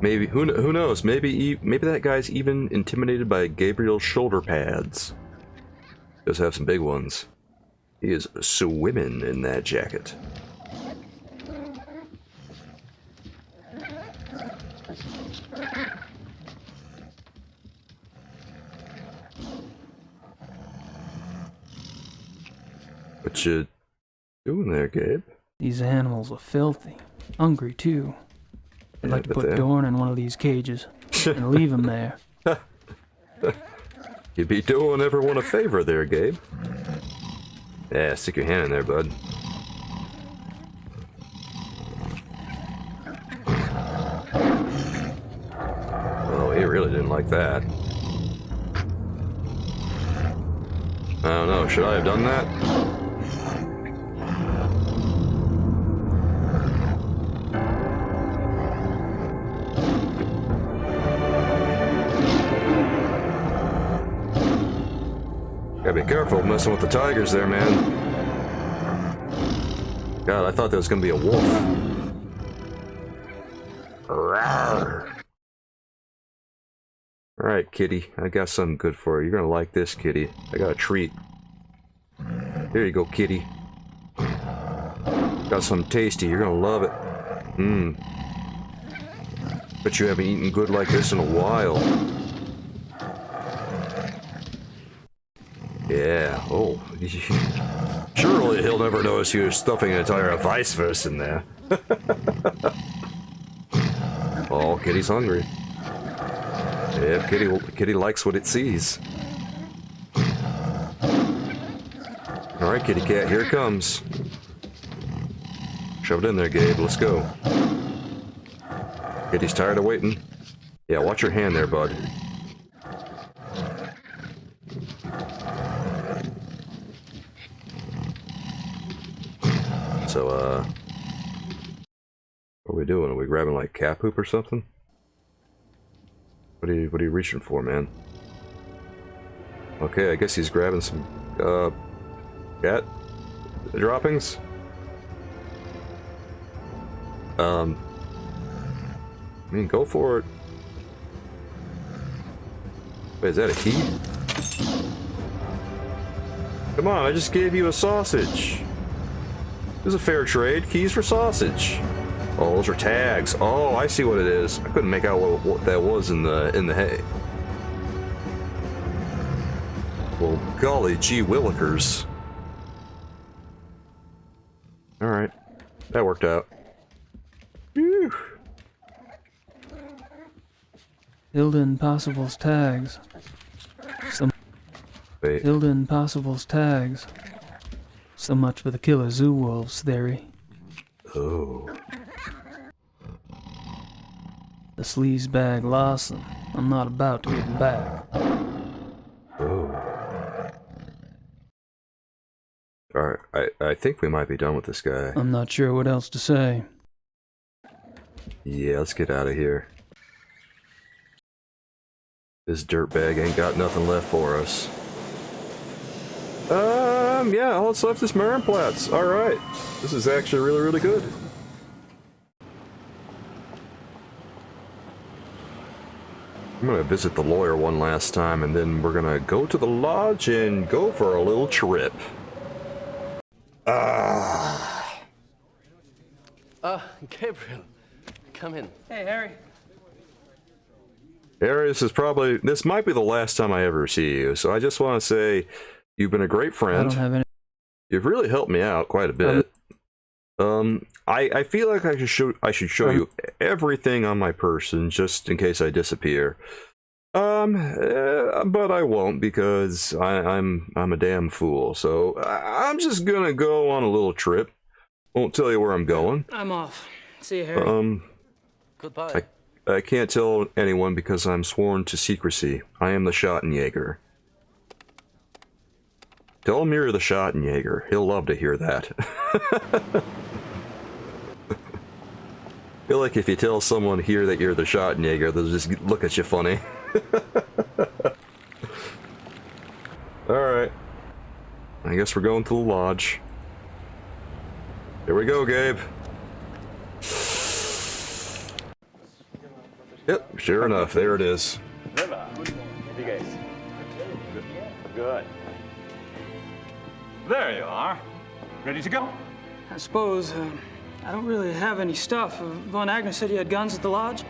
Maybe, who knows, maybe that guy's even intimidated by Gabriel's shoulder pads. He does have some big ones. He is swimming in that jacket. What you doing there, Gabe? These animals are filthy. Hungry, too. I'd like to put Dorn in one of these cages and leave him there. You'd be doing everyone a favor there, Gabe. Yeah, stick your hand in there, bud. Oh, he really didn't like that. I don't know, should I have done that? Gotta be careful messing with the tigers there, man. God, I thought there was gonna be a wolf. Alright, kitty. I got something good for you. You're gonna like this, kitty. I got a treat. Here you go, kitty. Got something tasty. You're gonna love it. Mmm. Bet you haven't eaten good like this in a while. Yeah, oh. Surely he'll never notice you stuffing an entire Weisswurst in there. Oh, kitty's hungry. Yeah, kitty likes what it sees. Alright, kitty cat, here it comes. Shove it in there, Gabe, let's go. Kitty's tired of waiting. Yeah, watch your hand there, bud. So, what are we doing? Are we grabbing, like, cat poop or something? What are you reaching for, man? Okay, I guess he's grabbing some cat droppings. I mean, go for it. Wait, is that a key? Come on, I just gave you a sausage. This is a fair trade. Keys for sausage. Oh, those are tags. Oh, I see what it is. I couldn't make out what that was in the hay. Well, golly gee willikers. Alright. That worked out. Whew. Hilda Impossible's tags. Wait. Hilda Impossible's tags. So much for the killer zoo wolves theory. Oh. The sleazebag Lawson. I'm not about to get him back. Oh. Alright, I think we might be done with this guy. I'm not sure what else to say. Yeah, let's get out of here. This dirtbag ain't got nothing left for us. Yeah, all that's left is Marienplatz. Alright. This is actually really, really good. I'm gonna visit the lawyer one last time, and then we're gonna go to the lodge and go for a little trip. Gabriel, come in. Hey, Harry. Harry, this might be the last time I ever see you, so I just want to say you've been a great friend. I don't have any. You've really helped me out quite a bit. I feel like I should show you everything on my person just in case I disappear. But I won't because I'm a damn fool. So I'm just gonna go on a little trip. Won't tell you where I'm going. I'm off. See you, Harry. Goodbye. I can't tell anyone because I'm sworn to secrecy. I am the Schottenjäger. Tell him you're the Schottenjäger. He'll love to hear that. Feel like if you tell someone here that you're the Schottenjäger, they'll just look at you funny. Alright. I guess we're going to the lodge. Here we go, Gabe. Yep, sure enough, there it is. River. You guys. Good. There you are. Ready to go? I suppose, I don't really have any stuff. Von Agner said he had guns at the lodge.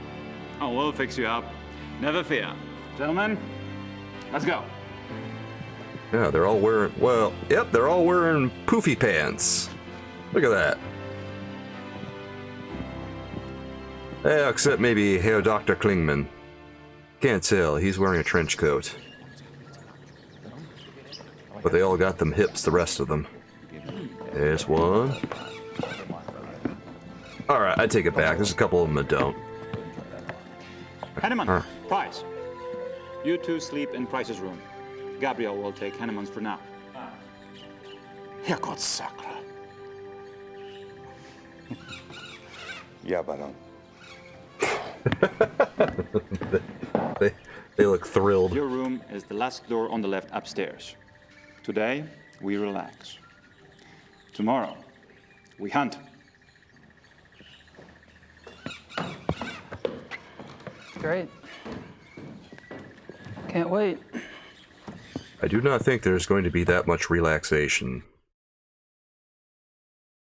Oh, we'll fix you up. Never fear. Gentlemen, let's go. Yeah, they're all wearing, well, yep, they're all wearing poofy pants. Look at that. Yeah, except maybe Herr Dr. Klingman. Can't tell, he's wearing a trench coat. But they all got them hips, the rest of them. There's one. Alright, I take it back. There's a couple of them that don't. Henneman, Price. You two sleep in Price's room. Gabriel will take Henneman's for now. Herrgott sacre. Yeah, Baron. they look thrilled. Your room is the last door on the left upstairs. Today, we relax. Tomorrow, we hunt. Great. Can't wait. I do not think there's going to be that much relaxation.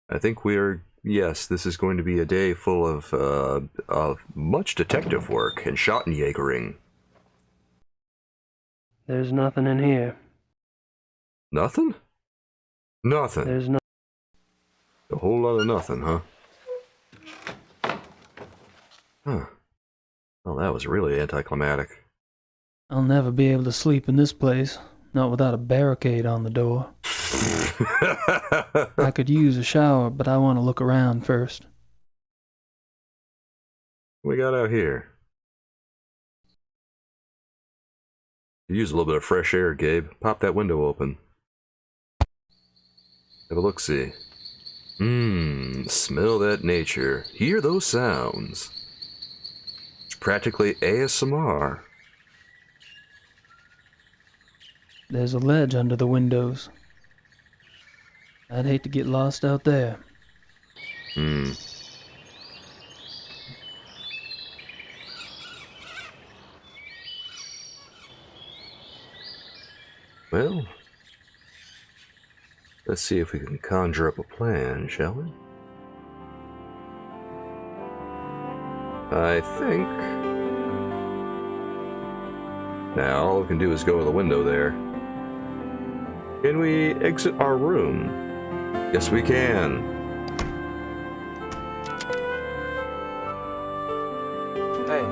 I think yes, this is going to be a day full of much detective work and Schottenjägering. There's nothing in here. Nothing? Nothing. There's no. A whole lot of nothing, huh? Huh. Well, that was really anticlimactic. I'll never be able to sleep in this place, not without a barricade on the door. I could use a shower, but I want to look around first. What we got out here? Could use a little bit of fresh air, Gabe. Pop that window open. Have a look-see. Smell that nature. Hear those sounds. It's practically ASMR. There's a ledge under the windows. I'd hate to get lost out there. Well, let's see if we can conjure up a plan, shall we? I think... Now, all we can do is go to the window there. Can we exit our room? Yes, we can. Hey.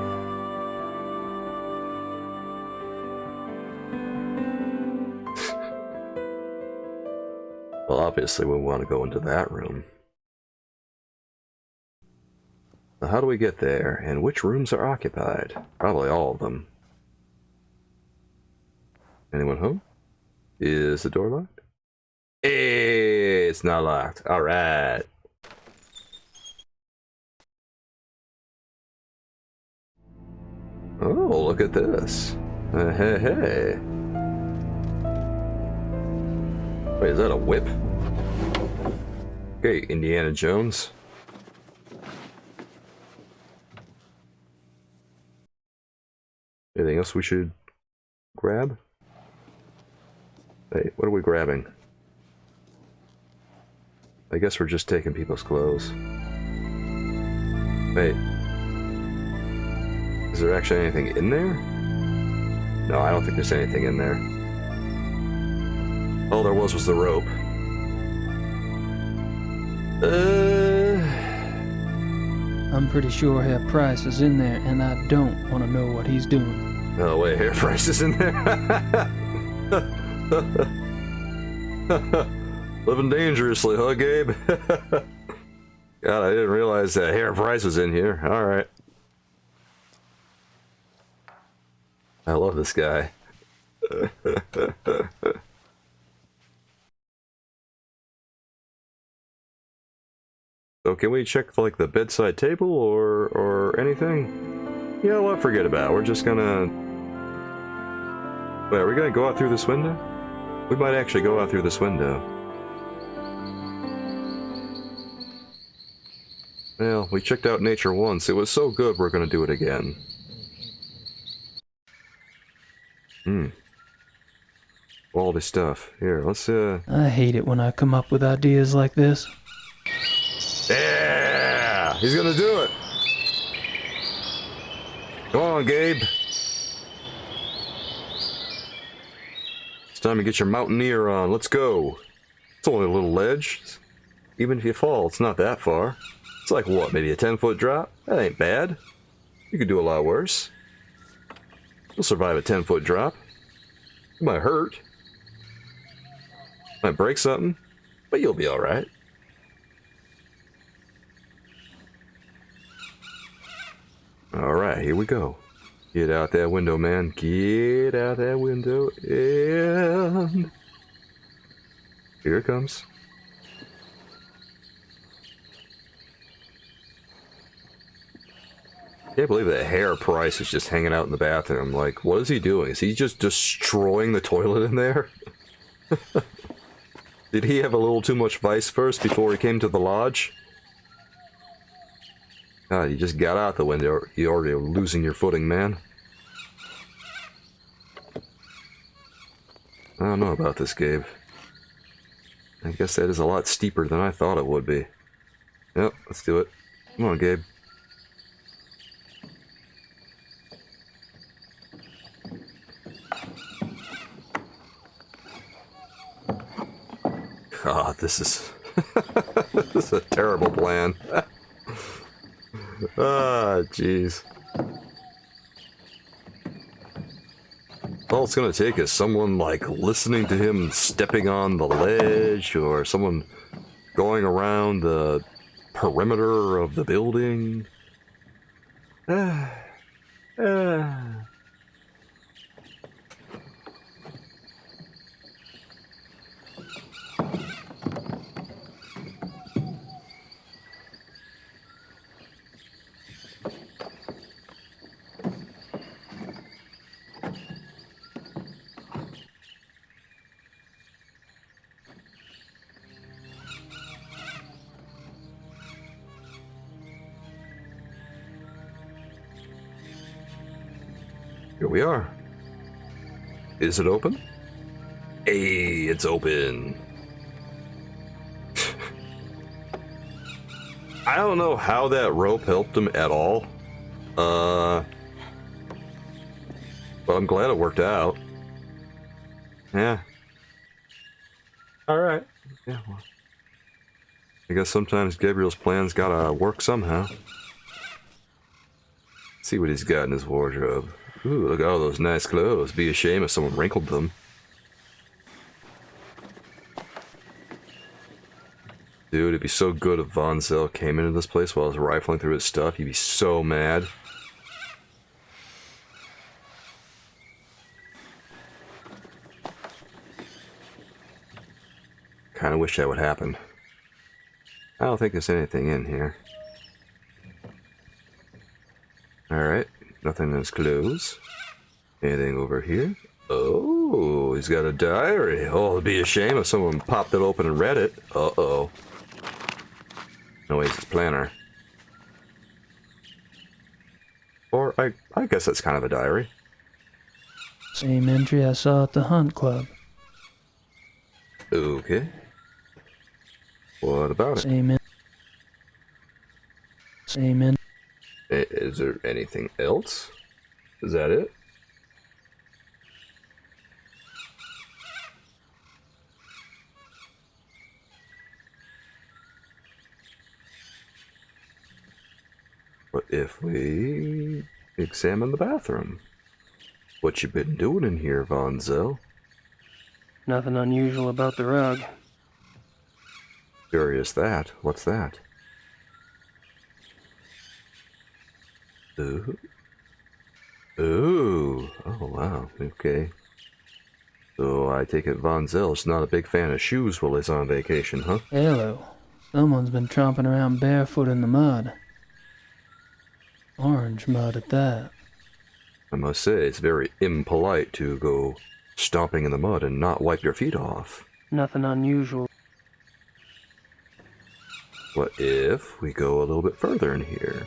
Well, obviously we want to go into that room. Now, how do we get there, and which rooms are occupied? Probably all of them. Anyone home? Is the door locked? Hey, it's not locked. Alright. Oh, look at this. Hey, hey. Wait, is that a whip? Okay, Indiana Jones. Anything else we should grab? Hey, what are we grabbing? I guess we're just taking people's clothes. Wait. Is there actually anything in there? No, I don't think there's anything in there. All there was the rope. I'm pretty sure Herr Price is in there, and I don't want to know what he's doing. Oh wait, Herr Price is in there? Living dangerously, huh, Gabe? God, I didn't realize that Herr Price was in here. Alright. I love this guy. So can we check like the bedside table or anything? You know what, forget about it. We're just gonna... Wait, are we gonna go out through this window? We might actually go out through this window. Well, we checked out nature once. It was so good we're gonna do it again. Quality stuff. Here, let's I hate it when I come up with ideas like this. Yeah! He's gonna do it! Come on, Gabe. It's time to get your mountaineer on. Let's go. It's only a little ledge. Even if you fall, it's not that far. It's like, what, maybe a 10-foot drop? That ain't bad. You could do a lot worse. You'll survive a 10-foot drop. It might hurt. Might break something, but you'll be alright. Alright, here we go. Get out that window, man. Get out that window, and... Here it comes. Can't believe that Herr Price is just hanging out in the bathroom. Like, what is he doing? Is he just destroying the toilet in there? Did he have a little too much vice first before he came to the lodge? God, you just got out the window. You're already losing your footing, man. I don't know about this, Gabe. I guess that is a lot steeper than I thought it would be. Yep, let's do it. Come on, Gabe. God, this is... this is a terrible plan. Ah, jeez. All it's gonna take is someone, like, listening to him stepping on the ledge, or someone going around the perimeter of the building. we are. Is it open? Hey, it's open. I don't know how that rope helped him at all. But I'm glad it worked out. Yeah. Alright. Yeah, well. I guess sometimes Gabriel's plans gotta work somehow. Let's see what he's got in his wardrobe. Ooh, look at all those nice clothes. Be a shame if someone wrinkled them. Dude, it'd be so good if Von Zell came into this place while I was rifling through his stuff. He'd be so mad. Kinda wish that would happen. I don't think there's anything in here. Alright, nothing in his clothes. Anything over here? Oh, he's got a diary. Oh, it'd be a shame if someone popped it open and read it. Uh-oh. No, it's his planner. Or, I guess that's kind of a diary. Same entry I saw at the Hunt Club. Okay. What about it? Same in. Is there anything else? Is that it? What if we examine the bathroom? What you been doing in here, Von Zell? Nothing unusual about the rug. Curious that. What's that? Ooh. Ooh. Oh, wow. Okay. So I take it Von Zell's not a big fan of shoes while he's on vacation, huh? Hello. Someone's been tromping around barefoot in the mud. Orange mud at that. I must say, it's very impolite to go stomping in the mud and not wipe your feet off. Nothing unusual. What if we go a little bit further in here?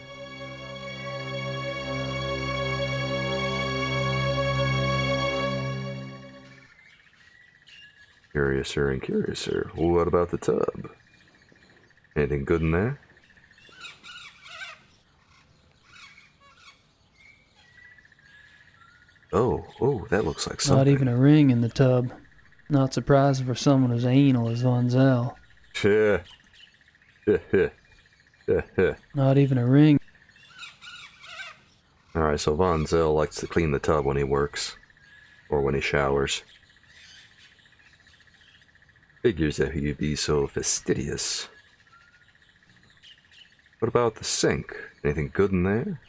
Curiouser and curiouser. What about the tub? Anything good in there? Oh, that looks like something. Not even a ring in the tub. Not surprised for someone as anal as Von Zell. Yeah. Not even a ring. Alright, so Von Zell likes to clean the tub when he works. Or when he showers. Figures that he'd be so fastidious. What about the sink? Anything good in there?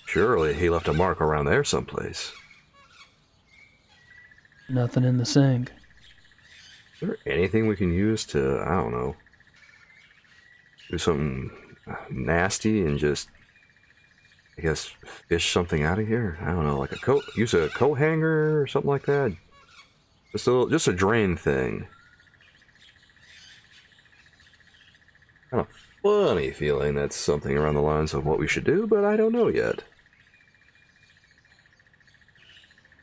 Surely he left a mark around there someplace. Nothing in the sink. Is there anything we can use to, I don't know, do something nasty and just, I guess, fish something out of here? I don't know, like a coat, use a coat hanger or something like that? Just a drain thing. Kind of funny feeling that's something around the lines of what we should do, but I don't know yet.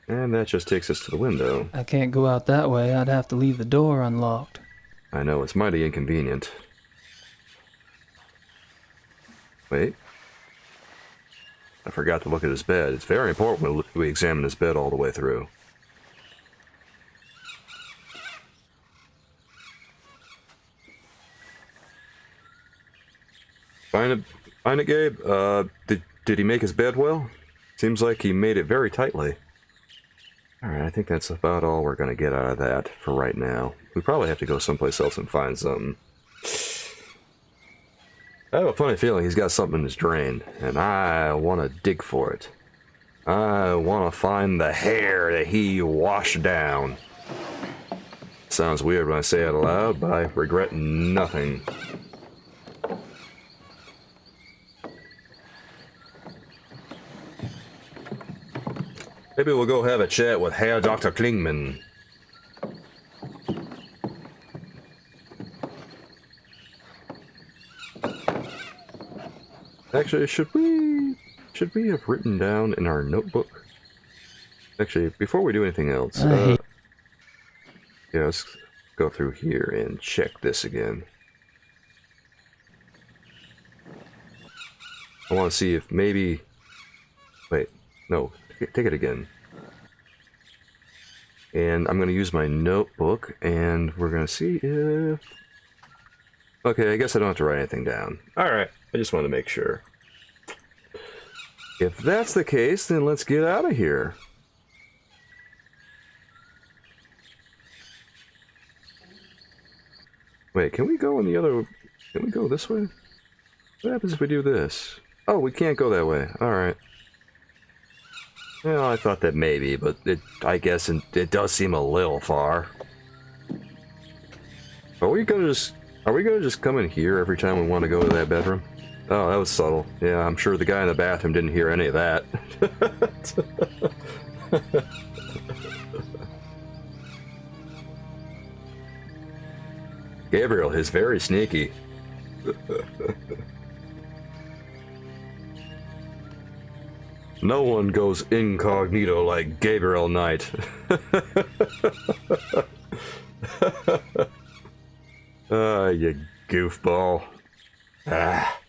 And that just takes us to the window. I can't go out that way. I'd have to leave the door unlocked. I know, it's mighty inconvenient. Wait. I forgot to look at his bed. It's very important when we examine his bed all the way through. Find it, Gabe? Did he make his bed well? Seems like he made it very tightly. Alright, I think that's about all we're gonna get out of that for right now. We probably have to go someplace else and find something. I have a funny feeling he's got something in his drain, and I want to dig for it. I want to find the hair that he washed down. Sounds weird when I say it aloud, but I regret nothing. Maybe we'll go have a chat with Herr Dr. Klingman. Actually, should we have written down in our notebook Actually, before we do anything else, yeah, let's go through here and check this again. I want to see if maybe... Wait, no, take it again. And I'm going to use my notebook, and we're going to see if... Okay, I guess I don't have to write anything down. Alright, I just wanted to make sure. If that's the case, then let's get out of here. Wait, can we go in the other... Can we go this way? What happens if we do this? Oh, we can't go that way. Alright. Well, I thought that maybe, but I guess it does seem a little far. Are we gonna just come in here every time we want to go to that bedroom? Oh, that was subtle. Yeah, I'm sure the guy in the bathroom didn't hear any of that. Gabriel is very sneaky. No one goes incognito like Gabriel Knight. Ah, you goofball. Ah.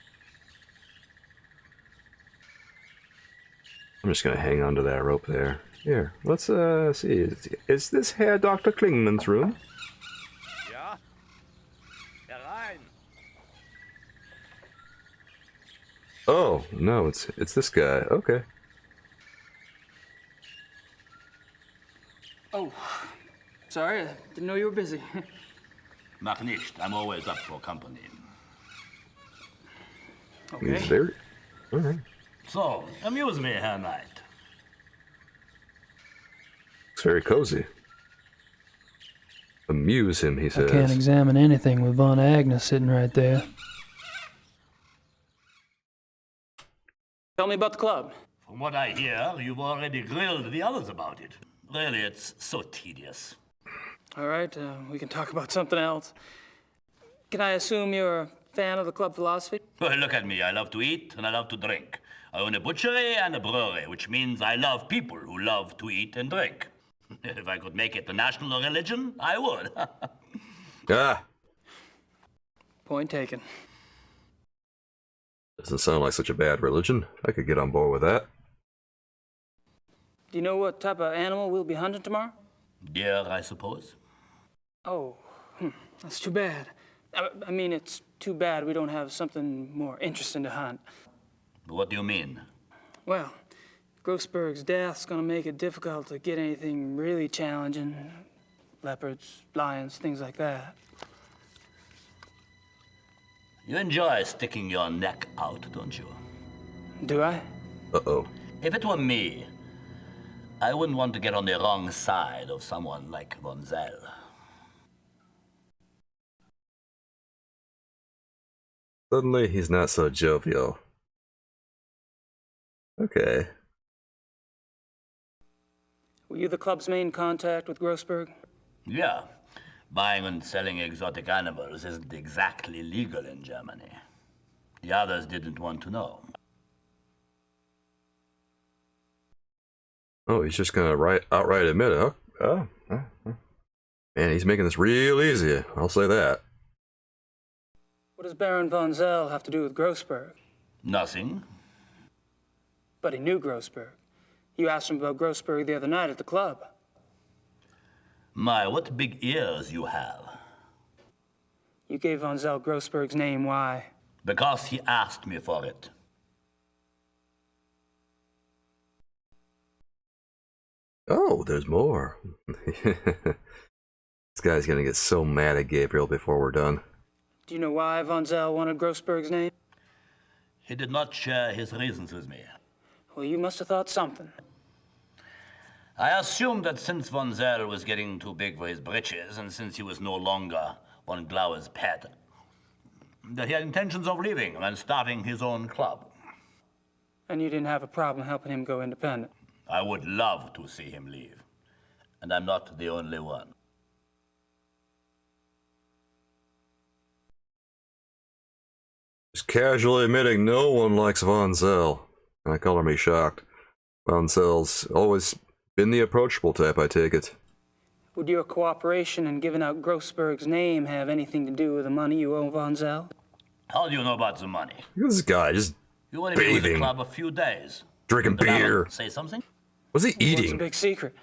I'm just gonna hang on to that rope there. Here, let's see. Is this Herr Dr. Klingman's room? Ja? Herein! Oh, no, it's this guy. Okay. Oh, sorry, I didn't know you were busy. Mach nicht. I'm always up for company. Okay. He's there. All right. So, amuse me, Herr Knight. It's very cozy. Amuse him, he says. I can't examine anything with Von Agnes sitting right there. Tell me about the club. From what I hear, you've already grilled the others about it. Really, it's so tedious. All right, we can talk about something else. Can I assume you're a fan of the club philosophy? Well, look at me. I love to eat and I love to drink. I own a butchery and a brewery, which means I love people who love to eat and drink. If I could make it the national religion, I would. Ah! Point taken. Doesn't sound like such a bad religion. I could get on board with that. Do you know what type of animal we'll be hunting tomorrow? Deer, I suppose. Oh, that's too bad. I mean, it's too bad we don't have something more interesting to hunt. What do you mean? Well, Grossberg's death's gonna make it difficult to get anything really challenging. Leopards, lions, things like that. You enjoy sticking your neck out, don't you? Do I? Uh-oh. If it were me, I wouldn't want to get on the wrong side of someone like Von Zell. Suddenly, he's not so jovial. Okay. Were you the club's main contact with Grossberg? Yeah. Buying and selling exotic animals isn't exactly legal in Germany. The others didn't want to know. Oh, he's just gonna outright admit it. Oh. Man, he's making this real easy. I'll say that. What does Baron von Zell have to do with Grossberg? Nothing. But he knew Grossberg. You asked him about Grossberg the other night at the club. My, what big ears you have. You gave von Zell Grossberg's name, why? Because he asked me for it. Oh, there's more. This guy's gonna get so mad at Gabriel before we're done. Do you know why von Zell wanted Grossberg's name? He did not share his reasons with me. Well, you must have thought something. I assumed that since von Zell was getting too big for his britches, and since he was no longer von Glauer's pet, that he had intentions of leaving and starting his own club. And you didn't have a problem helping him go independent? I would love to see him leave. And I'm not the only one. Just casually admitting no one likes Von Zell. And I color me shocked. Von Zell's always Been the approachable type, I take it. Would your cooperation in giving out Grossberg's name have anything to do with the money you owe Von Zell? How do you know about the money? Look at this guy, just You only been with the bathing, club a few days. drinking Did the man beer. say something? What's he What's the eating? big secret?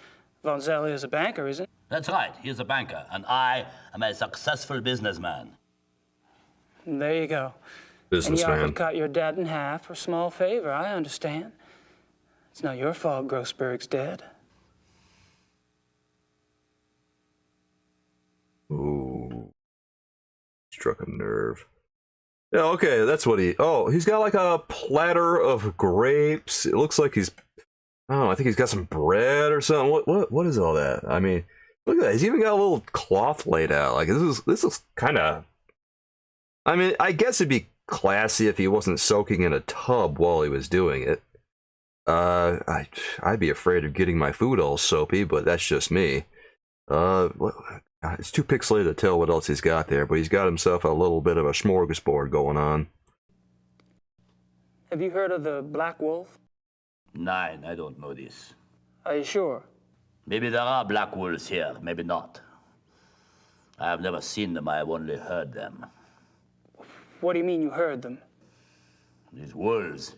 Von Zell is a banker, isn't he? That's right. He's a banker, and I am a successful businessman. There you go. Businessman. And you offered cut your dad in half for a small favor. I understand. It's not your fault Grossberg's dead. Ooh. Struck a nerve. Yeah, okay, that's what he... Oh, he's got like a platter of grapes. It looks like he's... I don't know, I think he's got some bread or something. What is all that? I mean, look at that. He's even got a little cloth laid out. Like, this is kind of... I mean, I guess it'd be classy if he wasn't soaking in a tub while he was doing it. I'd be afraid of getting my food all soapy, but that's just me. It's too pixelated to tell what else he's got there, but he's got himself a little bit of a smorgasbord going on. Have you heard of the Black Wolf? Nein, I don't know this. Are you sure? Maybe there are black wolves here, maybe not. I have never seen them, I have only heard them. What do you mean you heard them? These wolves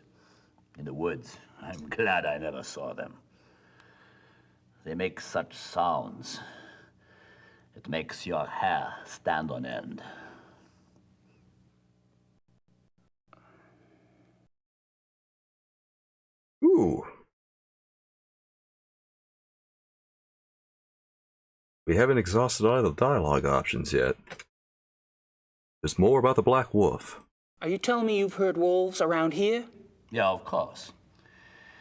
in the woods. I'm glad I never saw them. They make such sounds. It makes your hair stand on end. Ooh. We haven't exhausted all the dialogue options yet. There's more about the Black Wolf. Are you telling me you've heard wolves around here? Yeah, of course.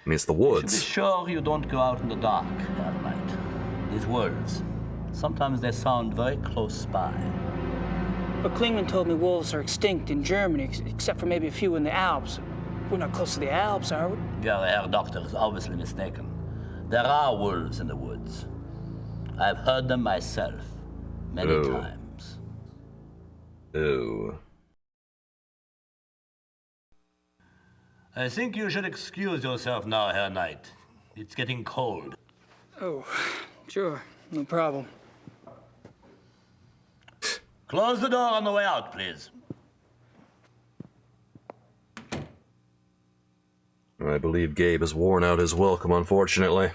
I mean, it's the You should be woods. sure you don't go out in the dark at night. These wolves, sometimes they sound very close by. But Klingman told me wolves are extinct in Germany, except for maybe a few in the Alps. We're not close to the Alps, are we? Yeah, the Herr Doctor is obviously mistaken. There are wolves in the woods. I've heard them myself, many times. Ooh. I think you should excuse yourself now, Herr Knight. It's getting cold. Oh, sure, no problem. Close the door on the way out, please. I believe Gabe has worn out his welcome, unfortunately.